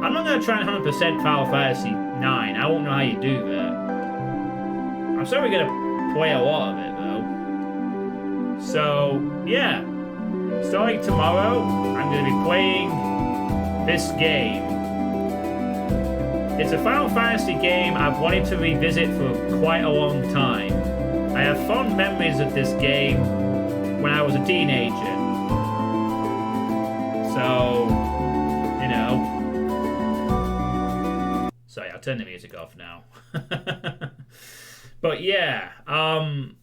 I'm not going to try and 100% Final Fantasy IX. I won't know how you do that. I'm certainly going to play a lot of it, though. So, yeah. Starting tomorrow, I'm going to be playing this game. It's a Final Fantasy game I've wanted to revisit for quite a long time. I have fond memories of this game when I was a teenager. So, you know. Sorry, I'll turn the music off now. But yeah, I'm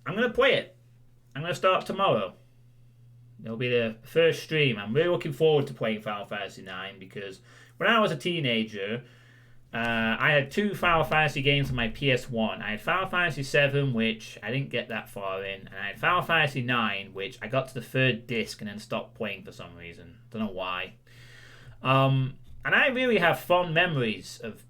going to play it. I'm going to start tomorrow. It'll be the first stream. I'm really looking forward to playing Final Fantasy 9 because when I was a teenager, I had two Final Fantasy games on my PS1. I had Final Fantasy 7, which I didn't get that far in, and I had Final Fantasy 9, which I got to the third disc and then stopped playing for some reason. Don't know why. And I really have fond memories of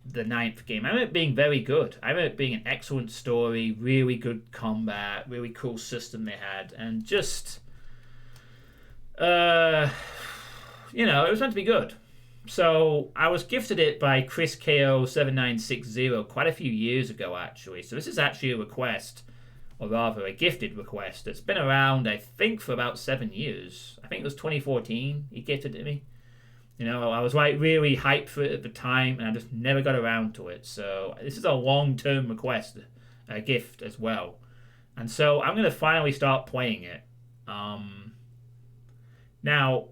the ninth game. I remember it being very good. I remember it being an excellent story, really good combat, really cool system they had, and just, it was meant to be good. So I was gifted it by Chris KO7960 quite a few years ago, actually. So this is actually a request, or rather a gifted request, that's been around, I think, for about 7 years. I think it was 2014 he gifted it to me. I was like really hyped for it at the time, and I just never got around to it. So this is a long-term request, a gift as well. And so I'm going to finally start playing it. Now,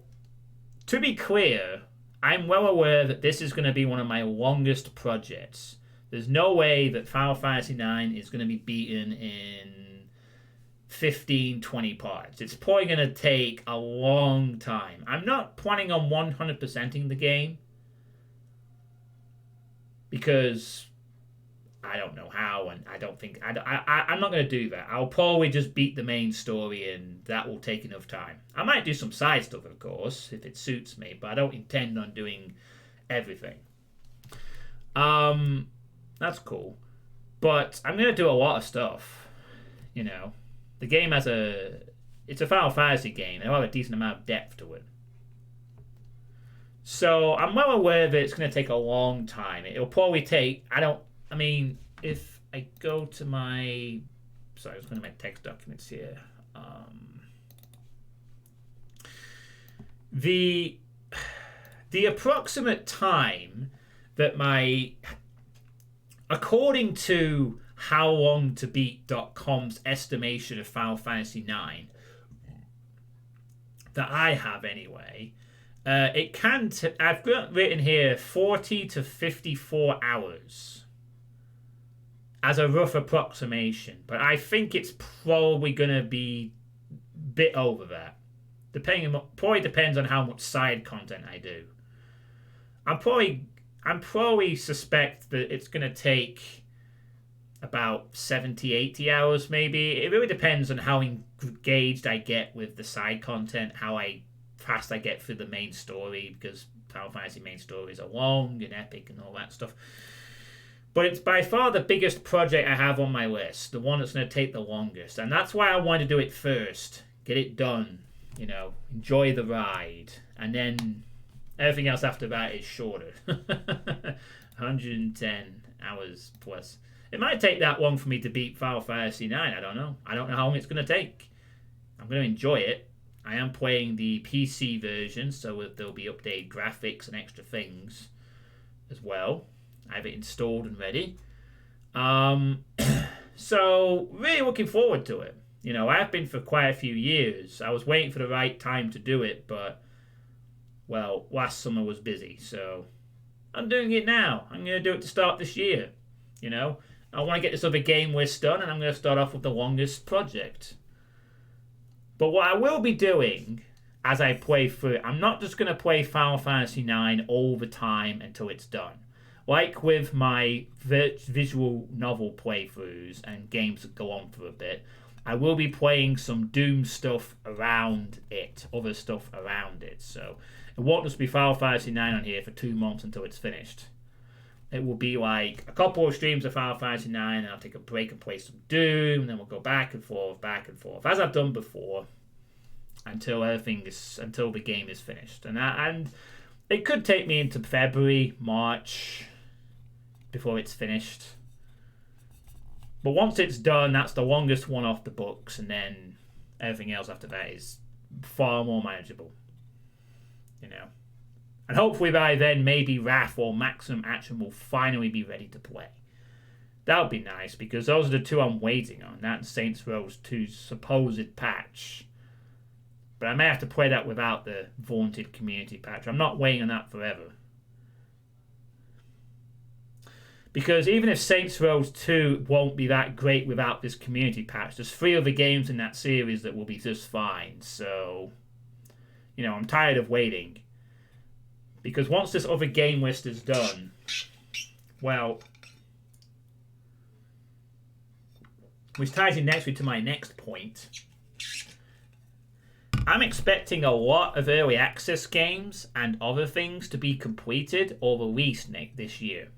to be clear, I'm well aware that this is going to be one of my longest projects. There's no way that Final Fantasy IX is going to be beaten in 15, 20 parts. It's probably going to take a long time. I'm not planning on 100%ing the game because I don't know how, and I don't think I'm not going to do that. I'll probably just beat the main story, and that will take enough time. I might do some side stuff, of course, if it suits me, but I don't intend on doing everything. That's cool, but I'm going to do a lot of stuff. The game it's a Final Fantasy game. It'll have a decent amount of depth to it. So I'm well aware that it's going to take a long time. It'll probably take, if I go to my, sorry, I was going to my text documents here. The approximate time that according to howlongtobeat.com's estimation of Final Fantasy IX, that I have anyway, it can, I've got written here 40 to 54 hours as a rough approximation, but I think it's probably going to be a bit over that. Probably depends on how much side content I do. I'm probably suspect that it's going to take about 70, 80 hours maybe. It really depends on how engaged I get with the side content, how fast I get through the main story, because Final Fantasy main stories are long and epic and all that stuff. But it's by far the biggest project I have on my list, the one that's going to take the longest, and that's why I wanted to do it first. Get it done, enjoy the ride, and then everything else after that is shorter. 110 hours plus. It might take that long for me to beat Final Fantasy 9. I don't know. I don't know how long it's going to take. I'm going to enjoy it. I am playing the PC version, so there'll be updated graphics and extra things as well. I have it installed and ready. So, really looking forward to it. I have been for quite a few years. I was waiting for the right time to do it, but, well, last summer was busy, so I'm doing it now. I'm going to do it to start this year. I want to get this other game list done, and I'm going to start off with the longest project. But what I will be doing as I play through it, I'm not just going to play Final Fantasy IX all the time until it's done. Like with my visual novel playthroughs and games that go on for a bit, I will be playing some Doom stuff around it, other stuff around it. So it won't just be Final Fantasy IX on here for 2 months until it's finished. It will be like a couple of streams of Final Fantasy IX, and I'll take a break and play some Doom, and then we'll go back and forth, as I've done before, until the game is finished. And it could take me into February, March, before it's finished. But once it's done, that's the longest one off the books, and then everything else after that is far more manageable. And hopefully by then, maybe Wrath or Maximum Action will finally be ready to play. That would be nice, because those are the two I'm waiting on. That and Saints Row 2's supposed patch. But I may have to play that without the vaunted community patch. I'm not waiting on that forever. Because even if Saints Row 2 won't be that great without this community patch, there's 3 other games in that series that will be just fine. So, I'm tired of waiting. Because once this other game list is done, well, which ties in next to my next point, I'm expecting a lot of early access games and other things to be completed or released this year.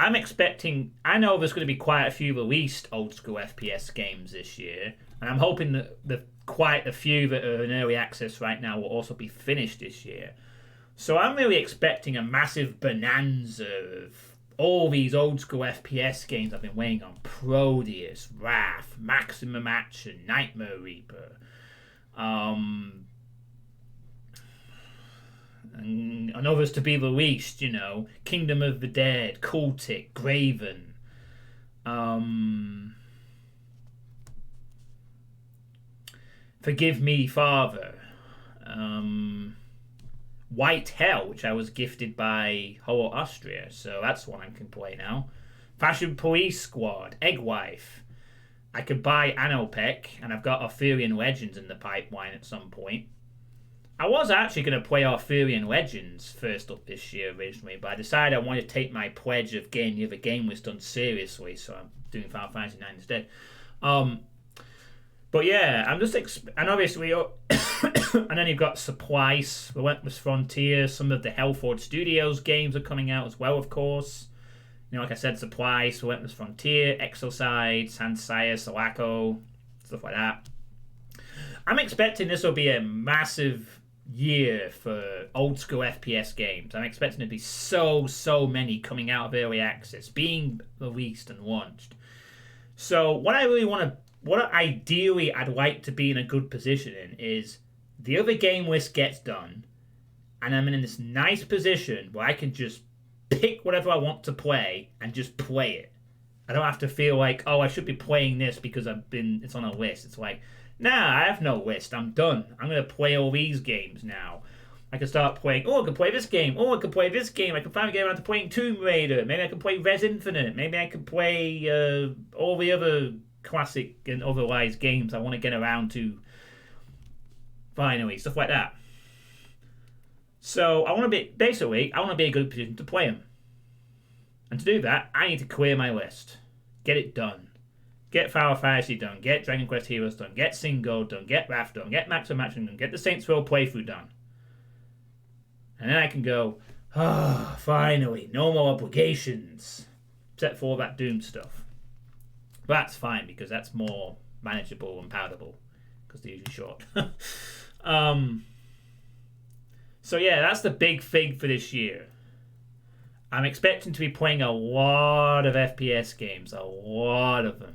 I'm expecting, I know there's going to be quite a few released old school FPS games this year, and I'm hoping that quite a few that are in early access right now will also be finished this year. So I'm really expecting a massive bonanza of all these old school FPS games I've been waiting on. Proteus, Wrath, Maximum Action, Nightmare Reaper, and others to be released, Kingdom of the Dead, Cultic, Graven, Forgive Me, Father, White Hell, which I was gifted by Horror Austria, so that's one I can play now. Fashion Police Squad, Eggwife. I could buy Anopec, and I've got Arthurian Legends in the pipeline at some point. I was actually going to play Arthurian Legends first up this year originally, but I decided I wanted to take my pledge of getting the other game list done seriously, so I'm doing Final Fantasy 9 instead. But yeah, I'm just and obviously, and then you've got Supplies, Relentless Frontier, some of the Hellford Studios games are coming out as well, of course. Like I said, Supplies, Relentless Frontier, Exocide, Sansaya, Sulaco, stuff like that. I'm expecting this will be a massive year for old school FPS games. I'm expecting there to be so many coming out of early access, being released and launched. So what ideally I'd like to be in a good position in is the other game list gets done, and I'm in this nice position where I can just pick whatever I want to play and just play it. I don't have to feel like, oh, I should be playing this because it's on a list. It's like, nah, I have no list. I'm done. I'm going to play all these games now. I can start playing, I can play this game. I can play this game. I can finally get around to playing Tomb Raider. Maybe I can play Res Infinite. Maybe I can play all the other classic and otherwise games I want to get around to finally. Stuff like that. So I want to be in a good position to play them. And to do that, I need to clear my list. Get it done. Get Final Fantasy done. Get Dragon Quest Heroes done. Get Single done. Get Wrath done. Get Maximum Action done. Get the Saints Row playthrough done. And then I can go, finally, no more obligations. Except for all that Doom stuff. But that's fine because that's more manageable and palatable. Because they're usually short. So yeah, that's the big thing for this year. I'm expecting to be playing a lot of FPS games. A lot of them.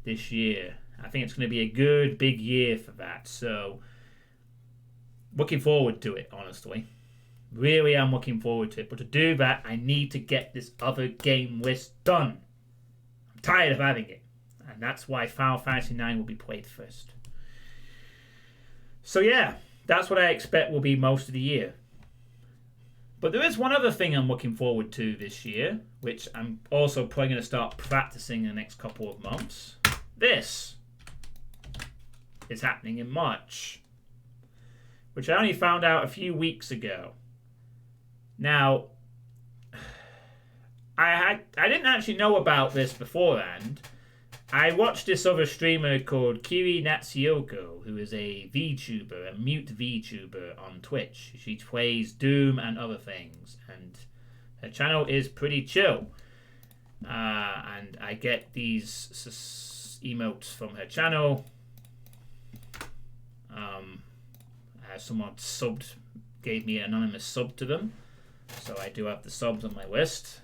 This year. I think it's going to be a good big year for that. So looking forward to it, honestly. Really am looking forward to it. But to do that, I need to get this other game list done. I'm tired of having it. And that's why Final Fantasy 9 will be played first. So yeah, that's what I expect will be most of the year. But there is one other thing I'm looking forward to this year, which I'm also probably going to start practicing in the next couple of months. This is happening in March, which I only found out a few weeks ago. Now, I didn't actually know about this beforehand. I watched this other streamer called Kiri Natsuoko, who is a VTuber, a mute VTuber on Twitch. She plays Doom and other things, and her channel is pretty chill. And I get these emotes from her channel. Someone gave me an anonymous sub to them, so I do have the subs on my list.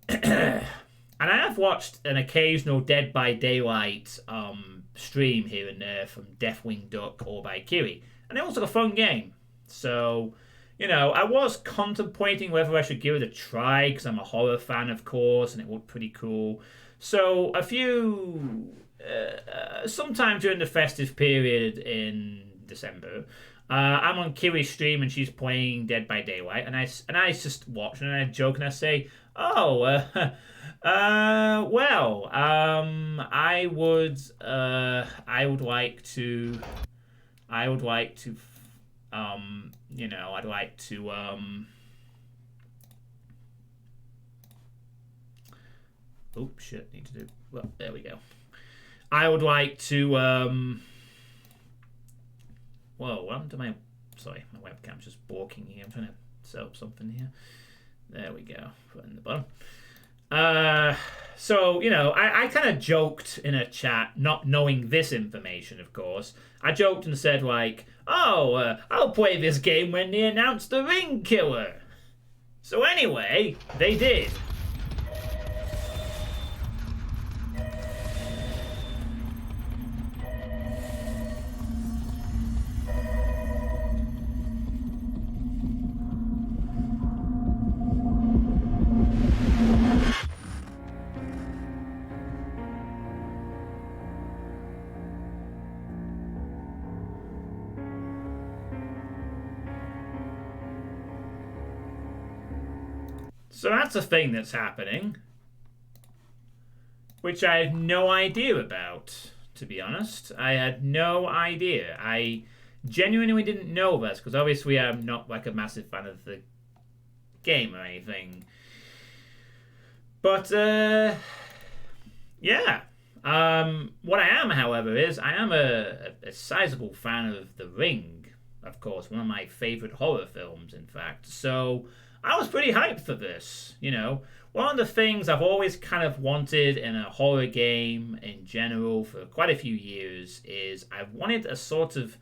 And I have watched an occasional Dead by Daylight stream here and there from Deathwing Duck or by Kiri. And it was like a fun game. So, I was contemplating whether I should give it a try because I'm a horror fan, of course, and it looked pretty cool. So, sometime during the festive period in December, I'm on Kiri's stream and she's playing Dead by Daylight, and I just watch and I joke and I say, "Oh, well, I would like to, I'd like to, oh shit, need to do. Well, there we go. I would like to, Whoa, what happened to my... Sorry, my webcam's just balking here. I'm trying to set up something here. There we go. Put it in the bottom. So, I kind of joked in a chat, not knowing this information, of course. I joked and said, like, oh, I'll play this game when they announce the Ring Killer. So anyway, they did. So that's a thing that's happening, which I had no idea about, to be honest. I had no idea. I genuinely didn't know this, because obviously I'm not like a massive fan of the game or anything. But, yeah. What I am, however, is I am a sizable fan of The Ring, of course, one of my favourite horror films, in fact. So I was pretty hyped for this, One of the things I've always kind of wanted in a horror game in general for quite a few years is I've wanted a sort of,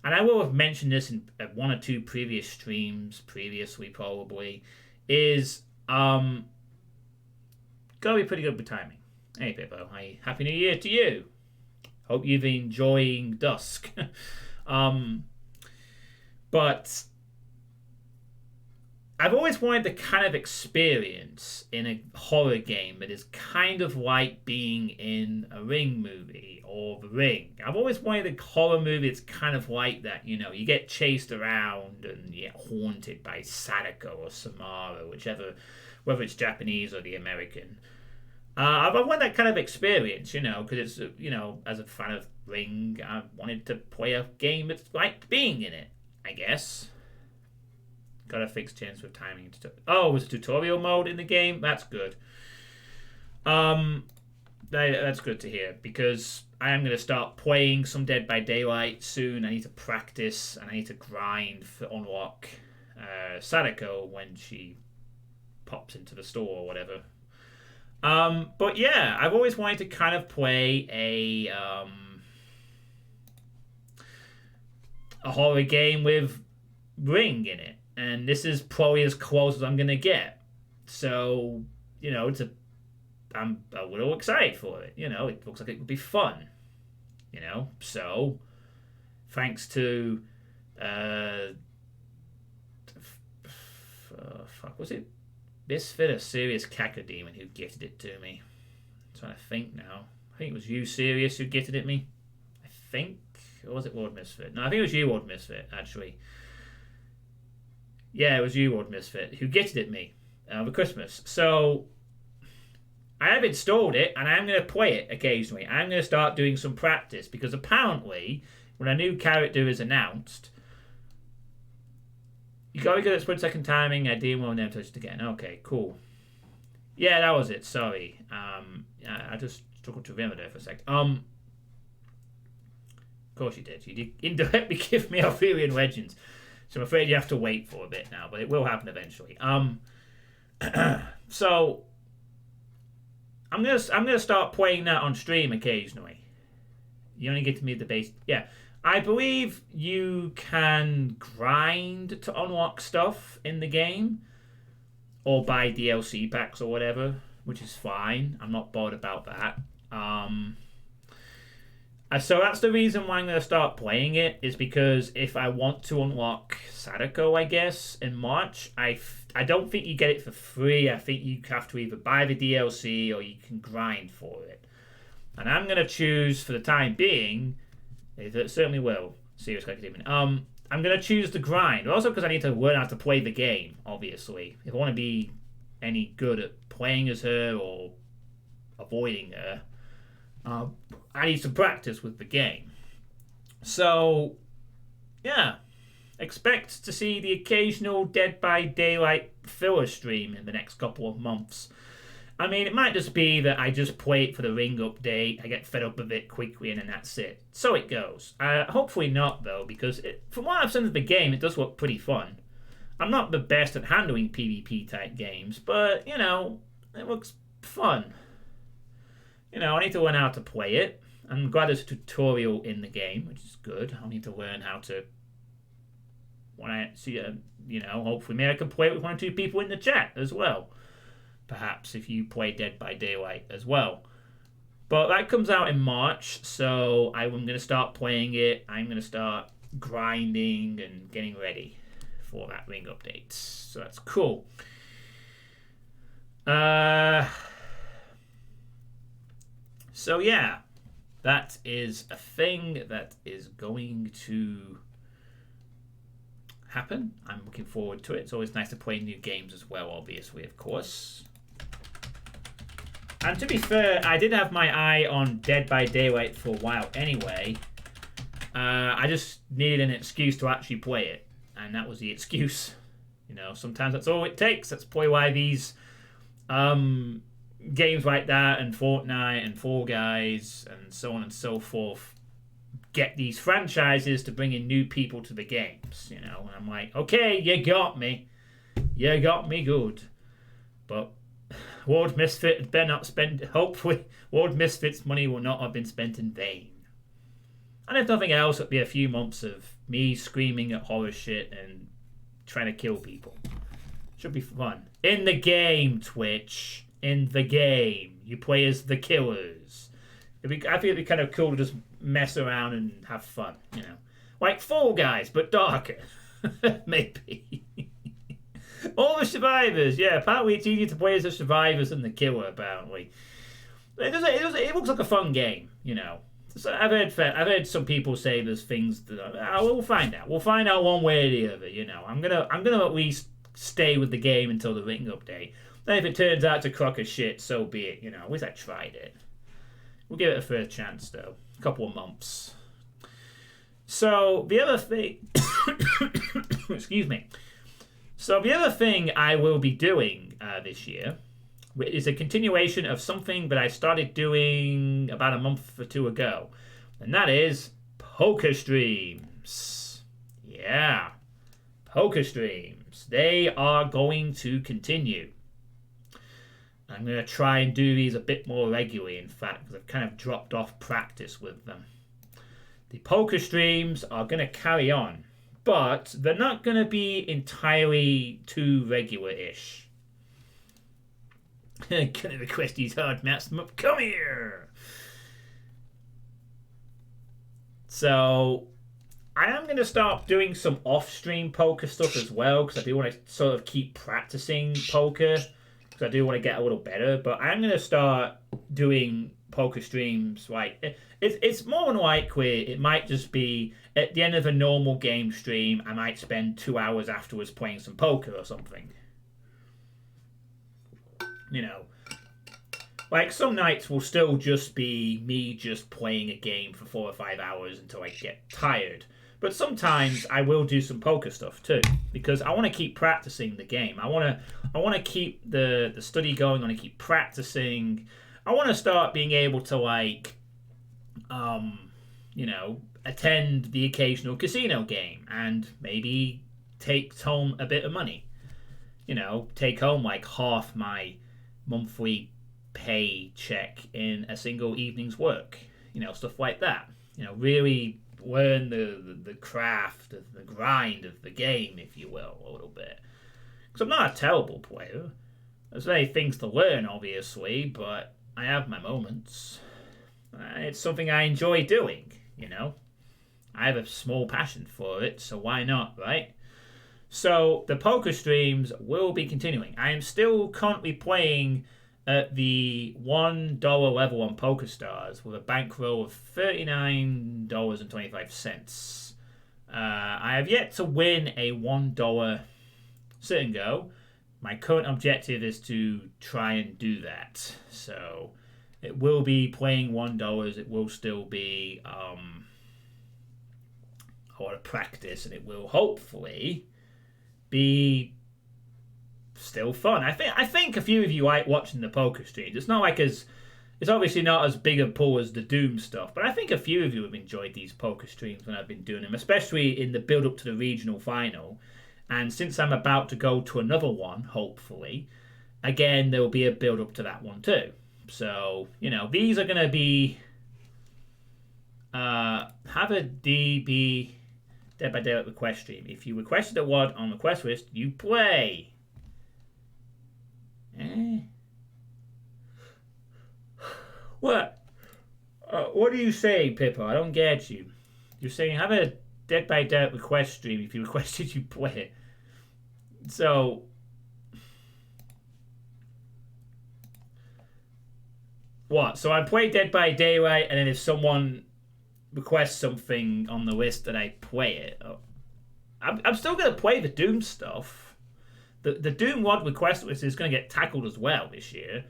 and I will have mentioned this in one or two previous streams previously probably, is gotta be pretty good with timing. Hey Pippo, hi, Happy New Year to you. Hope you've been enjoying Dusk. But I've always wanted the kind of experience in a horror game that is kind of like being in a Ring movie or The Ring. I've always wanted a horror movie that's kind of like that, you get chased around and you get haunted by Sadako or Samara, whichever, whether it's Japanese or the American. I've wanted that kind of experience, because it's, as a fan of Ring, I wanted to play a game that's like being in it, I guess. Got a fixed chance with timing. Oh, it was a tutorial mode in the game? That's good. That's good to hear, because I am going to start playing some Dead by Daylight soon. I need to practice, and I need to grind for unlock Sadako when she pops into the store or whatever. But yeah, I've always wanted to kind of play a horror game with Ring in it. And this is probably as close as I'm going to get. So, I'm a little excited for it. It looks like it would be fun. So, thanks to, was it Misfit or Serious Cacodemon who gifted it to me? I'm trying to think now. I think it was you, Serious, who gifted it me. I think. Or was it Lord Misfit? No, I think it was you, Lord Misfit, actually. Yeah, it was you, Lord Misfit, who gifted it me over Christmas. So, I have installed it, and I'm going to play it occasionally. I'm going to start doing some practice, because apparently, when a new character is announced, you got to get at split-second timing. I didn't want to never touch it again. Okay, cool. Yeah, that was it. Sorry. I just struggled to remember there for a sec. Of course you did. You did indirectly give me Arthurian Legends. So I'm afraid you have to wait for a bit now, but it will happen eventually. So I'm gonna start playing that on stream occasionally. You only get to meet the base. Yeah, I believe you can grind to unlock stuff in the game, or buy DLC packs or whatever, which is fine. I'm not bothered about that. So that's the reason why I'm going to start playing it, is because if I want to unlock Sadako, I guess, in March, I don't think you get it for free. I think you have to either buy the DLC or you can grind for it. And I'm going to choose, for the time being, it certainly will, Serious Cacodemon, I'm going to choose the grind. Also because I need to learn how to play the game, obviously. If I want to be any good at playing as her or avoiding her, I need some practice with the game. So, yeah. Expect to see the occasional Dead by Daylight filler stream in the next couple of months. I mean, it might just be that I just play it for the ring update, I get fed up with it quickly, and then that's it. So it goes. Hopefully not, though, because from what I've seen of the game, it does look pretty fun. I'm not the best at handling PvP-type games, but, you know, it looks fun. You know, I need to learn how to play it. I'm glad there's a tutorial in the game, which is good. I'll need to learn how to... When I see, you know, hopefully maybe I can play it with 1 or 2 people in the chat as well. Perhaps if you play Dead by Daylight as well. But that comes out in March, so I'm going to start playing it. I'm going to start grinding and getting ready for that ring update. So that's cool. So yeah, that is a thing that is going to happen. I'm looking forward to it. It's always nice to play new games as well, obviously, of course. And to be fair, I did have my eye on Dead by Daylight for a while anyway. I just needed an excuse to actually play it. And that was the excuse. You know, sometimes that's all it takes. That's probably why these games like that and Fortnite and Fall Guys and so on and so forth get these franchises to bring in new people to the games, you know. And I'm like, okay, you got me. You got me good. But World Misfit had better not spend... Hopefully, World Misfit's money will not have been spent in vain. And if nothing else, it'll be a few months of me screaming at horror shit and trying to kill people. Should be fun. In the game, Twitch. In the game. You play as the killers. I think it'd be kind of cool to just mess around and have fun, you know. Like Fall Guys, but darker. Maybe. All the survivors, yeah. Apparently it's easier to play as the survivors than the killer, apparently. It looks like a fun game, you know. So I've heard some people say there's things that we'll find out. We'll find out one way or the other, you know. I'm gonna at least stay with the game until the ring update. Then if it turns out to crock of shit, so be it, you know. At least I tried it. We'll give it a first chance, though. A couple of months. So, the other thing... Excuse me. So, the other thing I will be doing this year is a continuation of something that I started doing about a month or 2 ago. And that is poker streams. Yeah. Poker streams. They are going to continue. I'm going to try and do these a bit more regularly, in fact, because I've kind of dropped off practice with them. The poker streams are going to carry on, but they're not going to be entirely too regular-ish. Going to request these hard maps them up. Come here! So, I am going to start doing some off-stream poker stuff as well, because I do want to sort of keep practicing poker. I do want to get a little better, but I'm going to start doing poker streams. Like it's more than likely it might just be at the end of a normal game stream. I might spend 2 hours afterwards playing some poker or something. You know, like some nights will still just be me just playing a game for 4 or 5 hours until I get tired. But sometimes I will do some poker stuff too, because I want to keep practicing the game. I want to keep the study going. I want to keep practicing. I want to start being able to you know, attend the occasional casino game and maybe take home a bit of money. You know, take home like half my monthly pay check in a single evening's work. You know, stuff like that. You know, really learn the craft of the grind of the game, if you will, a little bit. Because I'm not a terrible player. There's many things to learn, obviously, but I have my moments. It's something I enjoy doing, you know. I have a small passion for it, so why not, right? So the poker streams will be continuing. I am still currently playing at the $1 level on PokerStars with a bankroll of $39.25. I have yet to win a $1 sit and go. My current objective is to try and do that. So it will be playing $1. It will still be a lot of practice, and it will hopefully be still fun. I think a few of you like watching the poker streams. It's not like it's obviously not as big a pull as the Doom stuff, but I think a few of you have enjoyed these poker streams when I've been doing them, especially in the build up to the regional final. And since I'm about to go to another one, hopefully, again there will be a build up to that one too. So these are going to be have a DB Dead by Daylight request stream. If you requested a WOD on the request list, you play. What? What are you saying, Pippo? I don't get you. You're saying have a Dead by Daylight request stream. If you requested, you play it. So, what? So I play Dead by Daylight, and then if someone requests something on the list, that I play it. I'm still going to play the Doom stuff. The Doom WOD request list is going to get tackled as well this year.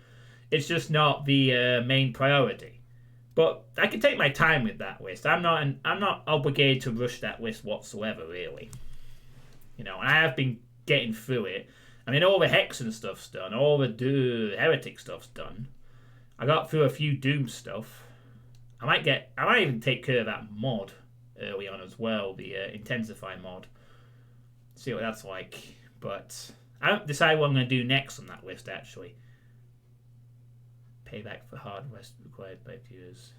It's just not the main priority. But I can take my time with that list. I'm not obligated to rush that list whatsoever, really. And I have been getting through it. I mean, all the Hexen stuff's done. All the Heretic stuff's done. I got through a few Doom stuff. I might even take care of that mod early on as well, the Intensify mod. See what that's like. But I don't decide what I'm going to do next on that list, actually. Payback for hard rest required by viewers.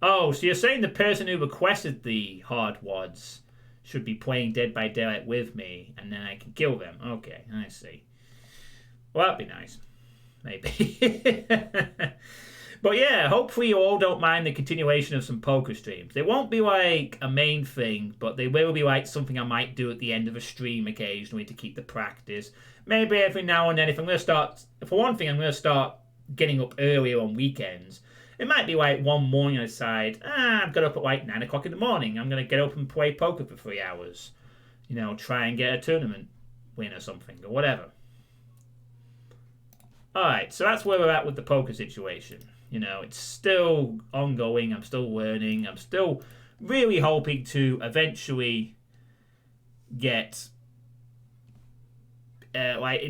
Oh, so you're saying the person who requested the hard WODs should be playing Dead by Daylight with me, and then I can kill them. Okay, I see. Well, that'd be nice. Maybe. But yeah, hopefully you all don't mind the continuation of some poker streams. They won't be like a main thing, but they will be like something I might do at the end of a stream occasionally to keep the practice. Maybe every now and then, if I'm going to start, for one thing, I'm going to start getting up earlier on weekends. It might be like one morning I decide, I've got up at like 9 o'clock in the morning. I'm going to get up and play poker for 3 hours. Try and get a tournament win or something, or whatever. Alright, so that's where we're at with the poker situation. It's still ongoing. I'm still learning. I'm still really hoping to eventually get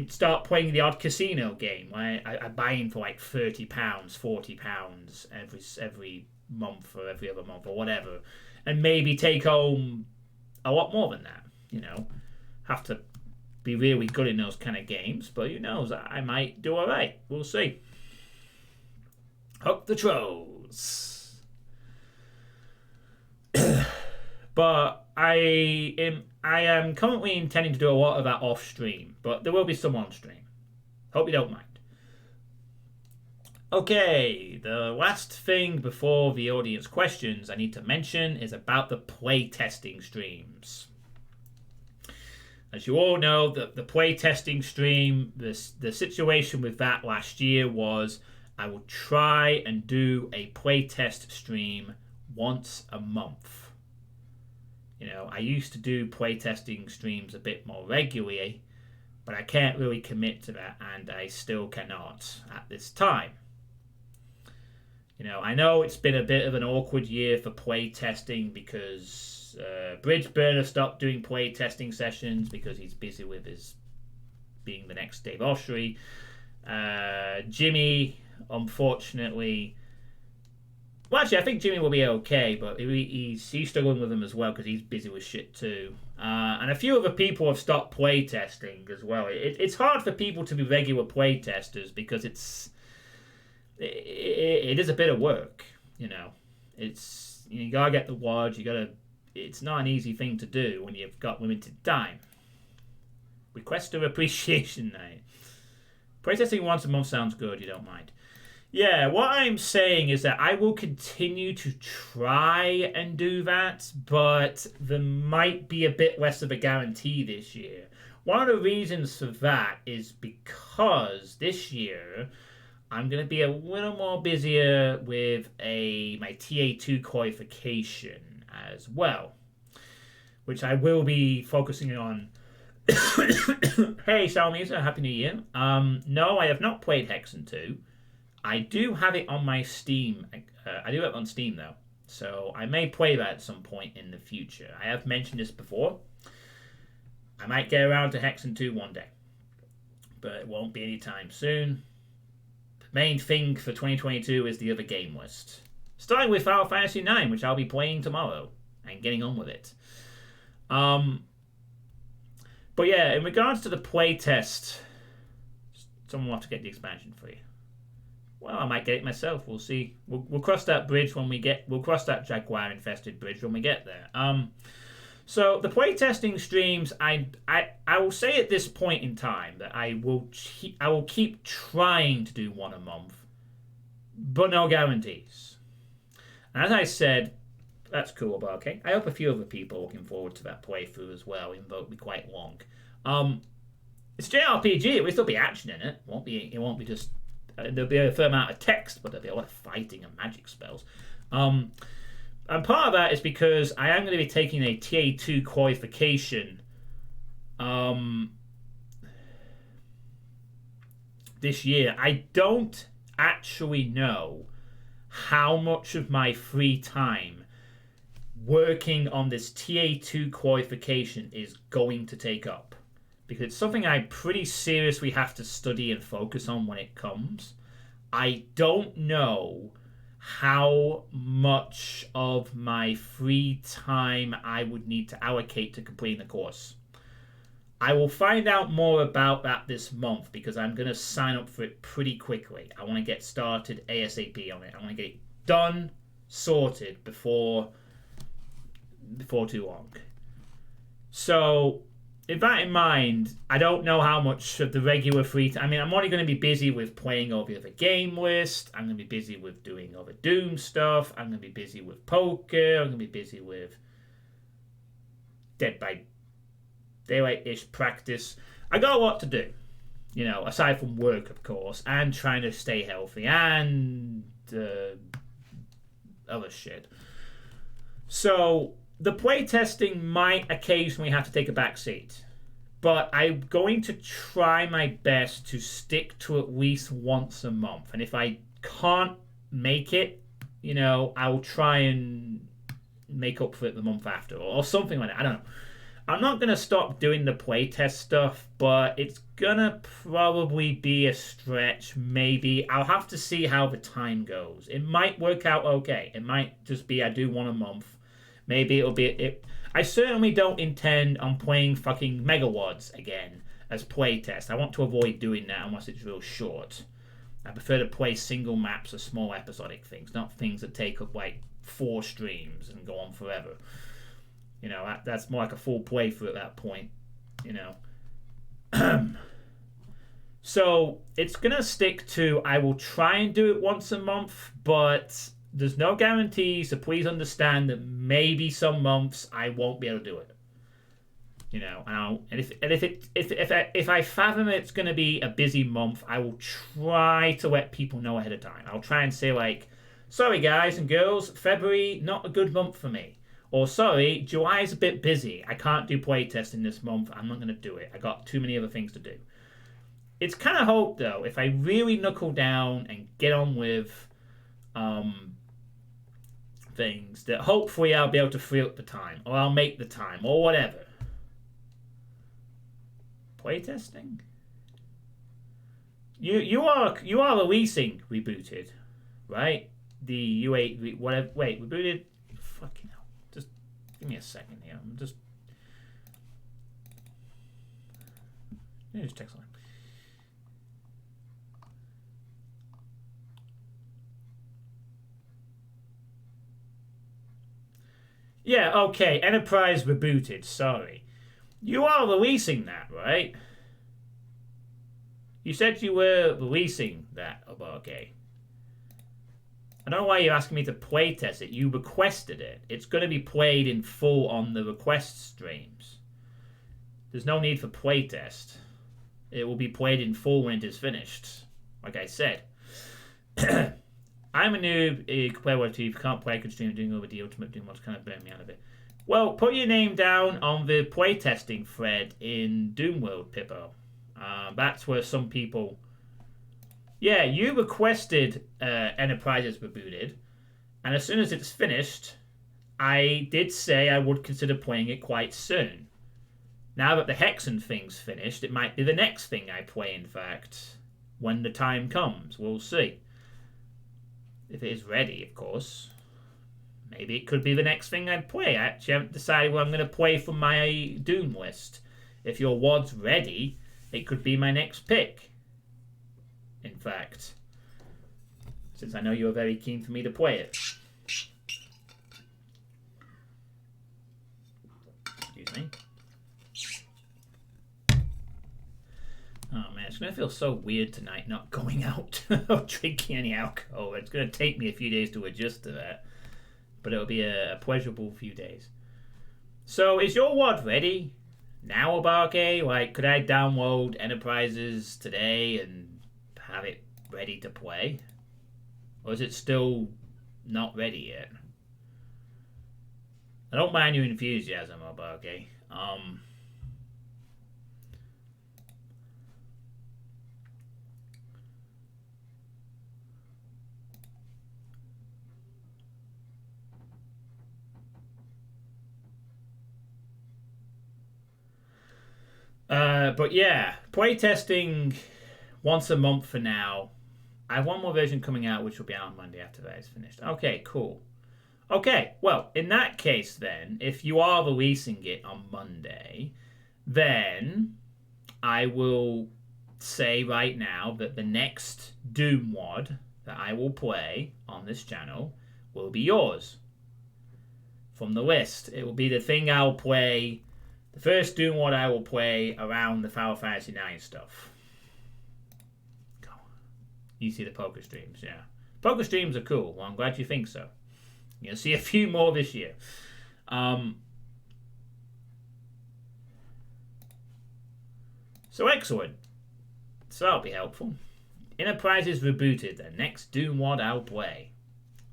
start playing the odd casino game. I buy in for like £30, £40 every month or every other month or whatever, and maybe take home a lot more than that. Have to be really good in those kind of games, but who knows? I might do all right. We'll see. Hook the trolls. But I am currently intending to do a lot of that off stream, but there will be some on stream. Hope you don't mind. Okay, the last thing before the audience questions I need to mention is about the play testing streams. As you all know, the play testing stream, the situation with that last year was I will try and do a playtest stream once a month. I used to do playtesting streams a bit more regularly, but I can't really commit to that, and I still cannot at this time. I know it's been a bit of an awkward year for playtesting because Bridgeburner stopped doing playtesting sessions because he's busy with his being the next Dave Oshry. Jimmy, unfortunately, well, actually, I think Jimmy will be okay, but he's struggling with them as well because he's busy with shit too. And a few other people have stopped playtesting as well. It's hard for people to be regular playtesters because it is a bit of work. It's you gotta get the WOD. It's not an easy thing to do when you've got limited time. Request of appreciation night. Playtesting once a month sounds good. You don't mind. Yeah, what I'm saying is that I will continue to try and do that, but there might be a bit less of a guarantee this year. One of the reasons for that is because this year I'm going to be a little more busier with my TA2 qualification as well. which I will be focusing on. Hey, Salmisa, Happy New Year. No, I have not played Hexen 2. I do have it on my Steam. I do have it on Steam, though. So I may play that at some point in the future. I have mentioned this before. I might get around to Hexen 2 one day. But it won't be anytime soon. The main thing for 2022 is the other game list. Starting with Final Fantasy IX, which I'll be playing tomorrow. And getting on with it. But yeah, in regards to the playtest, someone will have to get the expansion for you. Well, I might get it myself. We'll see. We'll cross that bridge when we get. We'll cross that Jaguar infested bridge when we get there. So the playtesting streams, I will say at this point in time that I will keep trying to do one a month, but no guarantees. And as I said, that's cool, but okay. I hope a few other people are looking forward to that playthrough as well, even though it'll be quite long. It's JRPG. There will still be action in it. It won't be just. There'll be a fair amount of text, but there'll be a lot of fighting and magic spells. And part of that is because I am going to be taking a TA2 qualification this year. I don't actually know how much of my free time working on this TA2 qualification is going to take up. Because it's something I pretty seriously have to study and focus on when it comes. I don't know how much of my free time I would need to allocate to completing the course. I will find out more about that this month because I'm going to sign up for it pretty quickly. I want to get started ASAP on it. I want to get it done, sorted before too long. So, with that in mind, I don't know how much of the regular free time. I mean, I'm only going to be busy with playing all the other game list. I'm going to be busy with doing other Doom stuff. I'm going to be busy with poker. I'm going to be busy with Dead by Daylight-ish practice. I got a lot to do, aside from work, of course, and trying to stay healthy and other shit. So the playtesting might occasionally have to take a back seat, but I'm going to try my best to stick to at least once a month. And if I can't make it, I will try and make up for it the month after or something like that. I don't know. I'm not going to stop doing the playtest stuff, but it's going to probably be a stretch, maybe. I'll have to see how the time goes. It might work out okay. It might just be I do one a month. Maybe it'll be it. I certainly don't intend on playing fucking Megawads again as playtest. I want to avoid doing that unless it's real short. I prefer to play single maps or small episodic things, not things that take up like 4 streams and go on forever. That's more like a full playthrough at that point. So it's gonna stick to. I will try and do it once a month, but there's no guarantees, so please understand that maybe some months I won't be able to do it. If I fathom it's going to be a busy month, I will try to let people know ahead of time. I'll try and say like, sorry guys and girls, February not a good month for me, or sorry, July is a bit busy. I can't do playtesting this month. I'm not going to do it. I got too many other things to do. It's kind of hope though, if I really knuckle down and get on with things, that hopefully I'll be able to free up the time, or I'll make the time, or whatever. Playtesting? You are releasing Rebooted, right? The U8 whatever. Wait, Rebooted. Fucking hell! Just give me a second here. I'm just. Let me just check something. Yeah, okay. Enterprise Rebooted. Sorry. You are releasing that, right? You said you were releasing that. Oh, okay. I don't know why you're asking me to playtest it. You requested it. It's going to be played in full on the request streams. There's no need for playtest. It will be played in full when it is finished. Like I said. I'm a noob. You can play what you can't play. I could stream doing over the ultimate doing what's kind of burn me out a bit. Well, put your name down on the playtesting thread in Doomworld, Pippo. That's where some people... Yeah, you requested Enterprises rebooted, and as soon as it's finished, I did say I would consider playing it quite soon. Now that the Hexen thing's finished, it might be the next thing I play, in fact. When the time comes, we'll see. If it is ready, of course. Maybe it could be the next thing I'd play. I actually haven't decided what I'm going to play from my Doom list. If your WAD's ready, it could be my next pick. In fact. Since I know you're very keen for me to play it. Excuse me. Oh man, it's going to feel so weird tonight not going out or drinking any alcohol. It's going to take me a few days to adjust to that. But it'll be a pleasurable few days. So, is your WAD ready? Now, Abarke? Like, could I download Enterprises today and have it ready to play? Or is it still not ready yet? I don't mind your enthusiasm, Abarke. But yeah, playtesting once a month for now. I have one more version coming out, which will be out on Monday after that is finished. Okay, cool. Okay, well, in that case then, if you are releasing it on Monday, then I will say right now that the next Doom WAD that I will play on this channel will be yours. From the list. It will be the thing I'll play... The first Doom WAD I will play around the Final Fantasy IX stuff. You see the poker streams, yeah. Poker streams are cool. Well, I'm glad you think so. You'll see a few more this year. So excellent. So that'll be helpful. Enterprises rebooted. The next Doom WAD I'll play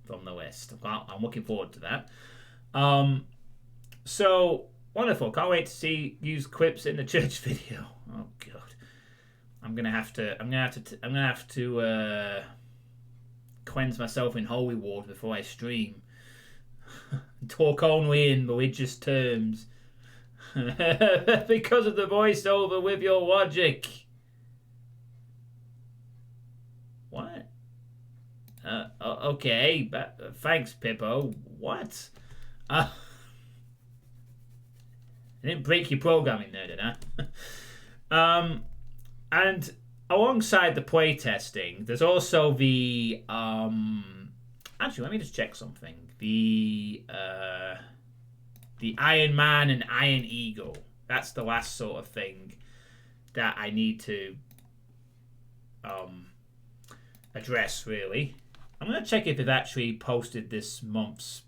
from the list. Well, I'm looking forward to that. So... Wonderful! Can't wait to see use clips in the church video. Oh god, I'm gonna have to cleanse myself in holy water before I stream. Talk only in religious terms because of the voiceover with your logic. What? Okay, but thanks, Pippo. What? I didn't break your programming there, did I? And alongside the playtesting, there's also the... actually, let me just check something. The Iron Man and Iron Eagle. That's the last sort of thing that I need to address, really. I'm going to check if they've actually posted this month's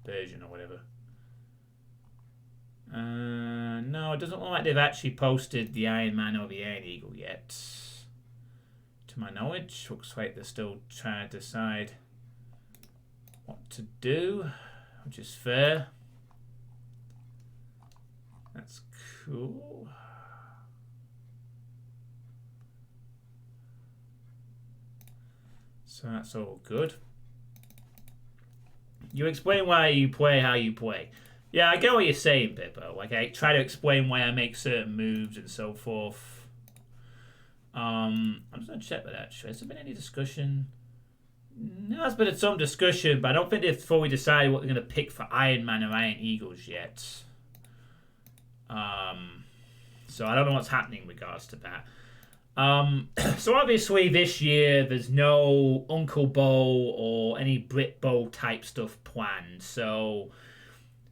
version or whatever. No, it doesn't look like they've actually posted the Iron Man or the Iron Eagle yet. To my knowledge, looks like they're still trying to decide what to do, which is fair. That's cool. So that's all good. You explain why you play how you play. Yeah, I get what you're saying, Pippo. Like, I try to explain why I make certain moves and so forth. I'm just going to check that, actually. Has there been any discussion? No, there's been some discussion, but I don't think they've fully decided what they're going to pick for Iron Man or Iron Eagles yet. So I don't know what's happening in regards to that. So obviously this year there's no Uncle Bo or any Brit Bo type stuff planned. So...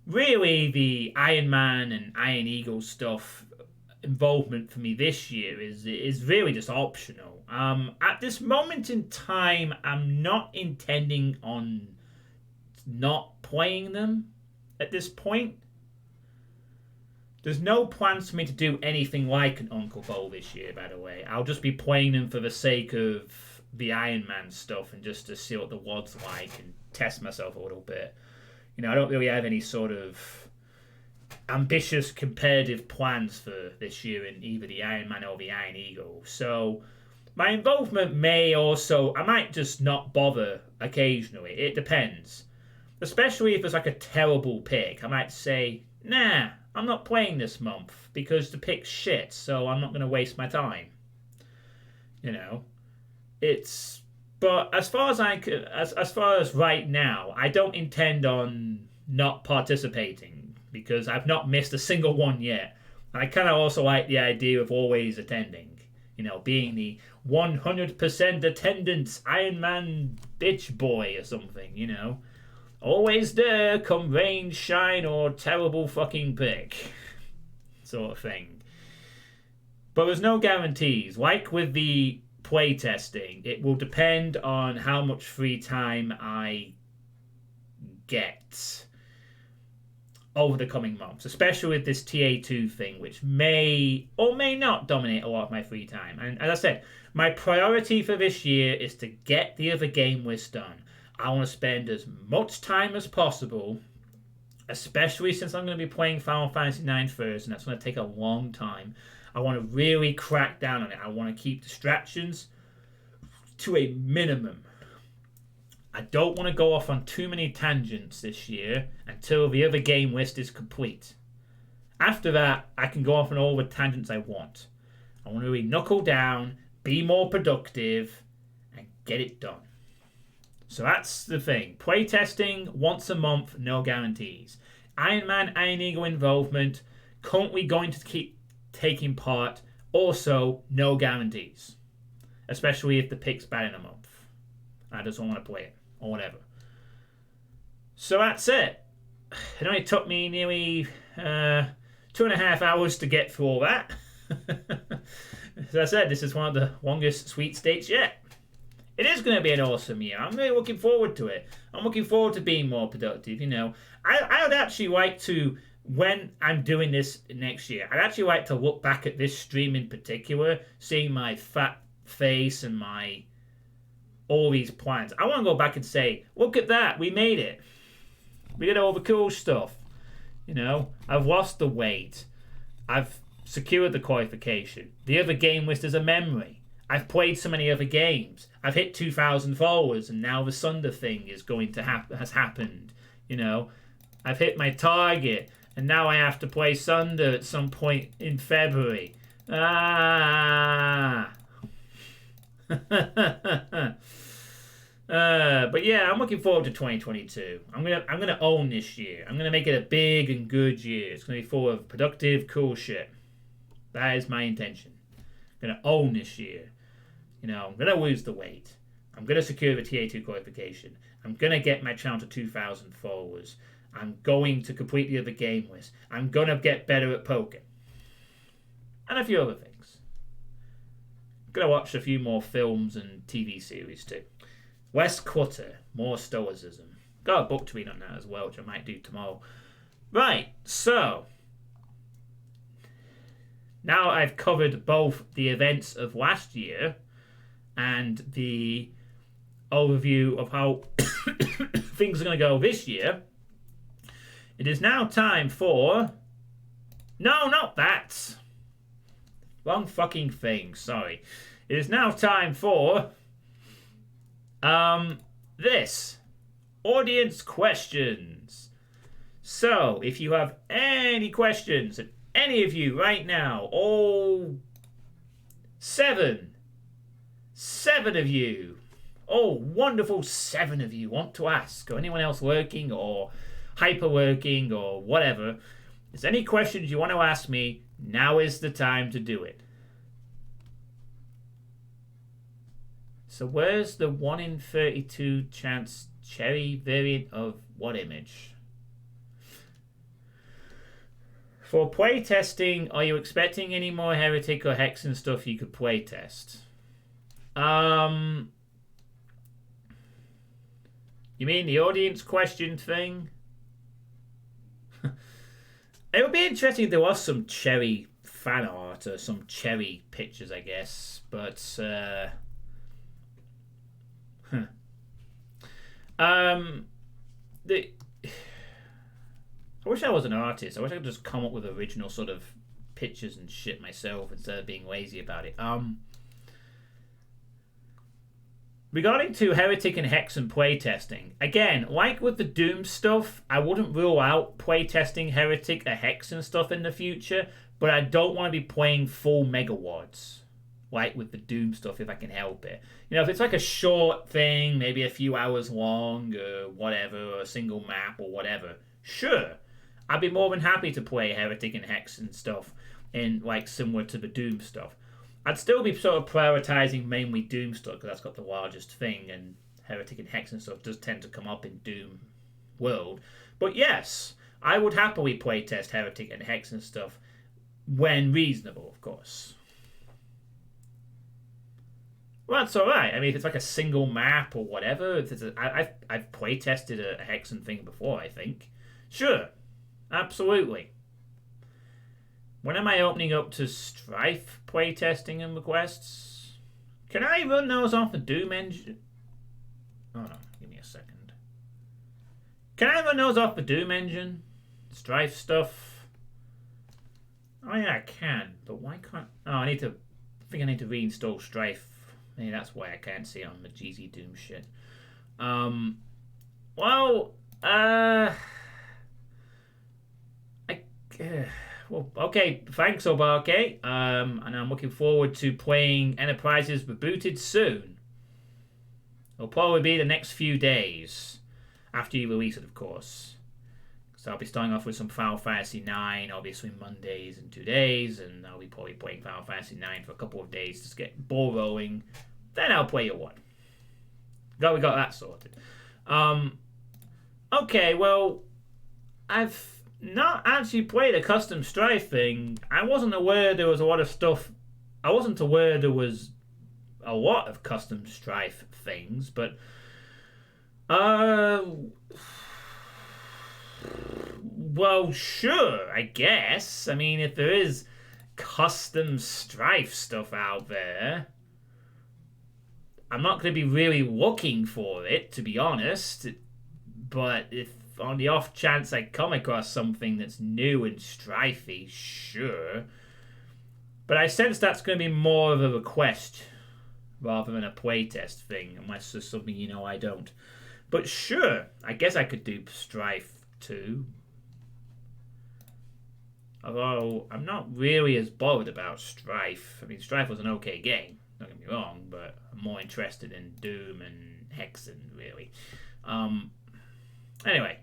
really, the Iron Man and Iron Eagle stuff involvement for me this year is really just optional. At this moment in time, I'm not intending on not playing them at this point. There's no plans for me to do anything like an Uncle Bo this year, by the way. I'll just be playing them for the sake of the Iron Man stuff and just to see what the WAD's like and test myself a little bit. I don't really have any sort of ambitious competitive plans for this year in either the Iron Man or the Iron Eagle. So my involvement I might just not bother occasionally. It depends. Especially if it's like a terrible pick. I might say, nah, I'm not playing this month because the pick's shit, so I'm not going to waste my time. It's... But as far as right now, I don't intend on not participating because I've not missed a single one yet. I kind of also like the idea of always attending. Being the 100% attendance Iron Man bitch boy or something, Always there, come rain, shine, or terrible fucking pick. Sort of thing. But there's no guarantees. Like with the playtesting, it will depend on how much free time I get over the coming months, especially with this TA2 thing, which may or may not dominate a lot of my free time. And as I said, my priority for this year is to get the other game list done. I want to spend as much time as possible, especially since I'm going to be playing Final Fantasy IX first, and that's going to take a long time. I want to really crack down on it. I want to keep distractions to a minimum. I don't want to go off on too many tangents this year until the other game list is complete. After that, I can go off on all the tangents I want. I want to really knuckle down, be more productive, and get it done. So that's the thing. Playtesting once a month, no guarantees. Iron Man, Iron Eagle involvement, currently going to keep taking part, also no guarantees. Especially if the pick's bad in a month. I just don't want to play it, or whatever. So that's it. It only took me nearly 2.5 hours to get through all that. As I said, this is one of the longest sweet states yet. It is going to be an awesome year. I'm really looking forward to it. I'm looking forward to being more productive, I would actually like to, when I'm doing this next year, I'd actually like to look back at this stream in particular, seeing my fat face and all these plans. I want to go back and say, look at that, we made it. We did all the cool stuff. I've lost the weight. I've secured the qualification. The other game list is a memory. I've played so many other games. I've hit 2,000 followers, and now the Sunder thing is going to has happened. I've hit my target, and now I have to play Sunder at some point in February. But yeah, I'm looking forward to 2022. I'm gonna own this year. I'm gonna make it a big and good year. It's gonna be full of productive, cool shit. That is my intention. I'm gonna own this year. I'm going to lose the weight. I'm going to secure the TA2 qualification. I'm going to get my channel to 2,000 followers. I'm going to complete the other game list. I'm going to get better at poker. And a few other things. I'm going to watch a few more films and TV series too. Less clutter, more stoicism. Got a book to read on that as well, which I might do tomorrow. Right, so now I've covered both the events of last year and the overview of how things are going to go this year. It is now time for... No, not that. Wrong fucking thing, sorry. It is now time for... this. Audience questions. So, if you have any questions that any of you right now, all 7 of you, wonderful 7 of you want to ask, or anyone else working or hyper working or whatever, if there's any questions you want to ask me, now is the time to do it. So where's the 1 in 32 chance cherry variant of what image? For playtesting, are you expecting any more Heretic or Hexen stuff you could playtest? You mean the audience question thing? It would be interesting if there was some cherry fan art or some cherry pictures, I guess. But, I wish I was an artist. I wish I could just come up with original sort of pictures and shit myself instead of being lazy about it. Regarding to Heretic and Hex and playtesting, again, like with the Doom stuff, I wouldn't rule out playtesting Heretic or Hex and stuff in the future, but I don't want to be playing full megawads like with the Doom stuff if I can help it. You know, if it's like a short thing, maybe a few hours long or whatever, or a single map or whatever, sure, I'd be more than happy to play Heretic and Hex and stuff in like similar to the Doom stuff. I'd still be sort of prioritizing mainly Doom stuff because that's got the largest thing, and Heretic and Hex and stuff does tend to come up in Doom world. But yes, I would happily playtest Heretic and Hex and stuff when reasonable, of course. Well, that's all right. I mean, if it's like a single map or whatever, if it's I've playtested a Hexen thing before, I think. Sure, absolutely. When am I opening up to Strife playtesting and requests? Can I run those off the Doom engine? Oh no, give me a second. Can I run those off the Doom engine? Strife stuff? Oh yeah, I can, but why can't... Oh, I think I need to reinstall Strife. Maybe that's why I can't see it on the GZ Doom shit. Well, okay, thanks, Obarke. And I'm looking forward to playing Enterprises Rebooted soon. It'll probably be the next few days after you release it, of course. So I'll be starting off with some Final Fantasy 9, obviously Mondays and 2 days, and I'll be probably playing Final Fantasy 9 for a couple of days to get ball rolling. Then I'll play your one. We got that sorted. Okay, well, I've not actually played a custom Strife thing. I wasn't aware there was a lot of stuff. I wasn't aware there was a lot of custom Strife things, but well, sure, I guess. I mean, if there is custom Strife stuff out there, I'm not going to be really looking for it, to be honest. But if on the off chance I come across something that's new and strifey, sure. But I sense that's going to be more of a request rather than a playtest thing, unless there's something I don't. But sure, I guess I could do Strife too. Although, I'm not really as bothered about Strife. I mean, Strife was an okay game, don't get me wrong, but I'm more interested in Doom and Hexen, really. Anyway.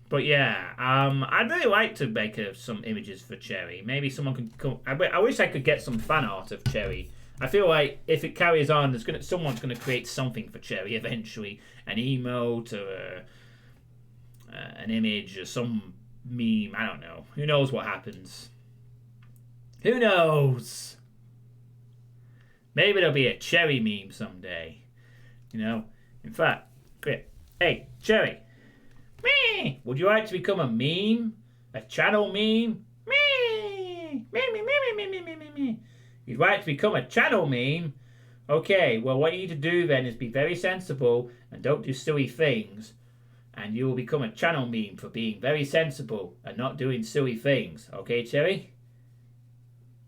But yeah, I'd really like to make some images for Cherry. Maybe someone could come... I wish I could get some fan art of Cherry. I feel like if it carries on, someone's going to create something for Cherry eventually. An emote or an image or some meme. I don't know. Who knows what happens? Who knows? Maybe there'll be a Cherry meme someday. In fact, great. Hey, Cherry. Me. Would you like to become a meme? A channel meme? Me. Me. You'd like to become a channel meme? Okay, well, what you need to do then is be very sensible and don't do silly things. And you will become a channel meme for being very sensible and not doing silly things. Okay, Cherry?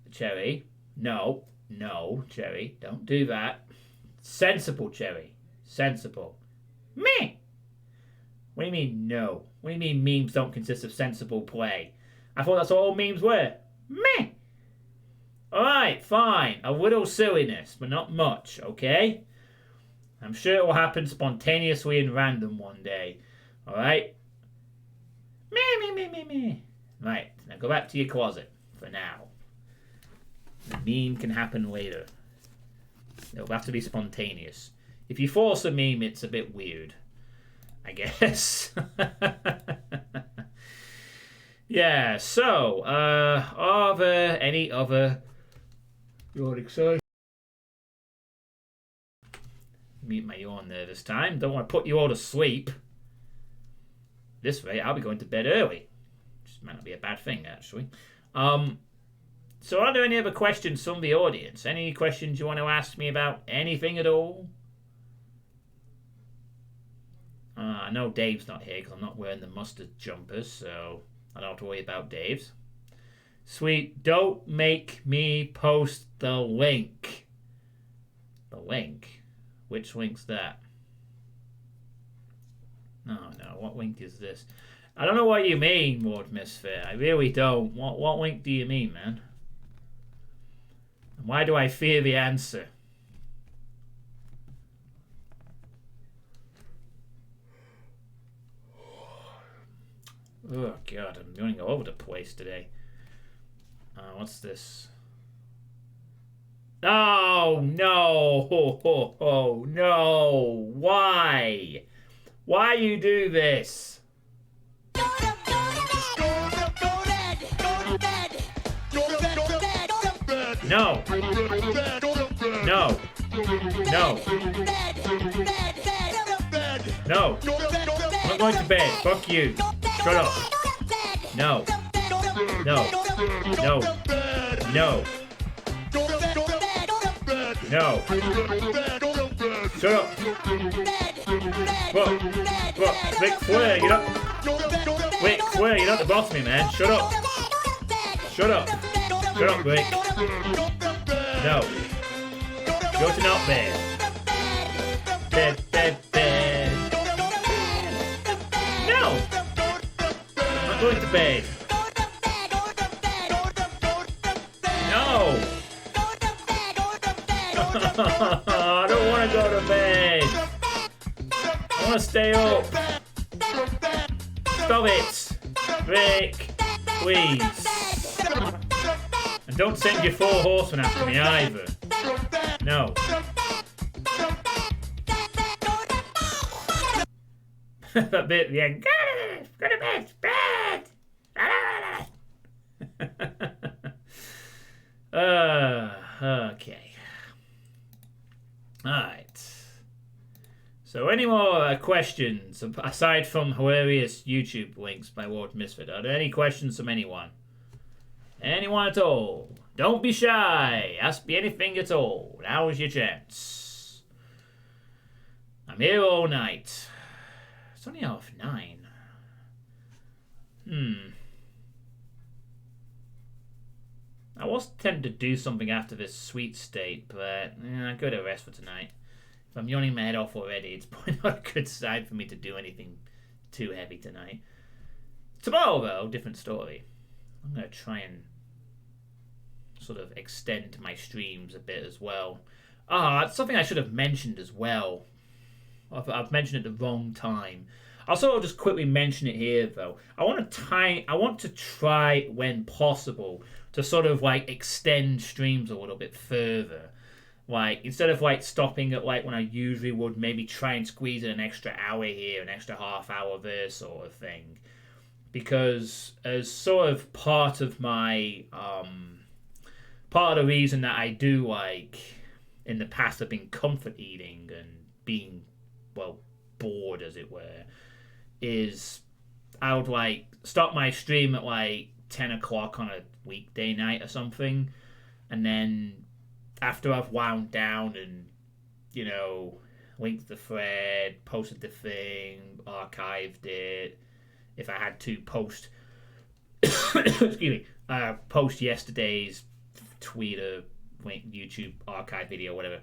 Cherry? No, Cherry. Don't do that. Sensible, Cherry. Sensible. Me. What do you mean, no? What do you mean memes don't consist of sensible play? I thought that's all memes were. Meh! Alright, fine. A little silliness, but not much, okay? I'm sure it will happen spontaneously and random one day. Alright? Me. Right, now go back to your closet for now. The meme can happen later. It'll have to be spontaneous. If you force a meme, it's a bit weird, I guess. Yeah, so, are there any other... You're excited? Mute my yawn there this time. Don't want to put you all to sleep. This way, I'll be going to bed early. Which might not be a bad thing, actually. So are there any other questions from the audience? Any questions you want to ask me about anything at all? I know Dave's not here because I'm not wearing the mustard jumpers, so I don't have to worry about Dave's. Sweet, don't make me post the link. The link? Which link's that? Oh no, what link is this? I don't know what you mean, Lord Misfit. I really don't. What link do you mean, man? And why do I fear the answer? Oh god, I'm running all over the place today. What's this? Oh no! Oh no! Why? Why you do this? No! No! No! No! I'm not going to bed. Fuck you. Shut up. No. No. No. No. No. Shut up. What? Ric Flair, you're not... Ric Flair, you're not the boss of me, man. Shut up. Shut up. Shut up, Rick. No. Go to not bed. Bed, bed, bed. No. I'm going to bed. No. I don't want to go to bed. I want to stay up. Stop it. Rick, please. And don't send your 4 horsemen after me either. No. That bit at the end. Go to bed. Okay. Alright. So any more questions, aside from hilarious YouTube links by Lord Misfit? Are there any questions from anyone? Anyone at all? Don't be shy. Ask me anything at all. Now is your chance. I'm here all night. It's only 9:30. I was tempted to do something after this sweet state, but I'll go to rest for tonight. If I'm yawning my head off already, it's probably not a good sign for me to do anything too heavy tonight. Tomorrow, though, different story. I'm going to try and sort of extend my streams a bit as well. It's something I should have mentioned as well. I've mentioned it at the wrong time. I'll sort of just quickly mention it here, though. I want to try, when possible, to sort of like extend streams a little bit further. Like, instead of like stopping at like when I usually would, maybe try and squeeze in an extra hour here, an extra half hour there sort of thing. Because as sort of part of my, part of the reason that I do like, in the past have been comfort eating and being, well, bored as it were, is I would like stop my stream at like 10 o'clock on a weekday night or something, and then after I've wound down and, linked the thread, posted the thing, archived it, if I had to post excuse me, post yesterday's Twitter, YouTube archive video, whatever.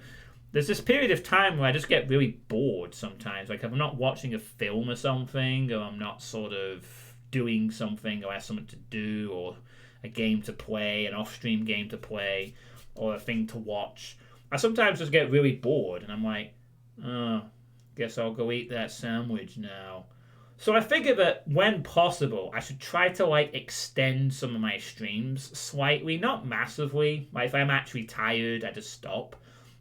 There's this period of time where I just get really bored sometimes. Like if I'm not watching a film or something, or I'm not sort of doing something, or I have something to do, or a game to play, an off-stream game to play, or a thing to watch, I sometimes just get really bored, and I'm like, guess I'll go eat that sandwich now. So I figure that when possible, I should try to like extend some of my streams slightly, not massively. Like if I'm actually tired, I just stop.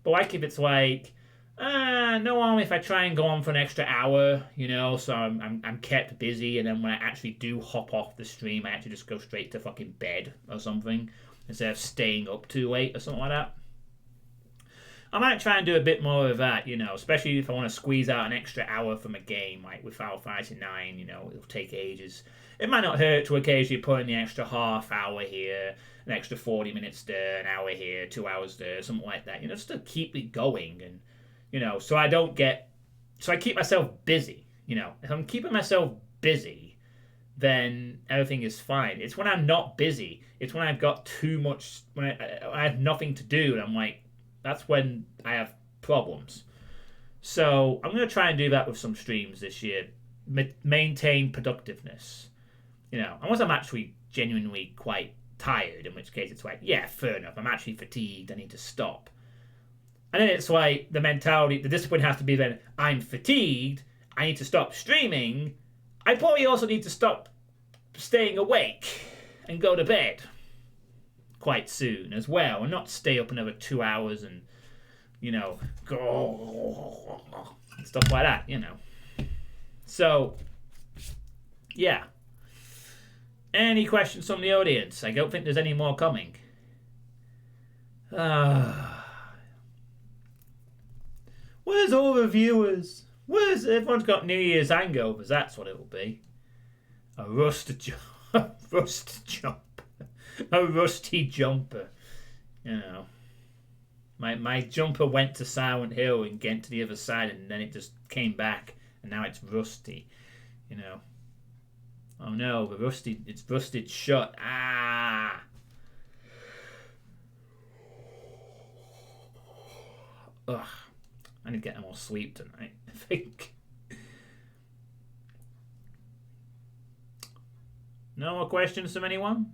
But like if it's like, no harm if I try and go on for an extra hour, so I'm kept busy, and then when I actually do hop off the stream, I actually just go straight to fucking bed or something instead of staying up too late or something like that. I might try and do a bit more of that, especially if I want to squeeze out an extra hour from a game, like with Final Fantasy 9, it'll take ages. It might not hurt to occasionally put in the extra half hour here, an extra 40 minutes there, an hour here, 2 hours there, something like that, just to keep it going, and, so I keep myself busy, if I'm keeping myself busy, then everything is fine. It's when I'm not busy. It's when I've got too much, when I have nothing to do, and I'm like, that's when I have problems. So I'm going to try and do that with some streams this year. Maintain productiveness. Unless I'm actually genuinely quite tired, in which case it's like, yeah, fair enough. I'm actually fatigued. I need to stop. And then it's like the mentality, the discipline has to be then, I'm fatigued. I need to stop streaming. I probably also need to stop staying awake and go to bed quite soon as well, and not stay up another 2 hours and go and stuff like that. So yeah. Any questions from the audience? I don't think there's any more coming. Where's all the viewers? Where's everyone's got New Year's hangovers? That's what it will be. A rusty jumper. A rusty jumper. My jumper went to Silent Hill and get to the other side, and then it just came back, and now it's rusty. Oh no, it's rusted shut. Ah. Ugh. I need to get more sleep tonight, I think. No more questions from anyone?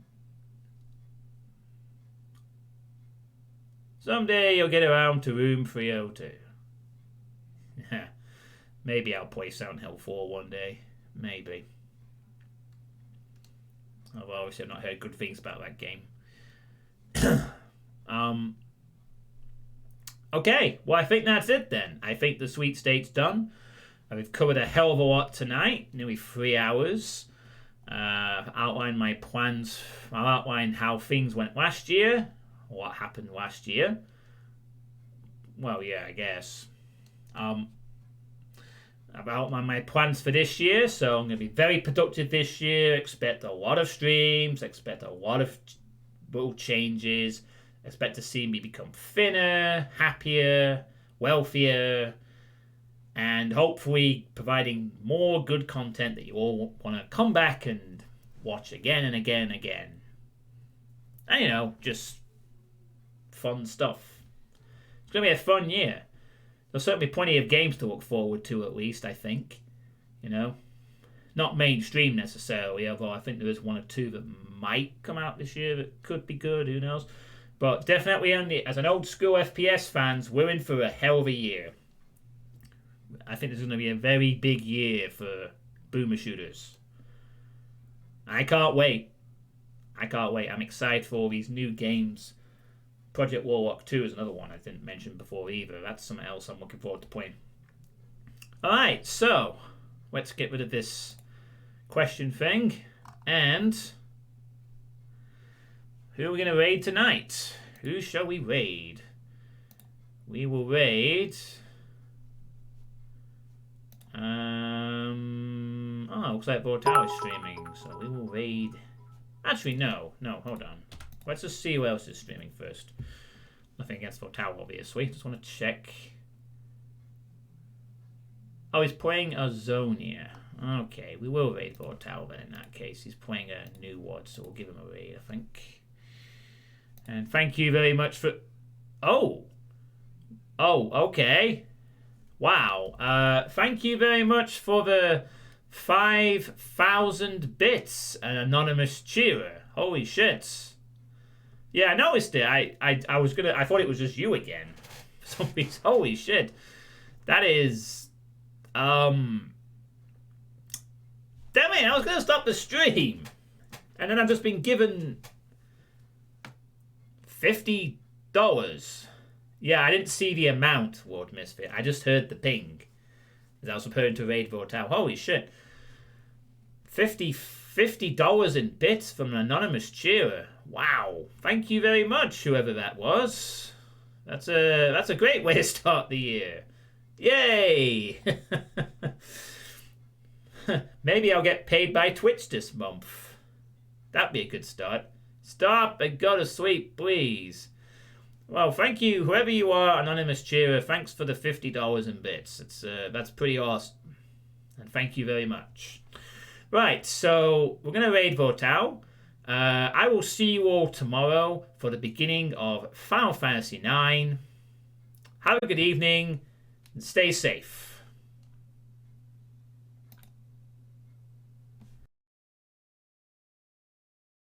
Someday you'll get around to room 302. Maybe I'll play Silent Hill 4 one day. Maybe. Although obviously I've not heard good things about that game. Okay, well I think that's it then. I think the sweet state's done. We've covered a hell of a lot tonight, nearly 3 hours. Outlined my plans. I'll outline how things went last year. What happened last year. Well, yeah, I guess. I've outlined my plans for this year, so I'm going to be very productive this year. Expect a lot of streams. Expect a lot of little changes. Expect to see me become thinner, happier, wealthier, and hopefully providing more good content that you all want to come back and watch again and again and again. And, just fun stuff. It's going to be a fun year. There's certainly plenty of games to look forward to, at least, I think. Not mainstream necessarily, although I think there is one or two that might come out this year that could be good, who knows. But definitely, as an old school FPS fans, we're in for a hell of a year. I think this is going to be a very big year for boomer shooters. I can't wait. I'm excited for all these new games. Project Warlock 2 is another one I didn't mention before either. That's something else I'm looking forward to playing. Alright, so let's get rid of this question thing. And who are we going to raid tonight? Who shall we raid? We will raid... looks like Vortal is streaming, so we will raid... Actually, no, hold on. Let's just see who else is streaming first. Nothing against Vortal, obviously. Just want to check. Oh, he's playing Azonia. Okay, we will raid Vortal then in that case. He's playing a new WOD, so we'll give him a raid, I think. And thank you very much for... Oh, okay. Wow. Thank you very much for the 5,000 bits, an anonymous cheerer. Holy shit. Yeah, I noticed it. I thought it was just you again. For some reason. Holy shit. That is... Damn it, I was going to stop the stream. And then I've just been given... $50. Yeah, I didn't see the amount, Lord Misfit. I just heard the ping. As I was preparing to raid Vortal. Holy shit. $50 in bits from an anonymous cheerer. Wow. Thank you very much, whoever that was. That's a great way to start the year. Yay! Maybe I'll get paid by Twitch this month. That'd be a good start. Stop and go to sleep, please. Well, thank you, whoever you are, anonymous cheerer. Thanks for the $50 in bits. That's pretty awesome. And Thank you very much. Right, so we're going to raid Votao. I will see you all tomorrow for the beginning of Final Fantasy IX. Have a good evening and stay safe.